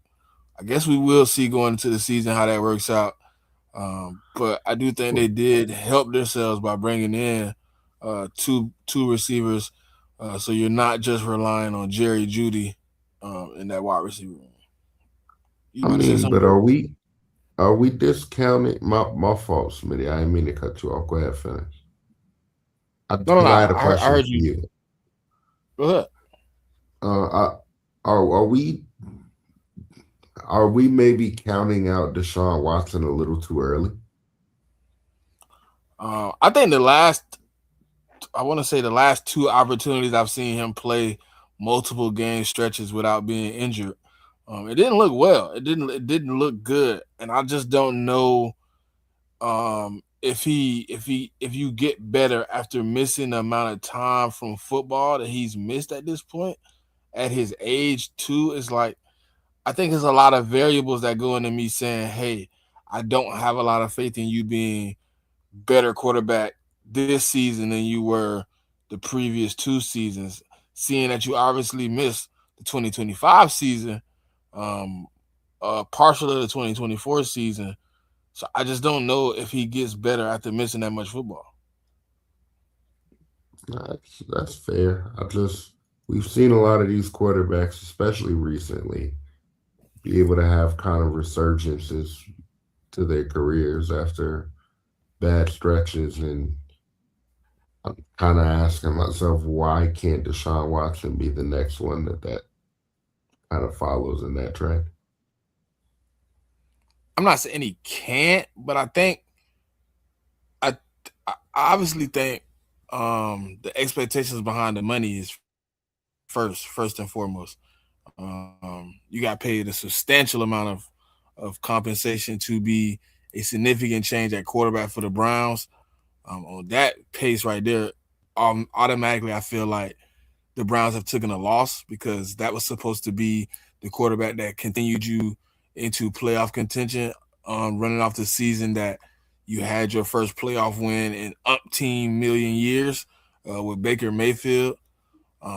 Speaker 5: I guess we will see going into the season how that works out. But I do think they did help themselves by bringing in two receivers, so you're not just relying on Jerry Judy in that wide receiver room. You
Speaker 2: I
Speaker 5: about to say
Speaker 2: mean,
Speaker 5: something?
Speaker 2: but are we discounting my fault, Smitty? I didn't mean to cut you off. Go ahead, finish.
Speaker 5: No, no, no.
Speaker 2: Because I had a
Speaker 5: I
Speaker 2: question
Speaker 5: heard
Speaker 2: for
Speaker 5: you.
Speaker 2: you.
Speaker 5: Go ahead.
Speaker 2: Uh, are we maybe counting out Deshaun Watson a little too early?
Speaker 5: I think I want to say the last two opportunities I've seen him play multiple game stretches without being injured. It didn't look well. It didn't look good, and I just don't know if you get better after missing the amount of time from football that he's missed at this point at his age too. It's like I think there's a lot of variables that go into me saying, "Hey, I don't have a lot of faith in you being better quarterback this season than you were the previous two seasons, seeing that you obviously missed the 2025 season, um, partial of the 2024 season. So I just don't know if he gets better after missing that much football.
Speaker 2: That's fair. We've seen a lot of these quarterbacks, especially recently, be able to have kind of resurgences to their careers after bad stretches, and I'm kind of asking myself, why can't Deshaun Watson be the next one that kind of follows in that trend?
Speaker 5: I'm not saying he can't, but I, I obviously think the expectations behind the money is first and foremost. You got paid a substantial amount of compensation to be a significant change at quarterback for the Browns. On that pace right there, automatically I feel like the Browns have taken a loss because that was supposed to be the quarterback that continued you into playoff contention, running off the season that you had your first playoff win in umpteen million years with Baker Mayfield.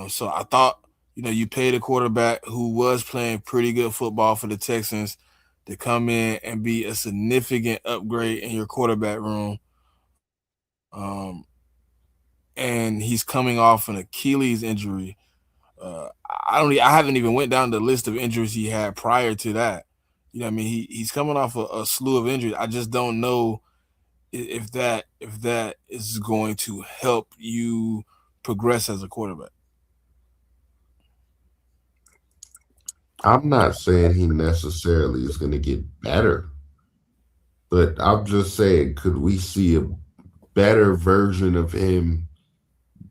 Speaker 5: So I thought, you paid a quarterback who was playing pretty good football for the Texans to come in and be a significant upgrade in your quarterback room. And he's coming off an Achilles injury. I haven't even went down the list of injuries he had prior to that. What I mean? He's coming off a slew of injuries. I just don't know if that is going to help you progress as a quarterback.
Speaker 2: I'm not saying he necessarily is going to get better, but I'm just saying, could we see a better version of him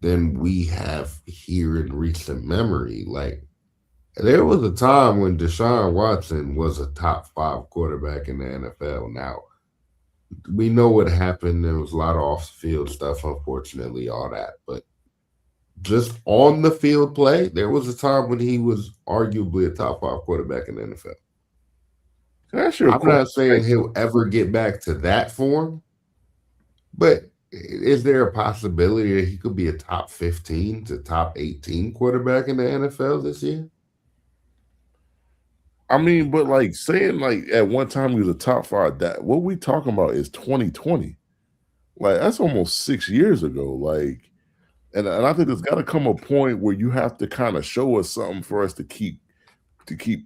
Speaker 2: than we have here in recent memory? Like, there was a time when Deshaun Watson was a top five quarterback in the NFL. Now, we know what happened. There was a lot of off field stuff, unfortunately, all that. But just on the field play, there was a time when he was arguably a top 5 quarterback in the NFL. I'm not saying he'll ever get back to that form, but is there a possibility that he could be a top 15 to top 18 quarterback in the NFL this year?
Speaker 4: I mean, but like saying like at one time he was a top 5, that what we talking about is 2020. Like that's almost 6 years ago. Like, and I think there's got to come a point where you have to kind of show us something for us to keep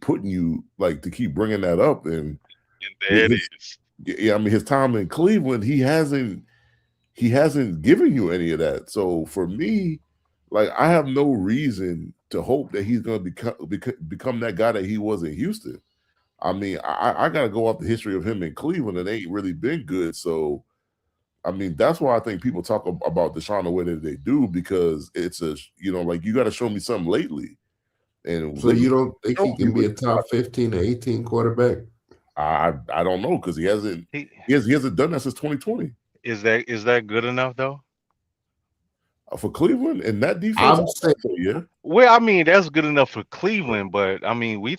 Speaker 4: putting you, like, to keep bringing that up. And
Speaker 3: there it is.
Speaker 4: Yeah, I mean, his time in Cleveland, he hasn't given you any of that. So for me, like, I have no reason to hope that he's going to become that guy that he was in Houston. I mean, I got to go off the history of him in Cleveland, and they ain't really been good. So, I mean, that's why I think people talk about Deshaun the way that they do, because it's like, you got to show me something lately. And
Speaker 2: so you don't think he can be a top 15 to 18 quarterback?
Speaker 4: I don't know, because he hasn't done that since 2020.
Speaker 3: Is that good enough though?
Speaker 4: For Cleveland and that defense,
Speaker 2: I'm saying,
Speaker 4: yeah.
Speaker 3: Well, I mean, that's good enough for Cleveland, but I mean, they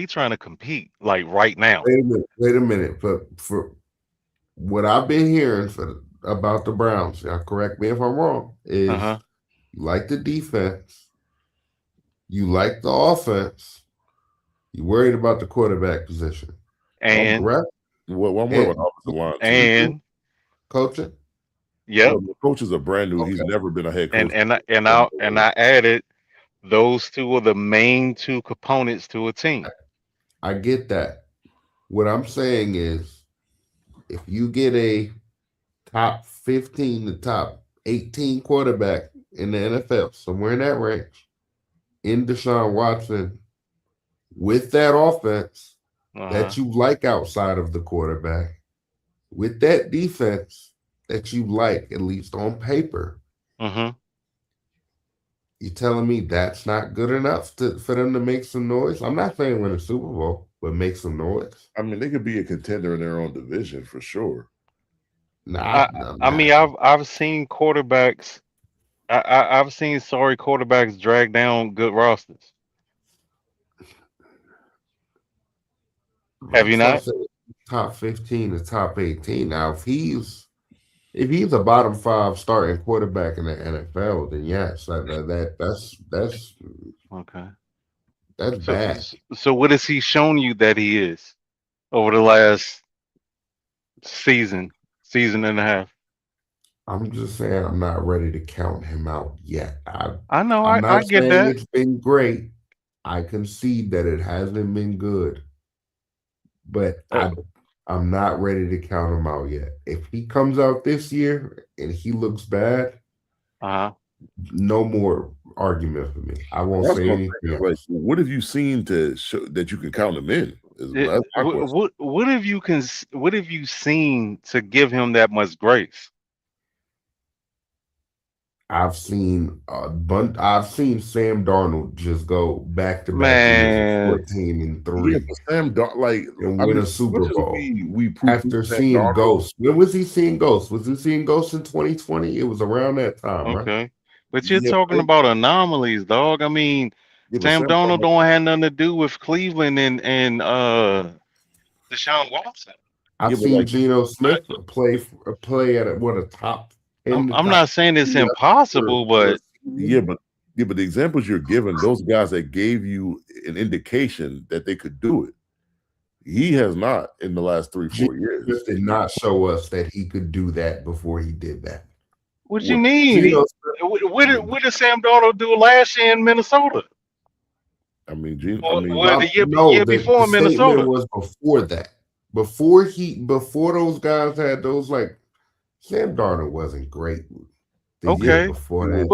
Speaker 3: trying to compete like right now.
Speaker 2: Wait a minute. But for what I've been hearing about the Browns, y'all correct me if I'm wrong, is you like the defense, you like the offense, you're worried about the quarterback position.
Speaker 3: And
Speaker 4: one more about offensive line
Speaker 3: and
Speaker 2: coaching.
Speaker 3: Yeah,
Speaker 4: the coaches are brand new. Okay. He's never been a head coach.
Speaker 3: And I added those two are the main two components to a team.
Speaker 2: I get that. What I'm saying is, if you get a top 15 to top 18 quarterback in the NFL, somewhere in that range, in Deshaun Watson, with that offense that you like outside of the quarterback, with that defense that you like, at least on paper, you telling me that's not good enough for them to make some noise? I'm not saying win a Super Bowl, but make some noise.
Speaker 4: I mean, they could be a contender in their own division for sure.
Speaker 3: I mean, I've seen quarterbacks. I've seen sorry quarterbacks drag down good rosters. Have you not?
Speaker 2: Top 15 to top 18. Now, if he's a bottom 5 starting quarterback in the NFL, then yes, that's
Speaker 3: okay.
Speaker 2: That's bad.
Speaker 3: So what has he shown you that he is over the last season and a half?
Speaker 2: I'm just saying I'm not ready to count him out yet.
Speaker 3: I know.
Speaker 2: I'm not
Speaker 3: I get
Speaker 2: saying
Speaker 3: that.
Speaker 2: It's been great. I concede that it hasn't been good, but I'm not ready to count him out yet. If he comes out this year and he looks bad, no more argument for me. I won't say anything else.
Speaker 4: Like, what have you seen to show that you can count him in?
Speaker 3: What have you seen to give him that much grace?
Speaker 2: I've seen Sam Darnold just go back to
Speaker 3: back
Speaker 2: 14-3.
Speaker 4: Yeah, Sam Darnold
Speaker 2: and win a Super Bowl. We after seeing ghosts. When was he seeing ghosts? Was he seeing ghosts in 2020? It was around that time, right?
Speaker 3: Okay, but you're talking about anomalies, dog. I mean, Sam Darnold don't have nothing to do with Cleveland and Deshaun Watson.
Speaker 2: I've seen Geno Smith play at a top.
Speaker 3: I'm not saying it's impossible, but
Speaker 4: but the examples you're giving, those guys that gave you an indication that they could do it, he has not in the last 3-4 years.
Speaker 2: Just did not show us that he could do that before he did that.
Speaker 3: What do you mean? What did Sam Darnold do last year in Minnesota?
Speaker 4: I mean,
Speaker 3: the year before in Minnesota
Speaker 2: was before that. Before those guys had those, like, Sam Darnold wasn't great.
Speaker 3: Okay,
Speaker 2: before that,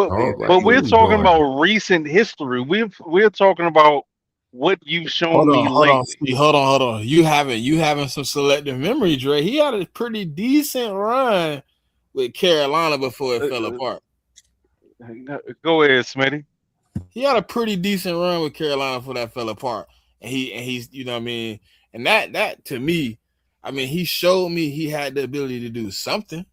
Speaker 3: but we're talking about recent history. We're talking about what you've shown me lately.
Speaker 5: Hold on. You having some selective memory, Dre. He had a pretty decent run with Carolina before it fell apart.
Speaker 3: Go ahead, Smitty.
Speaker 5: He had a pretty decent run with Carolina before that fell apart, and he's you know what I mean. And that to me, I mean, he showed me he had the ability to do something.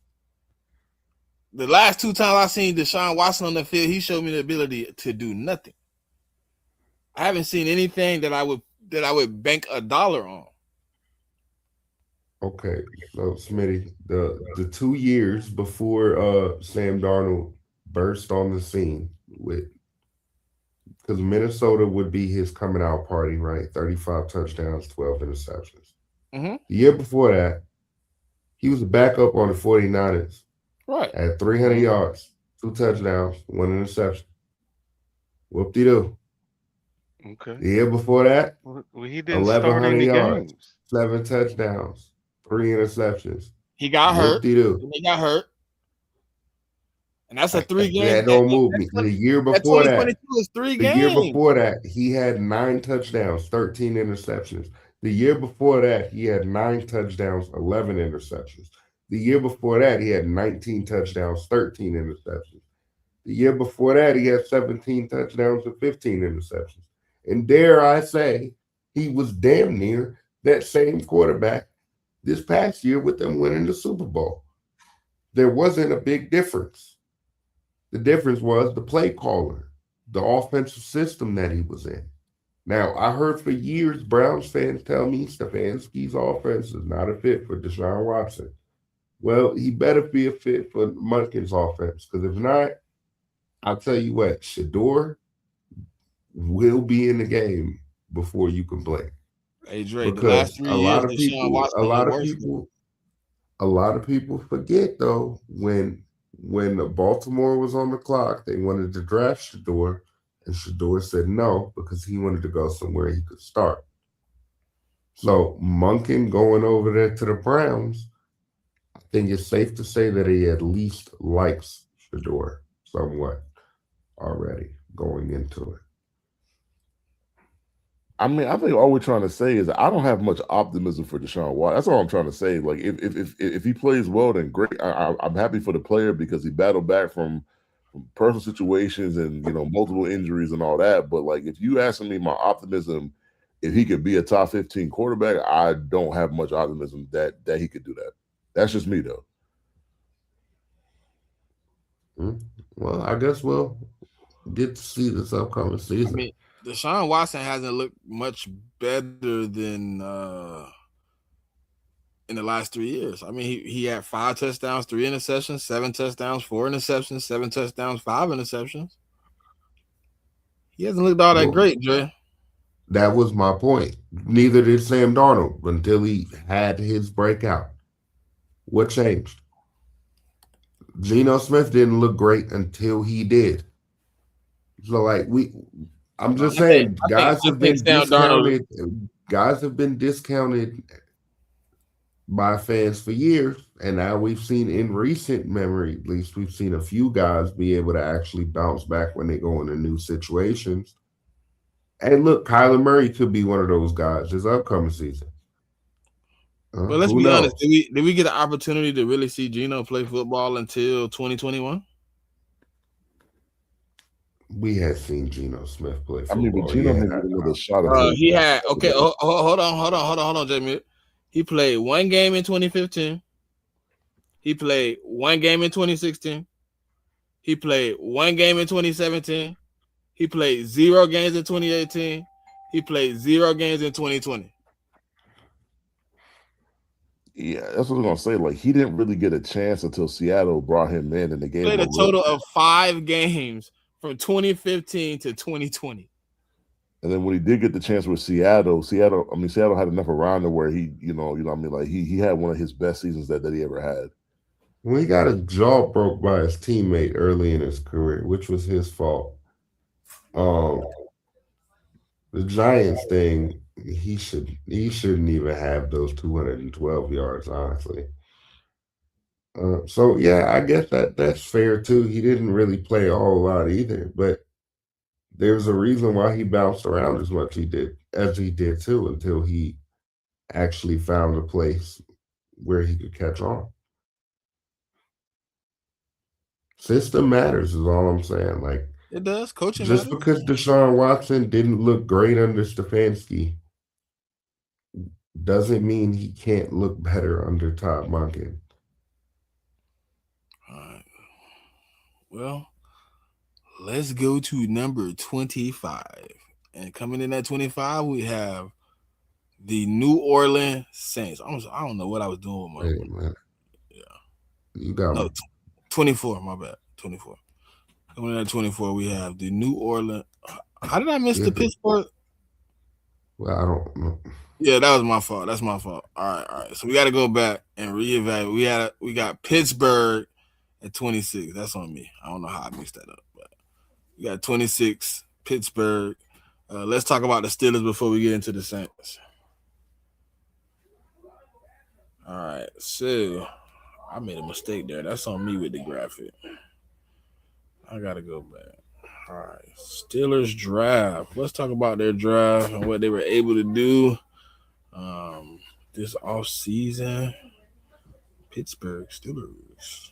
Speaker 5: the last 2 times I seen Deshaun Watson on the field, he showed me the ability to do nothing. I haven't seen anything that I would bank $1 on.
Speaker 2: Okay, so Smitty, the 2 years before Sam Darnold burst on the scene with, because Minnesota would be his coming out party, right? 35 touchdowns, 12 interceptions.
Speaker 5: Mm-hmm.
Speaker 2: The year before that, he was a backup on the 49ers.
Speaker 5: Right.
Speaker 2: At 300 yards, 2 touchdowns, 1 interception. Whoop-de-doo.
Speaker 3: Okay.
Speaker 2: The year before that,
Speaker 3: Well, he didn't
Speaker 2: 1,100
Speaker 3: start any
Speaker 2: yards,
Speaker 3: games.
Speaker 2: 7 touchdowns, 3 interceptions.
Speaker 5: He got hurt.
Speaker 2: Whoop-de-doo.
Speaker 5: He got hurt. And that's a 3 game.
Speaker 2: That don't move me. The year before that,
Speaker 5: 2022 is 3
Speaker 2: the
Speaker 5: games.
Speaker 2: year before that, he had 9 touchdowns, 13 interceptions. The year before that, he had 9 touchdowns, 11 interceptions. The year before that, he had 19 touchdowns, 13 interceptions. The year before that, he had 17 touchdowns and 15 interceptions. And dare I say, he was damn near that same quarterback this past year with them winning the Super Bowl. There wasn't a big difference. The difference was the play caller, the offensive system that he was in. Now, I heard for years Browns fans tell me Stefanski's offense is not a fit for Deshaun Watson. Well, he better be a fit for Munkin's offense, because if not, I'll tell you what, Shador will be in the game before you can play.
Speaker 5: Hey, Dre,
Speaker 2: Because
Speaker 5: the last 3
Speaker 2: a
Speaker 5: years,
Speaker 2: lot of
Speaker 5: Deshaun Watson
Speaker 2: a lot of people forget though, when Baltimore was on the clock, they wanted to draft Shador, and Shador said no because he wanted to go somewhere he could start. So Munkin going over there to the Browns, I think it's safe to say that he at least likes Shador somewhat already going into it.
Speaker 4: I mean, I think all we're trying to say is I don't have much optimism for Deshaun Watson. That's all I'm trying to say. Like, if he plays well, then great. I'm happy for the player because he battled back from personal situations and multiple injuries and all that. But like, if you asking me my optimism, if he could be a top 15 quarterback, I don't have much optimism that he could do that. That's just me though.
Speaker 2: Well, I guess we'll get to see this upcoming season.
Speaker 5: I mean, Deshaun Watson hasn't looked much better than in the last 3 years. I mean, he had 5 touchdowns, 3 interceptions, 7 touchdowns, 4 interceptions, 7 touchdowns, 5 interceptions. He hasn't looked all that great, Dre.
Speaker 2: That was my point. Neither did Sam Darnold until he had his breakout. What changed? Geno Smith didn't look great until he did. So like I'm just saying, guys have been discounted. Guys have been discounted by fans for years, and now we've seen in recent memory, at least we've seen a few guys be able to actually bounce back when they go into new situations. And look, Kyler Murray could be one of those guys this upcoming season.
Speaker 5: But let's be honest, did we get an opportunity to really see Geno play football until 2021?
Speaker 2: We had seen Geno Smith play football.
Speaker 4: I mean, but Geno had another shot
Speaker 5: at he had okay. Hold on, JMIK. He played 1 game in 2015. He played 1 game in 2016. He played 1 game in 2017. He played 0 games in 2018. He played 0 games in 2020.
Speaker 4: Yeah, that's what I'm gonna say. Like, he didn't really get a chance until Seattle brought him in the game.
Speaker 5: Played a total of 5 games from 2015 to 2020.
Speaker 4: And then when he did get the chance with Seattle had enough around him where he, like he had one of his best seasons that he ever had.
Speaker 2: Well, he got his jaw broke by his teammate early in his career, which was his fault. The Giants thing, he shouldn't even have those 212 yards, honestly. So yeah, I guess that's fair too. He didn't really play a whole lot either, but there's a reason why he bounced around as much as he did too, until he actually found a place where he could catch on. System matters is all I'm saying. Like,
Speaker 5: it does. Coaching
Speaker 2: just
Speaker 5: matters.
Speaker 2: because Deshaun Watson didn't look great under Stefanski doesn't mean he can't look better under Todd Monken.
Speaker 5: Well, let's go to number 25. And coming in at 25, we have the New Orleans Saints. I don't know what I was doing with my.
Speaker 2: Hey man,
Speaker 5: Yeah.
Speaker 2: you got
Speaker 5: No,
Speaker 2: me.
Speaker 5: 24. My bad. 24. Coming in at 24, we have the New Orleans. How did I miss the Pittsburgh?
Speaker 2: Well, I don't know.
Speaker 5: Yeah, that was my fault. That's my fault. All right. So we got to go back and reevaluate. We got Pittsburgh at 26. That's on me. I don't know how I mixed that up, but we got 26 Pittsburgh. Let's talk about the Steelers before we get into the Saints. All right, so I made a mistake there. That's on me with the graphic. I gotta go back. All right, Steelers draft. Let's talk about their draft and what they were able to do this off season. Pittsburgh Steelers.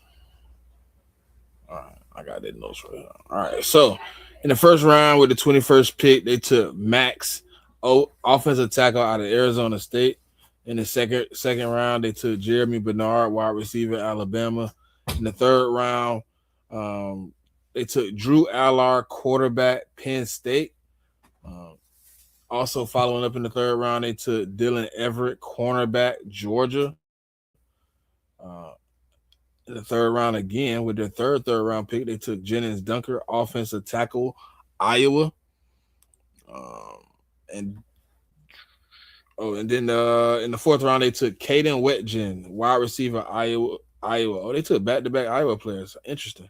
Speaker 5: All right, I got that notes right here. All right, so in the first round with the 21st pick, they took Max, offensive tackle out of Arizona State. In the second round, they took Jeremy Bernard, wide receiver, Alabama. In the third round, they took Drew Allard, quarterback, Penn State. Also following up in the third round, they took Dylan Everett, cornerback, Georgia. In the third round again, with their third round pick, they took Jennings Dunker, offensive tackle, Iowa. And then in the fourth round, they took Caden Wetjen, wide receiver, Iowa. Oh, they took back-to-back Iowa players. Interesting.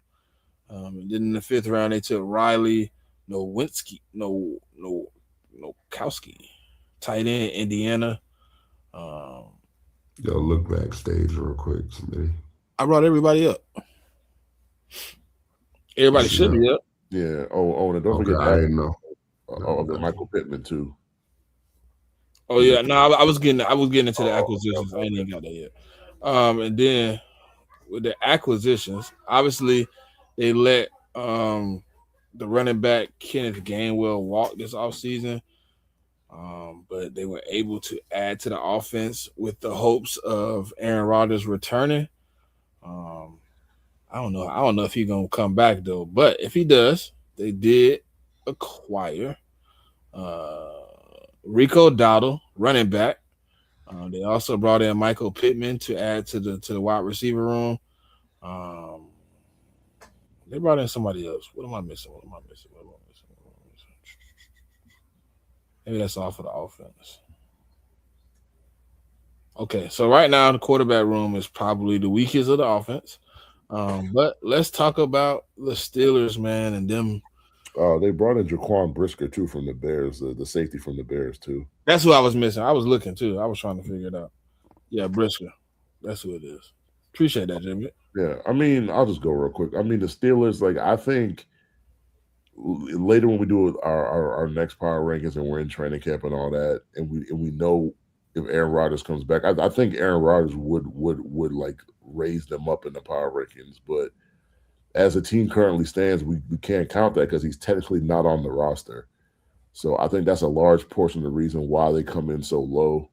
Speaker 5: And then in the fifth round, they took Riley Nowinski, Nowkowski, tight end, Indiana.
Speaker 2: Yo, look backstage real quick, Smitty.
Speaker 5: I brought everybody up. Everybody should be up.
Speaker 4: Yeah. Oh, and don't forget
Speaker 2: I
Speaker 4: that.
Speaker 2: didn't know.
Speaker 4: Michael Pittman too.
Speaker 5: Oh yeah, no, I was getting into the acquisitions. I ain't even got that yet. And then with the acquisitions, obviously they let the running back Kenneth Gainwell walk this offseason. But they were able to add to the offense with the hopes of Aaron Rodgers returning. I don't know if he's gonna come back though, but if he does, they did acquire Rico Dowdle, running back. They also brought in Michael Pittman to add to the wide receiver room. They brought in somebody else. What am I missing? Maybe that's all for the offense. Okay, so right now the quarterback room is probably the weakest of the offense. But let's talk about the Steelers, man, and them.
Speaker 4: They brought in Jaquan Brisker too from the Bears, the safety from the Bears too.
Speaker 5: That's who I was missing. I was looking too. I was trying to figure it out. Yeah, Brisker. That's who it is. Appreciate that, Jimmy.
Speaker 4: Yeah, I mean, I'll just go real quick. I mean, the Steelers, like, I think later when we do our next power rankings and we're in training camp and all that, and we know if Aaron Rodgers comes back, I think Aaron Rodgers would like raise them up in the power rankings. But as the team currently stands, we can't count that because he's technically not on the roster. So I think that's a large portion of the reason why they come in so low.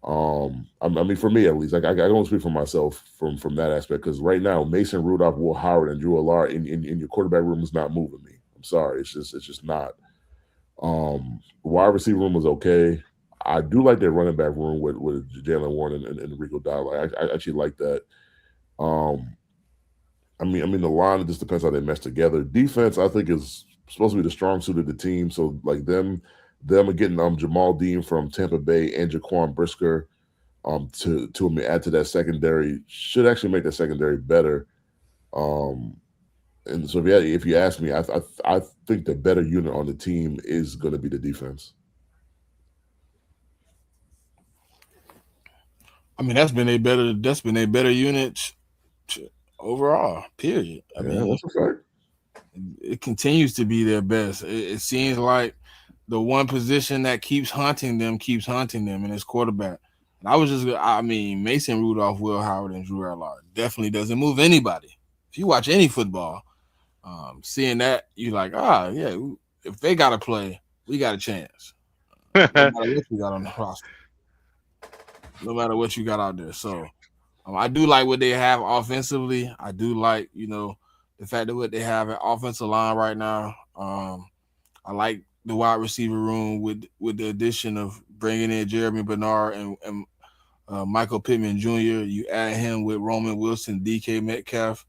Speaker 4: I mean, for me at least, like I don't speak for myself from that aspect because right now Mason Rudolph, Will Howard, and Drew Allard in your quarterback room is not moving me. I'm sorry, it's just not. Wide receiver room was okay. I do like their running back room with Jalen Warren and Rico Dowdle. I actually like that. I mean the line, it just depends how they mesh together. Defense, I think, is supposed to be the strong suit of the team. So like them getting Jamal Dean from Tampa Bay and Jaquan Brisker to add to that secondary should actually make the secondary better. And so if you ask me, I think the better unit on the team is going to be the defense.
Speaker 5: I mean, that's been a better unit overall. Period. I mean,
Speaker 4: that's a fact.
Speaker 5: It continues to be their best. It seems like the one position that keeps haunting them, and it's quarterback. And Mason Rudolph, Will Howard, and Drew Allard definitely doesn't move anybody. If you watch any football, seeing that, you're like, yeah, if they got to play, we got a chance. No matter what you got on the roster. No matter what you got out there. So I do like what they have offensively. I do like, the fact that what they have at offensive line right now. I like the wide receiver room with the addition of bringing in Jeremy Bernard and Michael Pittman Jr. You add him with Roman Wilson, DK Metcalf,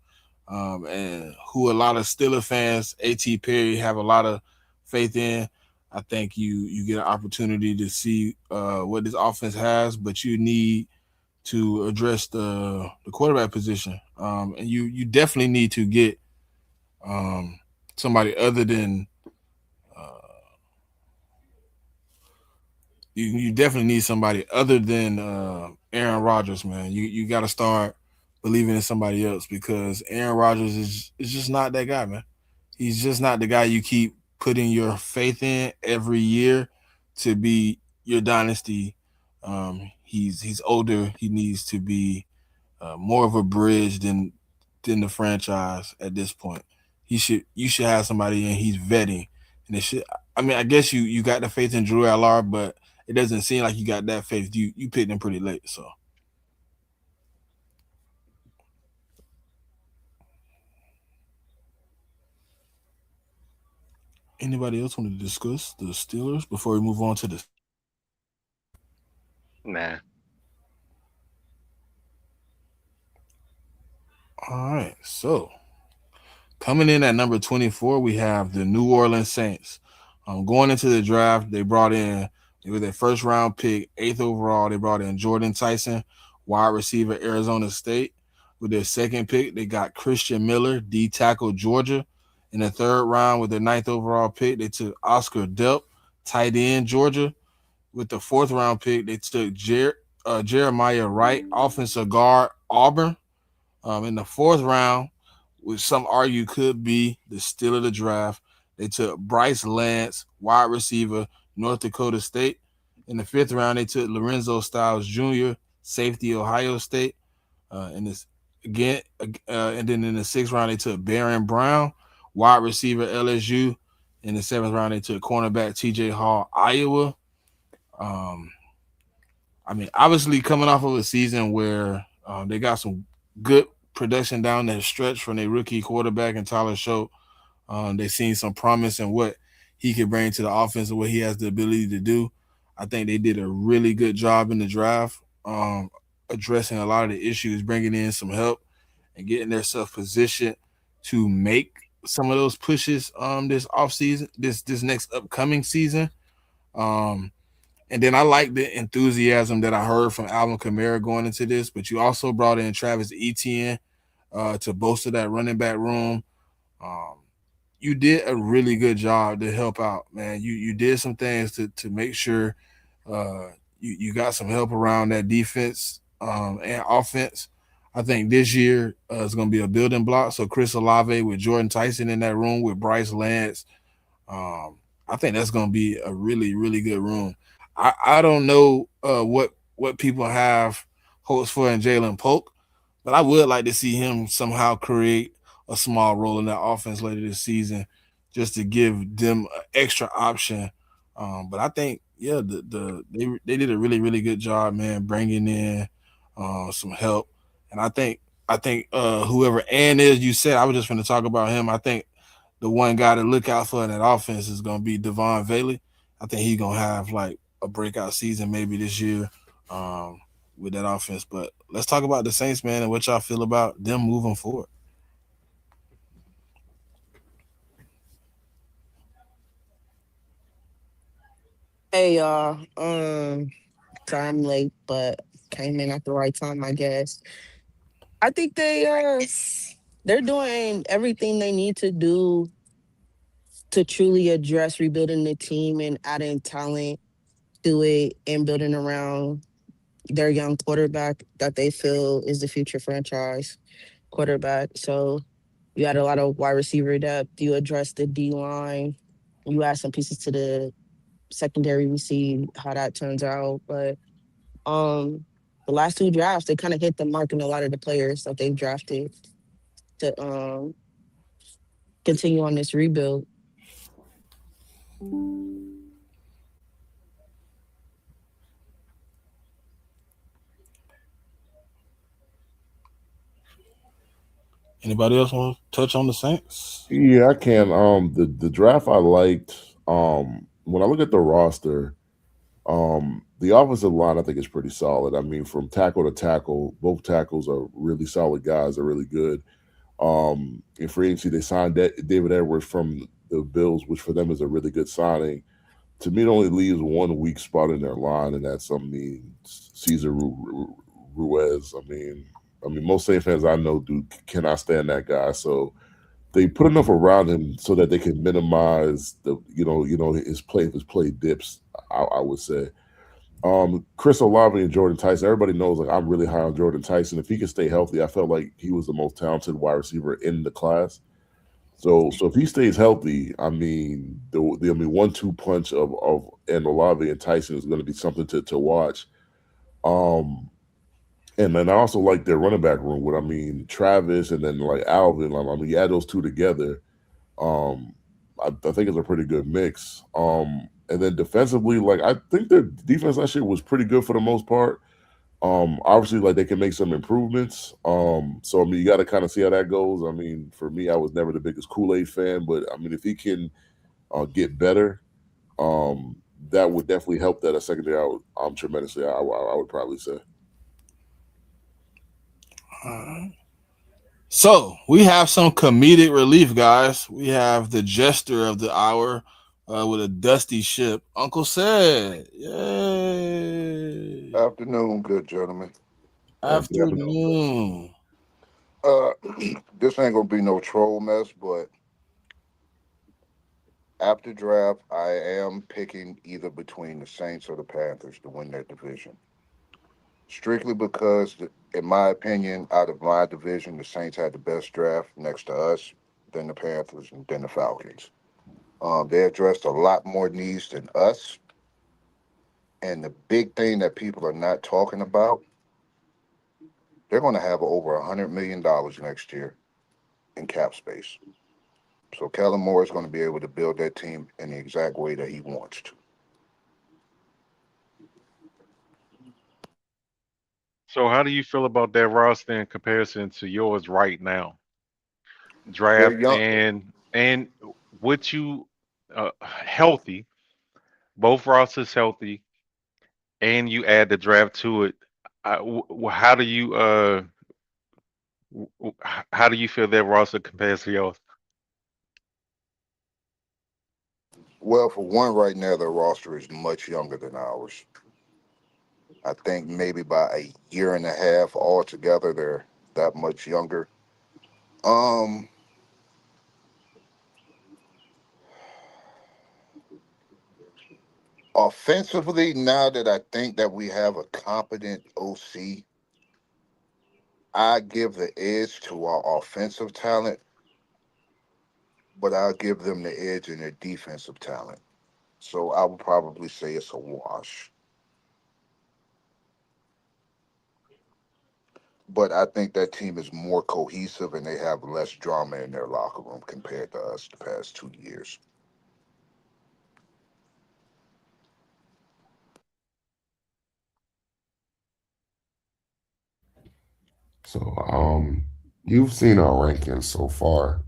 Speaker 5: and who a lot of Steeler fans, A.T. Perry, have a lot of faith in. I think you get an opportunity to see what this offense has, but you need to address the quarterback position, and you definitely need to get um, somebody other than you definitely need somebody other than Aaron Rodgers, man. You got to start believing in somebody else because Aaron Rodgers is just not that guy, man. He's just not the guy you keep putting your faith in every year to be your dynasty. He's older. He needs to be more of a bridge than the franchise at this point. You should have somebody and he's vetting, and it should. I mean, I guess you got the faith in Drew Allard, but it doesn't seem like you got that faith. You picked him pretty late, so. Anybody else want to discuss the Steelers before we move on to the?
Speaker 3: Nah.
Speaker 5: All right, so coming in at number 24, we have the New Orleans Saints. Going into the draft, they brought in with their first round pick, eighth overall. They brought in Jordan Tyson, wide receiver, Arizona State. With their second pick, they got Christian Miller, D tackle, Georgia. In the third round, with their ninth overall pick, they took Oscar Delp, tight end, Georgia. With the fourth round pick, they took Jeremiah Wright, offensive guard, Auburn. In the fourth round, which some argue could be the steal of the draft, they took Bryce Lance, wide receiver, North Dakota State. In the fifth round, they took Lorenzo Styles Jr., safety, Ohio State. In this again, and then in the sixth round, they took Baron Brown, wide receiver, LSU. In the seventh round, they took cornerback T.J. Hall, Iowa. Um, I mean, obviously coming off of a season where they got some good production down that stretch from their rookie quarterback and Tyler Show. They've seen some promise in what he could bring to the offense and what he has the ability to do. I think they did a really good job in the draft, addressing a lot of the issues, bringing in some help and getting themselves positioned to make some of those pushes this off season, this next upcoming season. Um, and then I like the enthusiasm that I heard from Alvin Kamara going into this, but you also brought in Travis Etienne to bolster that running back room. Um, you did a really good job to help out, man. You did some things to make sure you got some help around that defense and offense. I think this year is going to be a building block. So Chris Olave with Jordan Tyson in that room with Bryce Lance, um, I think that's going to be a really, really good room. I don't know what people have hopes for in Jalen Polk, but I would like to see him somehow create a small role in that offense later this season, just to give them an extra option. But I think yeah, they did a really, really good job, man, bringing in some help, and I think whoever Ann is, you said I was just going to talk about him. I think the one guy to look out for in that offense is going to be Devon Bailey. I think he's going to have like a breakout season maybe this year um, with that offense. But let's talk about the Saints, man, and what y'all feel about them moving forward.
Speaker 6: Hey y'all. Sorry I'm late, but came in at the right time, I guess. I think they're doing everything they need to do to truly address rebuilding the team and adding talent to it and building around their young quarterback that they feel is the future franchise quarterback. So you had a lot of wide receiver depth. You address the D line. You add some pieces to the secondary. We see how that turns out. But um, the last two drafts, they kind of hit the mark in a lot of the players that they've drafted to continue on this rebuild.
Speaker 5: Anybody else want to touch on the Saints?
Speaker 4: Yeah, I can. The draft I liked. When I look at the roster, the offensive line I think is pretty solid. I mean, from tackle to tackle, both tackles are really solid guys. They're really good. In free agency, they signed David Edwards from the Bills, which for them is a really good signing. To me, it only leaves one weak spot in their line, and that's Cesar Ruiz. I mean, most Saints fans I know cannot stand that guy. So they put enough around him so that they can minimize his play dips. I would say. Chris Olave and Jordan Tyson. Everybody knows like I'm really high on Jordan Tyson. If he can stay healthy, I felt like he was the most talented wide receiver in the class. So if he stays healthy, I mean the 1-2 punch of and Olave and Tyson is going to be something to watch. And then I also like their running back room with Travis and then like Alvin. You add those two together, I think it's a pretty good mix. And then defensively, like I think their defense last year was pretty good for the most part. Obviously, like they can make some improvements. So you got to kind of see how that goes. For me, I was never the biggest Kool-Aid fan, but if he can get better, that would definitely help that secondary out tremendously. I would probably say.
Speaker 5: So we have some comedic relief, guys. We have the jester of the hour with a dusty ship, Uncle Said. Yay!
Speaker 7: Afternoon, good gentlemen.
Speaker 5: Afternoon.
Speaker 7: This ain't gonna be no troll mess, but after draft, I am picking either between the Saints or the Panthers to win that division. Strictly because, in my opinion, out of my division, the Saints had the best draft next to us, then the Panthers, and then the Falcons. They addressed a lot more needs than us. And the big thing that people are not talking about, they're going to have over $100 million next year in cap space. So Kellen Moore is going to be able to build that team in the exact way that he wants to.
Speaker 3: So how do you feel about that roster in comparison to yours right now?
Speaker 7: They're
Speaker 3: Draft
Speaker 7: young.
Speaker 3: and what you healthy, both rosters healthy, and you add the draft to it. How do you how do you feel that roster compares to yours?
Speaker 7: Well, for one, right now their roster is much younger than ours. I think maybe by a year and a half altogether, they're that much younger. Um, Offensively, now that I think that we have a competent OC, I give the edge to our offensive talent, but I'll give them the edge in their defensive talent. So I would probably say it's a wash. But I think that team is more cohesive and they have less drama in their locker room compared to us the past 2 years.
Speaker 2: So, you've seen our rankings so far.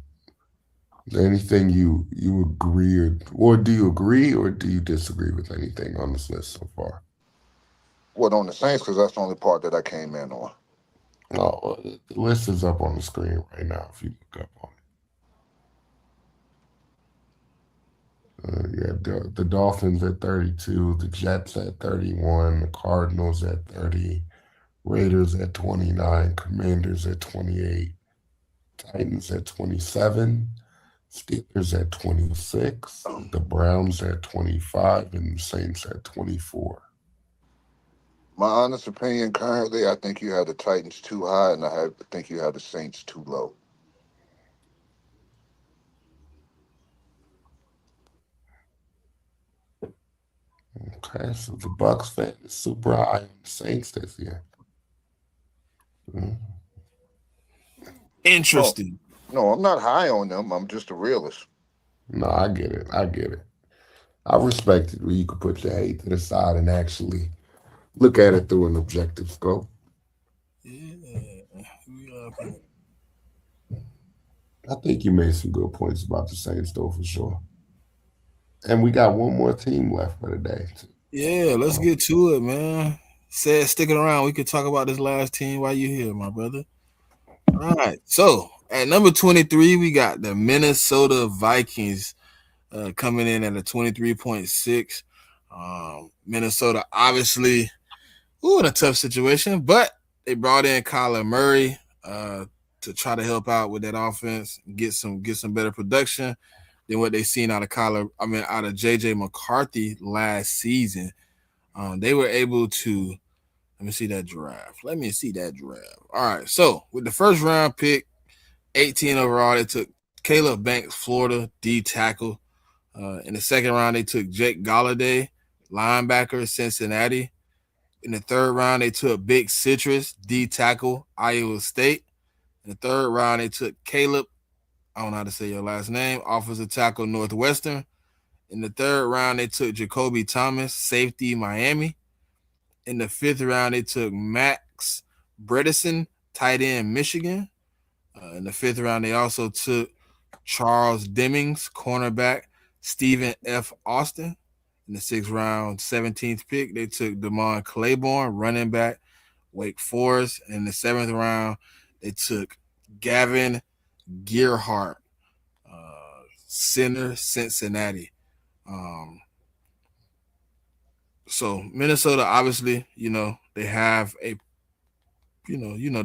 Speaker 2: Is there anything you agree or do you agree or do you disagree with anything on this list so far?
Speaker 7: What, on the Saints? Because that's the only part that I came in on.
Speaker 2: No, the list is up on the screen right now if you look up on it. You have the Dolphins at 32, the Jets at 31, the Cardinals at 30, Raiders at 29, Commanders at 28, Titans at 27, Steelers at 26, the Browns at 25, and the Saints at 24.
Speaker 7: My honest opinion currently, I think you have the Titans too high and think you have the Saints too low.
Speaker 2: Okay, so the Bucks fan is super high on the Saints this year.
Speaker 7: Oh,
Speaker 5: Interesting.
Speaker 7: no, I'm not high on them. I'm just a realist.
Speaker 2: No, I get it. I get it. I respect it where you can put your hate to the side and actually look at it through an objective scope.
Speaker 5: Yeah.
Speaker 2: I think you made some good points about the Saints, though, for sure. And we got one more team left for the day.
Speaker 5: Yeah, let's get to it, man. Said sticking around. We could talk about this last team while you here, my brother. All right. So at number 23, we got the Minnesota Vikings coming in at a 23.6. Minnesota obviously in a tough situation, but they brought in Kyler Murray to try to help out with that offense, get some better production than what they seen out of out of JJ McCarthy last season. They were able to let me see that draft. All right. So with the first round pick, 18 overall, they took Caleb Banks, Florida, D tackle. In the second round, they took Jake Galladay, linebacker, Cincinnati. In the third round, they took Big Citrus, D tackle, Iowa State. In the third round, they took Caleb, I don't know how to say your last name, offensive tackle, Northwestern. In the third round, they took Jacoby Thomas, safety, Miami. In the fifth round, they took Max Bredesen, tight end, Michigan. In the fifth round, they also took Charles Demings, cornerback, Stephen F. Austin. In the sixth round, 17th pick, they took Damon Claiborne, running back, Wake Forest. In the seventh round, they took Gavin Gearhart, center, Cincinnati. So Minnesota, obviously, they have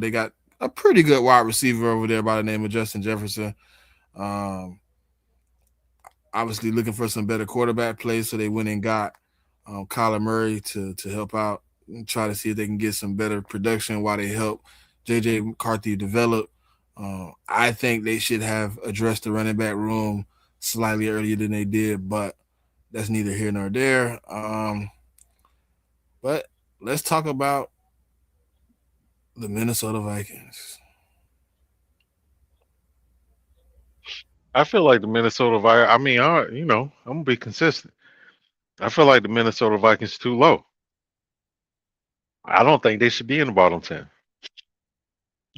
Speaker 5: they got a pretty good wide receiver over there by the name of Justin Jefferson. Obviously looking for some better quarterback play, so they went and got Kyler Murray to help out and try to see if they can get some better production while they help JJ McCarthy develop. I think they should have addressed the running back room slightly earlier than they did, but that's neither here nor there. But let's talk about the Minnesota Vikings.
Speaker 3: I feel like the Minnesota Vikings. I mean, I'm gonna be consistent. I feel like the Minnesota Vikings too low. I don't think they should be in the bottom 10.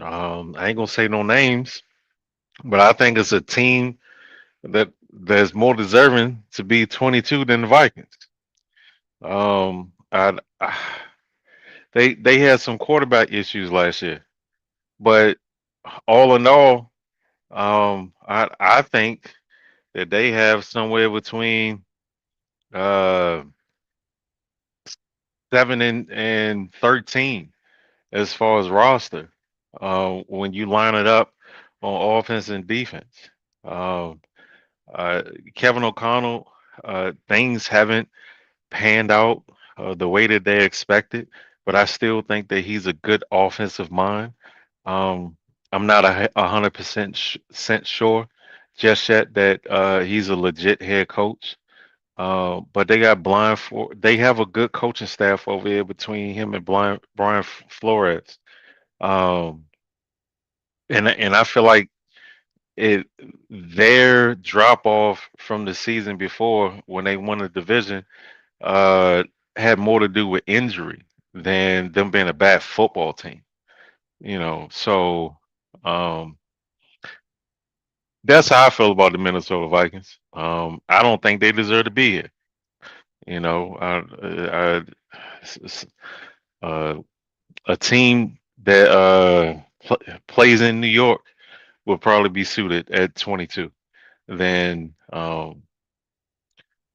Speaker 3: I ain't gonna say no names, but I think it's a team that's more deserving to be 22 than the Vikings. I they had some quarterback issues last year, but all in all, I think that they have somewhere between uh 7 and 13 as far as roster. When you line it up on offense and defense, um, uh, Kevin O'Connell, things haven't panned out the way that they expected, but I still think that he's a good offensive mind. Um, I'm not 100% sure just yet that he's a legit head coach. But they got they have a good coaching staff over here between him and Brian Flores. Um, and I feel like it their drop off from the season before when they won the division uh had more to do with injury than them being a bad football team. So um that's how I feel about the Minnesota Vikings. I don't think they deserve to be here. You know, s- s- uh, a team that plays in New York will probably be suited at 22 than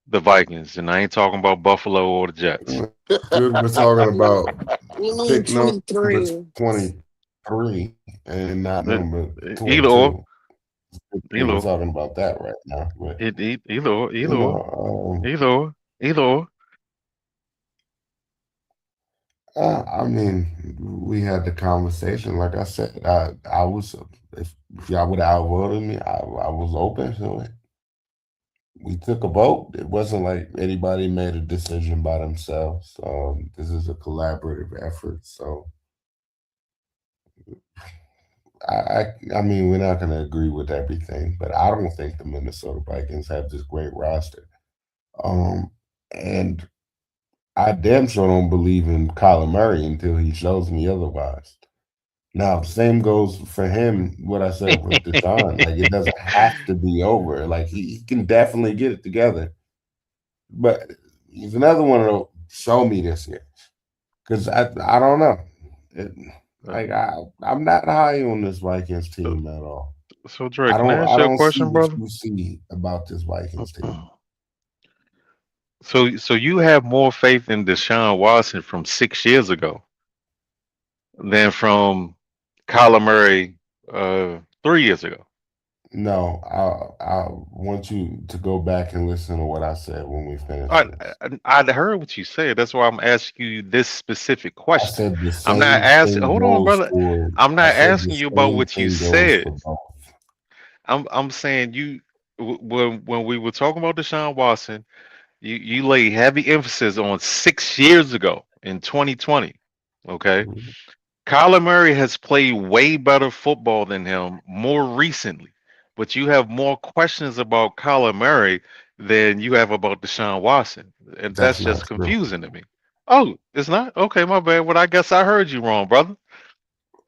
Speaker 3: the Vikings, and I ain't talking about Buffalo or the Jets.
Speaker 2: Good, we're talking about
Speaker 6: We need
Speaker 2: pick number
Speaker 6: 23.
Speaker 2: 23 and not
Speaker 3: Uh,
Speaker 2: number
Speaker 3: Either or,
Speaker 2: 22.
Speaker 3: either
Speaker 2: We're
Speaker 3: or,
Speaker 2: talking about that right now. But,
Speaker 3: either or,
Speaker 2: you
Speaker 3: either or,
Speaker 2: know,
Speaker 3: either or, either or.
Speaker 2: I mean, we had the conversation. Like I said, I was, if y'all would have outvoted me, I was open to it. We took a vote. It wasn't like anybody made a decision by themselves. This is a collaborative effort. So I mean, we're not going to agree with everything, but I don't think the Minnesota Vikings have this great roster. Um, and I damn sure don't believe in Kyler Murray until he shows me otherwise. Now, same goes for him. What I said with Deshaun, like it doesn't have to be over. Like he can definitely get it together. But he's another one of those. Show me this year, because I don't know. It,
Speaker 3: Uh,
Speaker 2: like I'm not high on this Vikings team at all.
Speaker 3: So Drake, can I
Speaker 2: I
Speaker 3: ask you a
Speaker 2: don't see
Speaker 3: question,
Speaker 2: what
Speaker 3: brother?
Speaker 2: you see about this Vikings team.
Speaker 3: So you have more faith in Deshaun Watson from 6 years ago than from Kyler Murray 3 years ago.
Speaker 2: No, I want you to go back and listen to what I said when we finish
Speaker 3: I,
Speaker 2: this.
Speaker 3: I heard what you said. That's why I'm asking you this specific
Speaker 2: I
Speaker 3: question.
Speaker 2: said the
Speaker 3: I'm not
Speaker 2: same
Speaker 3: asking.
Speaker 2: thing
Speaker 3: Hold on,
Speaker 2: goes
Speaker 3: brother.
Speaker 2: for.
Speaker 3: I'm
Speaker 2: I
Speaker 3: not
Speaker 2: said the
Speaker 3: asking you about
Speaker 2: same
Speaker 3: what you
Speaker 2: thing goes
Speaker 3: said.
Speaker 2: for both.
Speaker 3: I'm saying you when we were talking about Deshaun Watson, you lay heavy emphasis on 6 years ago in 2020. Okay.
Speaker 2: Mhm.
Speaker 3: Kyler Murray has played way better football than him more recently, but you have more questions about Kyler Murray than you have about Deshaun Watson, and
Speaker 2: That's
Speaker 3: that's
Speaker 2: not
Speaker 3: just
Speaker 2: true.
Speaker 3: confusing to me. Oh, it's not? Okay, my bad. Well, I guess I heard you wrong, brother.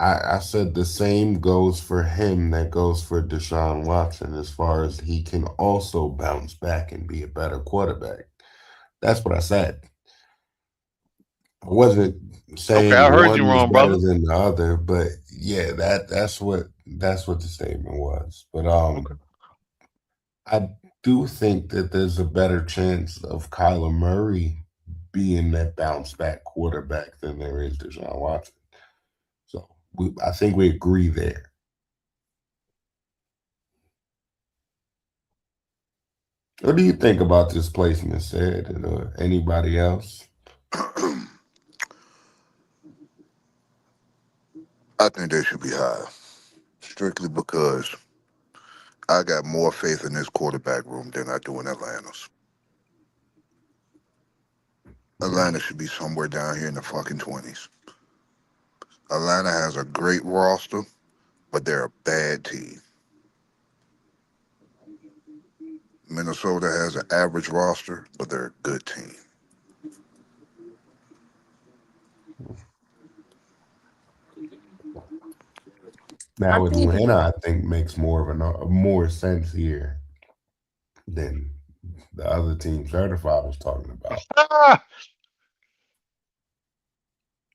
Speaker 2: I said the same goes for him that goes for Deshaun Watson as far as he can also bounce back and be a better quarterback. That's what I said. I wasn't
Speaker 3: Okay, I
Speaker 2: saying
Speaker 3: heard
Speaker 2: one
Speaker 3: you
Speaker 2: was
Speaker 3: wrong,
Speaker 2: better
Speaker 3: brother.
Speaker 2: than the other, but yeah, that's what the statement was. But
Speaker 3: Okay.
Speaker 2: I do think that there's a better chance of Kyler Murray being that bounce back quarterback than there is Deshaun Watson. So I think we agree there. What do you think about this placement, said, and anybody else?
Speaker 7: I think they should be high, strictly because I got more faith in this quarterback room than I do in Atlanta's.
Speaker 2: Mm,
Speaker 7: Atlanta should be somewhere down here in the fucking 20s. Atlanta has a great roster, but they're a bad team. Minnesota has an average roster, but they're a good team.
Speaker 6: I
Speaker 2: Now
Speaker 6: think
Speaker 2: Atlanta, I think makes more of more sense here than the other team certified was talking about.
Speaker 3: Ah,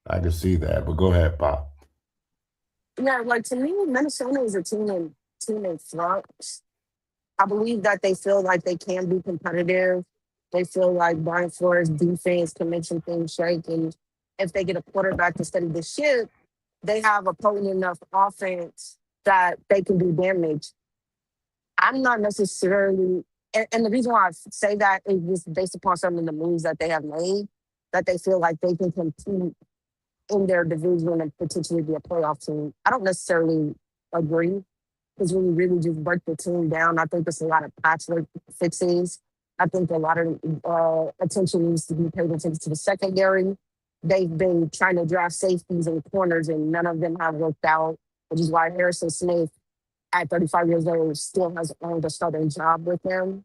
Speaker 2: I can see that, but go ahead, Pop.
Speaker 6: yeah, like to me, Minnesota is a team in flux. I believe that they feel like they can be competitive. They feel like Brian Flores' defense can make some things shake. And if they get a quarterback to steady the ship, they have a potent enough offense that they can do damage. I'm not necessarily, and the reason why I say that is just based upon some of the moves that they have made, that they feel like they can compete in their division and potentially be a playoff team. I don't necessarily agree because when you really just break the team down, I think there's a lot of patchwork fixes. I think a lot of attention needs to be paid attention to the secondary. They've been trying to draft safeties and corners, and none of them have worked out, which is why Harrison Smith, at 35 years old, still has earned a starting job with them.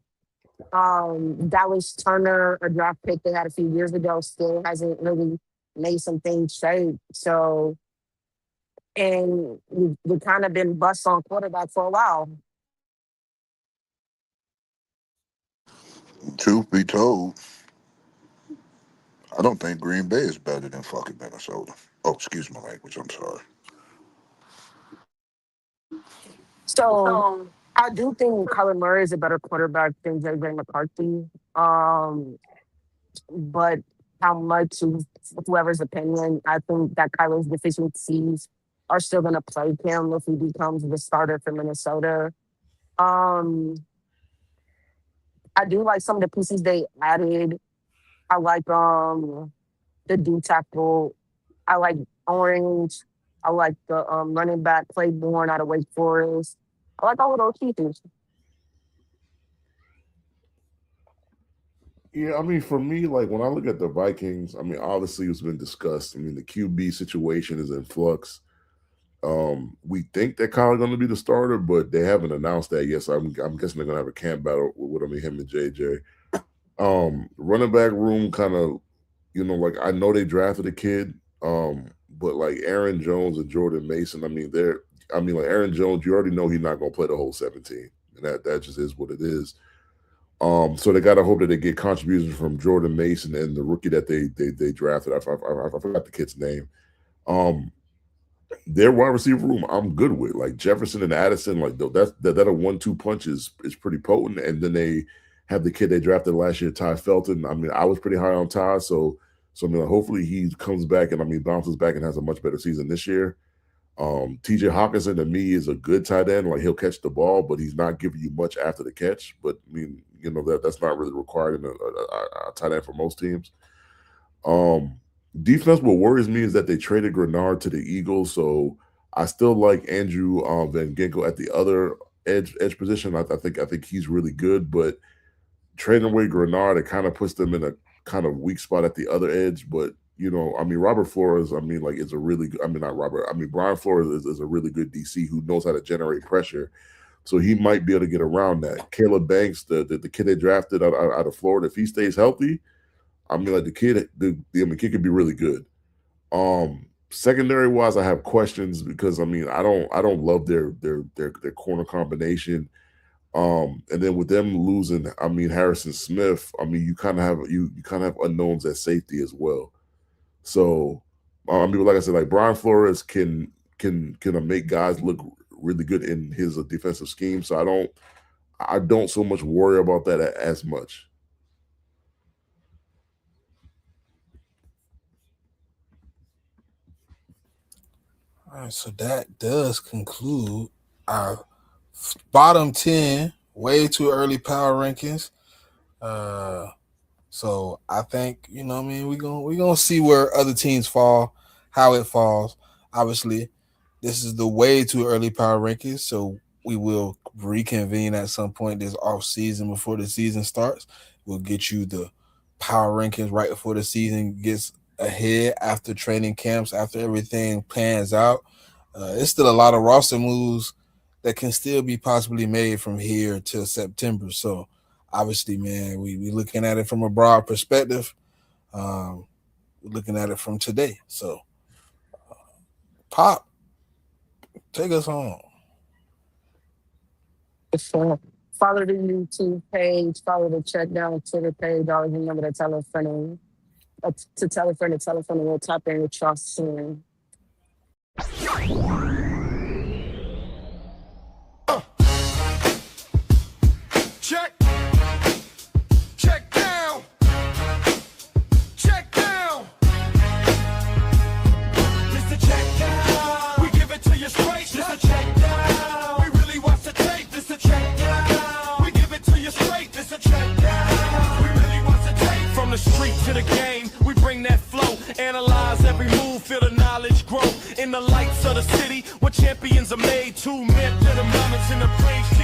Speaker 6: Dallas Turner, a draft pick they had a few years ago, still hasn't really made some things straight. So, and we've kind of been bust on quarterback for a while.
Speaker 7: Truth be told, I don't think Green Bay is better than fucking Minnesota. Oh, excuse my language. I'm sorry.
Speaker 6: So I do think Kyler Murray is a better quarterback than JJ McCarthy. But how much is whoever's opinion, I think that Kyler's deficiencies are still going to plague him if he becomes the starter for Minnesota. Um, I do like some of the pieces they added. I like the D tackle. I like Orange. I like the running back Claiborne out of Wake Forest. I like all of those pieces.
Speaker 4: Yeah, I mean, for me, like when I look at the Vikings, I mean, obviously it's been discussed. I mean, the QB situation is in flux. We think that Kyle's going to be the starter, but they haven't announced that yet. So I'm guessing they're going to have a camp battle with him and JJ. Running back room kind of, like I know they drafted a kid, but like Aaron Jones and Jordan Mason, I mean, like Aaron Jones, you already know he's not going to play the whole 17, and that just is what it is. So they got to hope that they get contributions from Jordan Mason and the rookie that they drafted. I forgot the kid's name. Their wide receiver room, I'm good with. Like Jefferson and Addison, like that a 1-2 punch is pretty potent. And then they have the kid they drafted last year, Ty Felton. I mean, I was pretty high on Ty, so I mean, hopefully he comes back and bounces back and has a much better season this year. TJ Hawkinson to me is a good tight end. Like he'll catch the ball, but he's not giving you much after the catch. But I mean, that's not really required in a tight end for most teams. Defense, what worries me is that they traded Grenard to the Eagles, so I still like Andrew Van Ginkel at the other edge position. I think he's really good, but trading away Grenard, it kind of puts them in a kind of weak spot at the other edge. But Robert Flores, is a really good. Brian Flores is a really good DC who knows how to generate pressure, so he might be able to get around that. Caleb Banks, the kid they drafted out of Florida, if he stays healthy, the kid could be really good. Secondary wise, I have questions because I don't love their corner combination. And then with them losing, Harrison Smith, you kind of have unknowns at safety as well. So, like I said, like Brian Flores can make guys look really good in his defensive scheme. So I don't so much worry about that as much.
Speaker 5: All right, so that does conclude our bottom 10 way too early power rankings. So I think, we're gonna see where other teams fall, how it falls. Obviously, this is the way too early power rankings, so we will reconvene at some point this off season before the season starts. We'll get you the power rankings right before the season gets ahead, after training camps, after everything pans out. It's still a lot of roster moves that can still be possibly made from here till September. So obviously, man, we looking at it from a broad perspective. We're looking at it from today. So Pop, take us home.
Speaker 6: So follow the YouTube page, follow the CheckDown Twitter page. Always remember to tell a friend, and we'll tap in with y'all soon.
Speaker 8: Check down. This a check down. We give it to you straight. This a check down. We really watch the tape. This a check down. We give it to you straight. This a check down. We really watch the tape. From the street to the game, we bring that flow. Analyze every move, feel the knowledge grow. In the lights of the city, where champions are made. 2 men to the moments in the place.